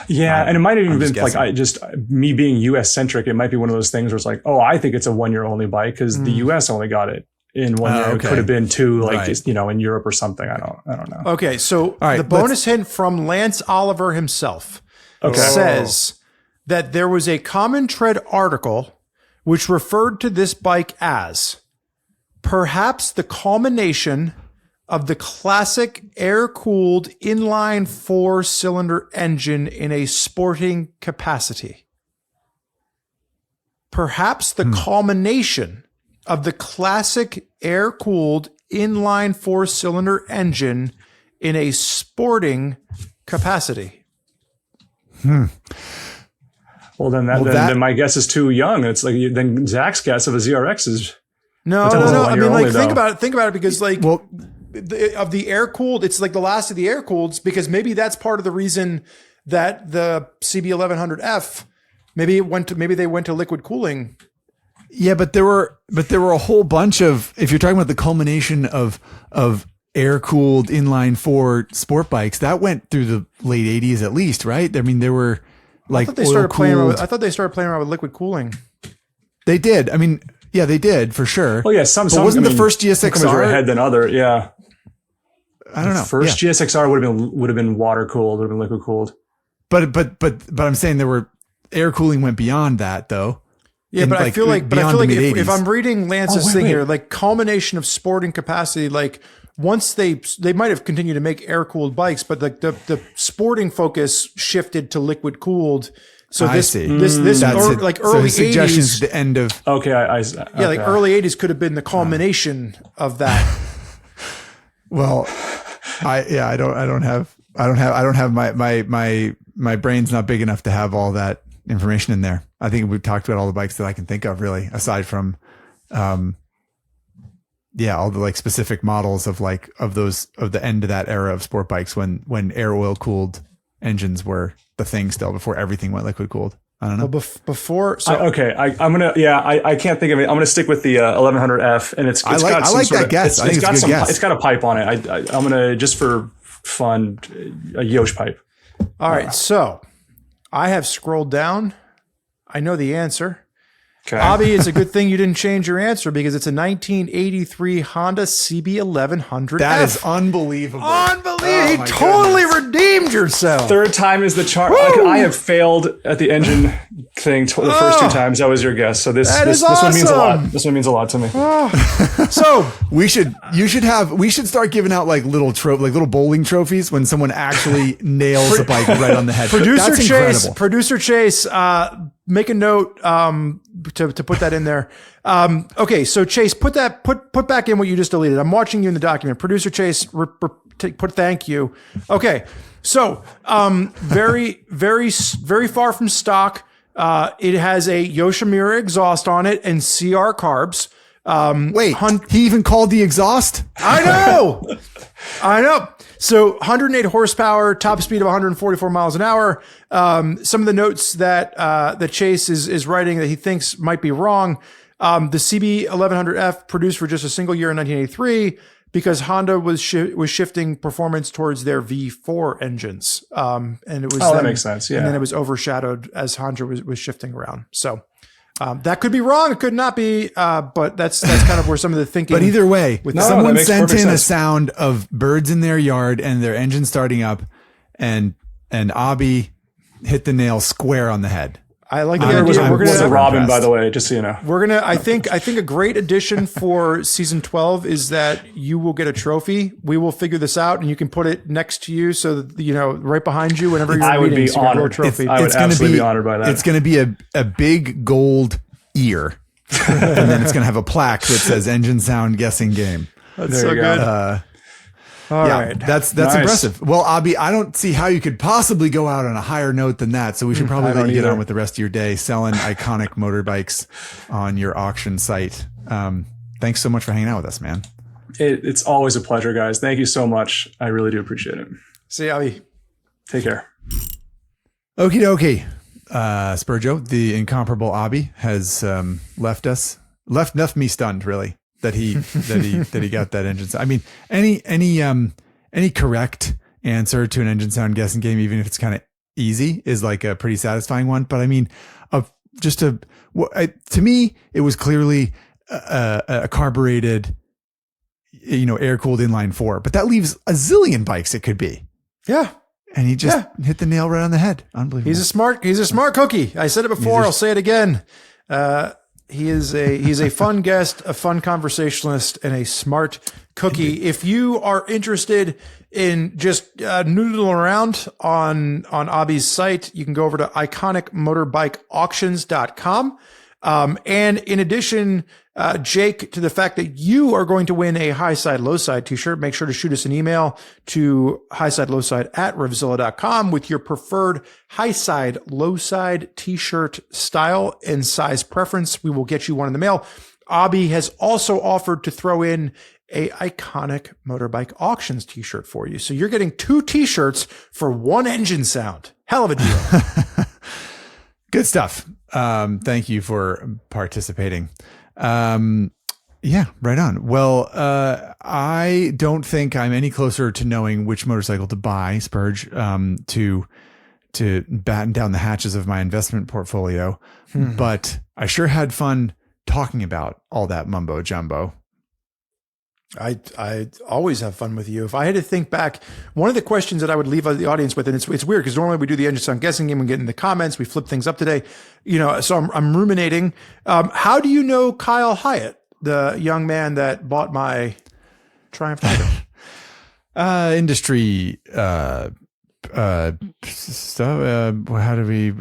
Yeah, and it might have even been guessing. like me being US centric. It might be one of those things where it's like, oh, I think it's a 1 year only bike because the US only got it in 1 year. Okay. It could have been two, like Right. just, in Europe or something. I don't know. Okay. So right, the bonus hint from Lance Oliver himself says that there was a Common Tread article which referred to this bike as perhaps the culmination of the classic air-cooled inline 4-cylinder engine in a sporting capacity. Perhaps the culmination of the classic air-cooled inline 4-cylinder engine in a sporting capacity. Well, then my guess is too young. It's like then Zach's guess of a ZRX is No. It's I one mean, year like only, think though. about it, because like of the air cooled, it's like the last of the air cooleds, because maybe that's part of the reason that the CB1100F maybe they went to liquid cooling. Yeah, but there were a whole bunch of, if you're talking about the culmination of air cooled inline 4 sport bikes, that went through the late 80s at least, right? I mean, there were like I thought they started playing around with liquid cooling. They did. I mean, yeah, they did for sure. Oh yeah, But wasn't the first some were GSXR ahead than other. Yeah, I don't know. First GSXR would have been water cooled, would have been liquid cooled. But I'm saying there were air cooling went beyond that though. Yeah, but I feel like if I'm reading Lance's thing wait. here, like culmination of sporting capacity, like once they might have continued to make air cooled bikes, but like the sporting focus shifted to liquid cooled. So I see. early So his suggestion is 80s, the end of Okay, like early 80s could have been the culmination of that. well, I don't have my brain's not big enough to have all that information in there. I think we've talked about all the bikes that I can think of, really, aside from all the like specific models of the end of that era of sport bikes when air oil cooled engines were the thing still, before everything went liquid cooled. I don't know. Well, I can't think of it. I'm gonna stick with the 1100F, and it's I got some like sort that of, guess. I think it's a good guess. It's got a pipe on it. I'm gonna, just for fun, a Yosh pipe. All right, so I have scrolled down. I know the answer. Okay. Abhi, it's a good thing you didn't change your answer, because it's a 1983 Honda CB1100F. That is unbelievable. He totally redeemed yourself. Third time is the charm. I have failed at the engine thing the first two times. That was your guess. So this one means a lot. This one means a lot to me. So we should start giving out like little bowling trophies when someone actually nails a bike right on the head. Producer Chase, make a note to put that in there. Okay, so Chase, put back in what you just deleted. I'm watching you in the document. Producer Chase, put thank you. Okay, so very far from stock. It has a Yoshimura exhaust on it and CR carbs. He even called the exhaust? I know. So 108 horsepower, top speed of 144 miles an hour. Some of the notes that Chase is writing that he thinks might be wrong. The CB1100F produced for just a single year in 1983 because Honda was shifting performance towards their V4 engines. And it was that makes sense. Yeah. And then it was overshadowed as Honda was shifting around. So that could be wrong. It could not be. But that's kind of where some of the thinking. But either way, someone sent in sense. a sound of birds in their yard and their engine starting up, and Abhi hit the nail square on the head. I like the idea. We're gonna Robin, by the way, just so you know. We're gonna. I think a great addition for season 12 is that you will get a trophy. We will figure this out, and you can put it next to you, so that right behind you whenever you're. I would be honored. Trophy. I would absolutely be honored by that. It's going to be a big gold ear, and then it's going to have a plaque that says "Engine Sound Guessing Game." That's There so you go. good. All right. That's Nice. impressive. Well, Abhi, I don't see how you could possibly go out on a higher note than that. So we should probably I let don't you get either. on with the rest of your day selling iconic motorbikes on your auction site. Thanks so much for hanging out with us, man. It's always a pleasure, guys. Thank you so much. I really do appreciate it. See you, Abhi. Take care. Okie dokie. Spurjo, the incomparable Abhi, has left me stunned, really, that he got that engine sound. I mean, any correct answer to an engine sound guessing game, even if it's kind of easy, is like a pretty satisfying one. But I mean, to me, it was clearly a carbureted, air cooled inline four, but that leaves a zillion bikes it could be. Yeah. And he just hit the nail right on the head. Unbelievable. He's a smart cookie. I said it before. I'll say it again. He's a fun guest, a fun conversationalist, and a smart cookie. If you are interested in just noodling around on Abhi's site, you can go over to iconicmotorbikeauctions.com. And in addition, Jake, to the fact that you are going to win a Highside Lowside t-shirt, make sure to shoot us an email to highsidelowside@RevZilla.com with your preferred Highside Lowside t-shirt style and size preference. We will get you one in the mail. Abhi has also offered to throw in a Iconic Motorbike Auctions t-shirt for you. So you're getting 2 t-shirts for 1 engine sound. Hell of a deal. Good stuff. Thank you for participating. Yeah, right on. Well, I don't think I'm any closer to knowing which motorcycle to buy, Spurge, to batten down the hatches of my investment portfolio. But I sure had fun talking about all that mumbo jumbo. I always have fun with you. If I had to think back, one of the questions that I would leave the audience with, and it's weird because normally we do the engine sound guessing game and get in the comments, we flip things up today, so I'm ruminating. How do you know Kyle Hyatt, the young man that bought my Triumph Tiger? Industry, stuff. How do we,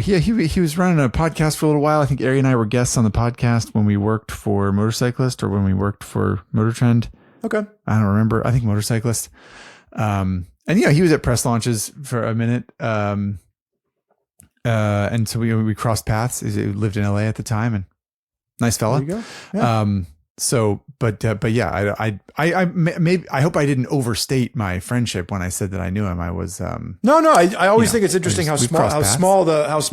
he was running a podcast for a little while. I think Ari and I were guests on the podcast when we worked for Motorcyclist or when we worked for Motor Trend. Okay. I don't remember. I think Motorcyclist. And he was at press launches for a minute. And so we crossed paths. He lived in LA at the time and nice fella. There you go. Yeah. But yeah, I hope I didn't overstate my friendship when I said that I knew him. I was, No. I always think it's interesting how we've crossed small paths.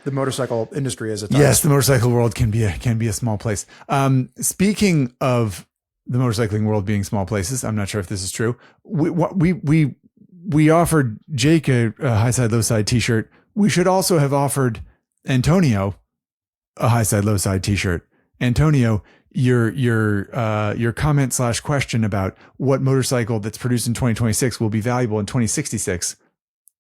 the motorcycle industry is at times. Yes, the motorcycle world can be a small place. Speaking of the motorcycling world being small places, I'm not sure if this is true. We offered Jake a Highside Lowside t-shirt. We should also have offered Antonio a Highside Lowside t-shirt. Antonio, your comment / question about what motorcycle that's produced in 2026 will be valuable in 2066.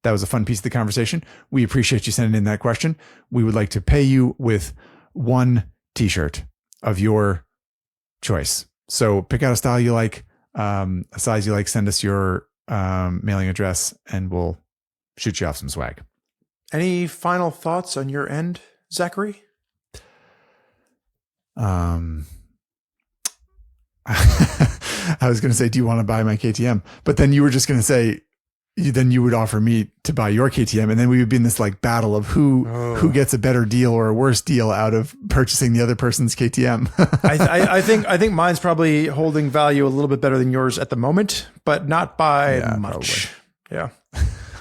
That was a fun piece of the conversation. We appreciate you sending in that question. We would like to pay you with 1 t-shirt of your choice. So pick out a style you like, a size you like, send us your mailing address and we'll shoot you off some swag. Any final thoughts on your end, Zachary? I was going to say, do you want to buy my KTM? But then you were just going to say, then you would offer me to buy your KTM. And then we would be in this like battle of who gets a better deal or a worse deal out of purchasing the other person's KTM. I think mine's probably holding value a little bit better than yours at the moment, but not by much. Probably. Yeah.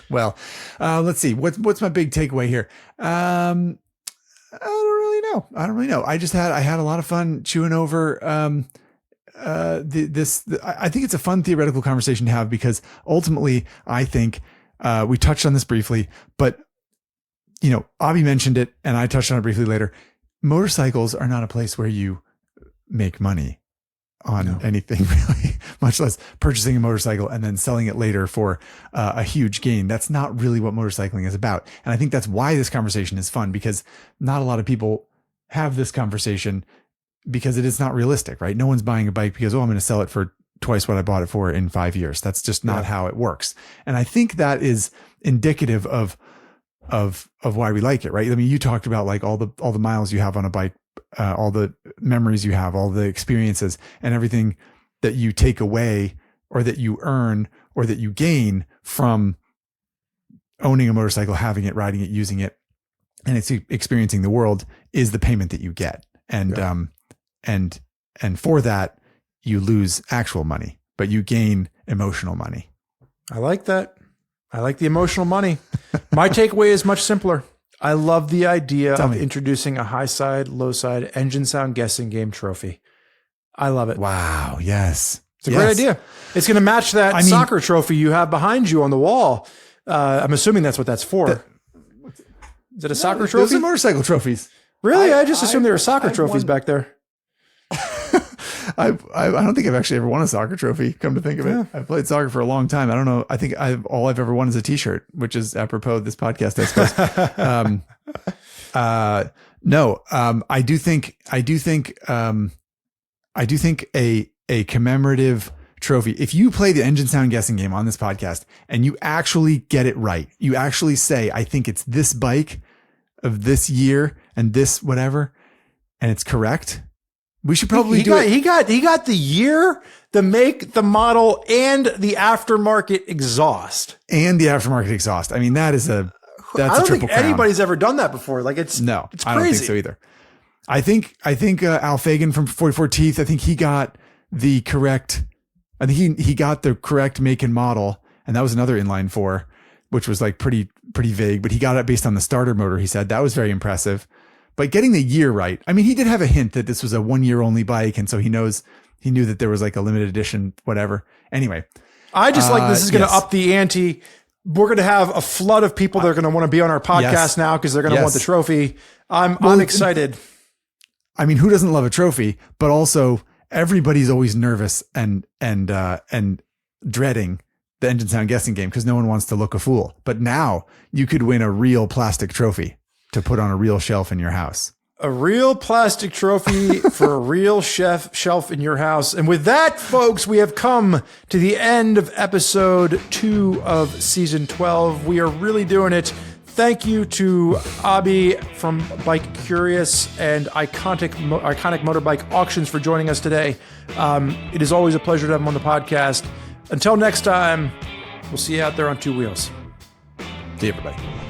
Well, let's see. What's my big takeaway here? I don't really know. I had a lot of fun chewing over, I think it's a fun theoretical conversation to have because ultimately I think, we touched on this briefly, but Abhi mentioned it and I touched on it briefly later. Motorcycles are not a place where you make money on anything really, much less purchasing a motorcycle and then selling it later for a huge gain. That's not really what motorcycling is about. And I think that's why this conversation is fun because not a lot of people have this conversation because it is not realistic, right? No one's buying a bike because, I'm going to sell it for twice what I bought it for in 5 years. That's just not how it works. And I think that is indicative of why we like it, right? I mean, you talked about like all the miles you have on a bike, all the memories you have, all the experiences and everything that you take away or that you earn or that you gain from owning a motorcycle, having it, riding it, using it, and it's experiencing the world is the payment that you get. And, and for that you lose actual money, but you gain emotional money. I like that. I like the emotional money. My takeaway is much simpler. I love the idea of introducing a Highside, Lowside engine sound guessing game trophy. I love it. Wow. Yes. It's a great idea. It's going to match that soccer trophy you have behind you on the wall. I'm assuming that's what that's for. Is it a soccer trophy? Those are motorcycle trophies. Really? I just assumed there were soccer trophies back there. I don't think I've actually ever won a soccer trophy, come to think of it. I've played soccer for a long time. I don't know. I think all I've ever won is a t-shirt, which is apropos of this podcast, I suppose. No, I do think a commemorative trophy, if you play the engine sound guessing game on this podcast and you actually get it right, you actually say, I think it's this bike of this year and this whatever, and it's correct. We should probably do it. He got the year, the make, the model, and the aftermarket exhaust. I mean, that's a triple think crown. Anybody's ever done that before. Like it's crazy. I don't think so either. I think Al Fagan from 44 Teeth, I think he got the correct, he got the correct make and model. And that was another inline 4, which was like pretty vague, but he got it based on the starter motor. He said that was very impressive. But getting the year right, I mean, he did have a hint that this was a 1 year only bike. And so he knew that there was like a limited edition, whatever. Anyway, I just like this is going to up the ante. We're going to have a flood of people that are going to want to be on our podcast now because they're going to want the trophy. I'm excited. I mean, who doesn't love a trophy? But also, everybody's always nervous and dreading the engine sound guessing game because no one wants to look a fool. But now you could win a real plastic trophy to put on a real shelf in your house. A real plastic trophy for a real shelf in your house. And with that, folks, we have come to the end of episode 2 of season 12. We are really doing it. Thank you to Abhi from Bike Curious and Iconic Motorbike Auctions for joining us today. It is always a pleasure to have him on the podcast. Until next time, we'll see you out there on 2 wheels. See you, everybody.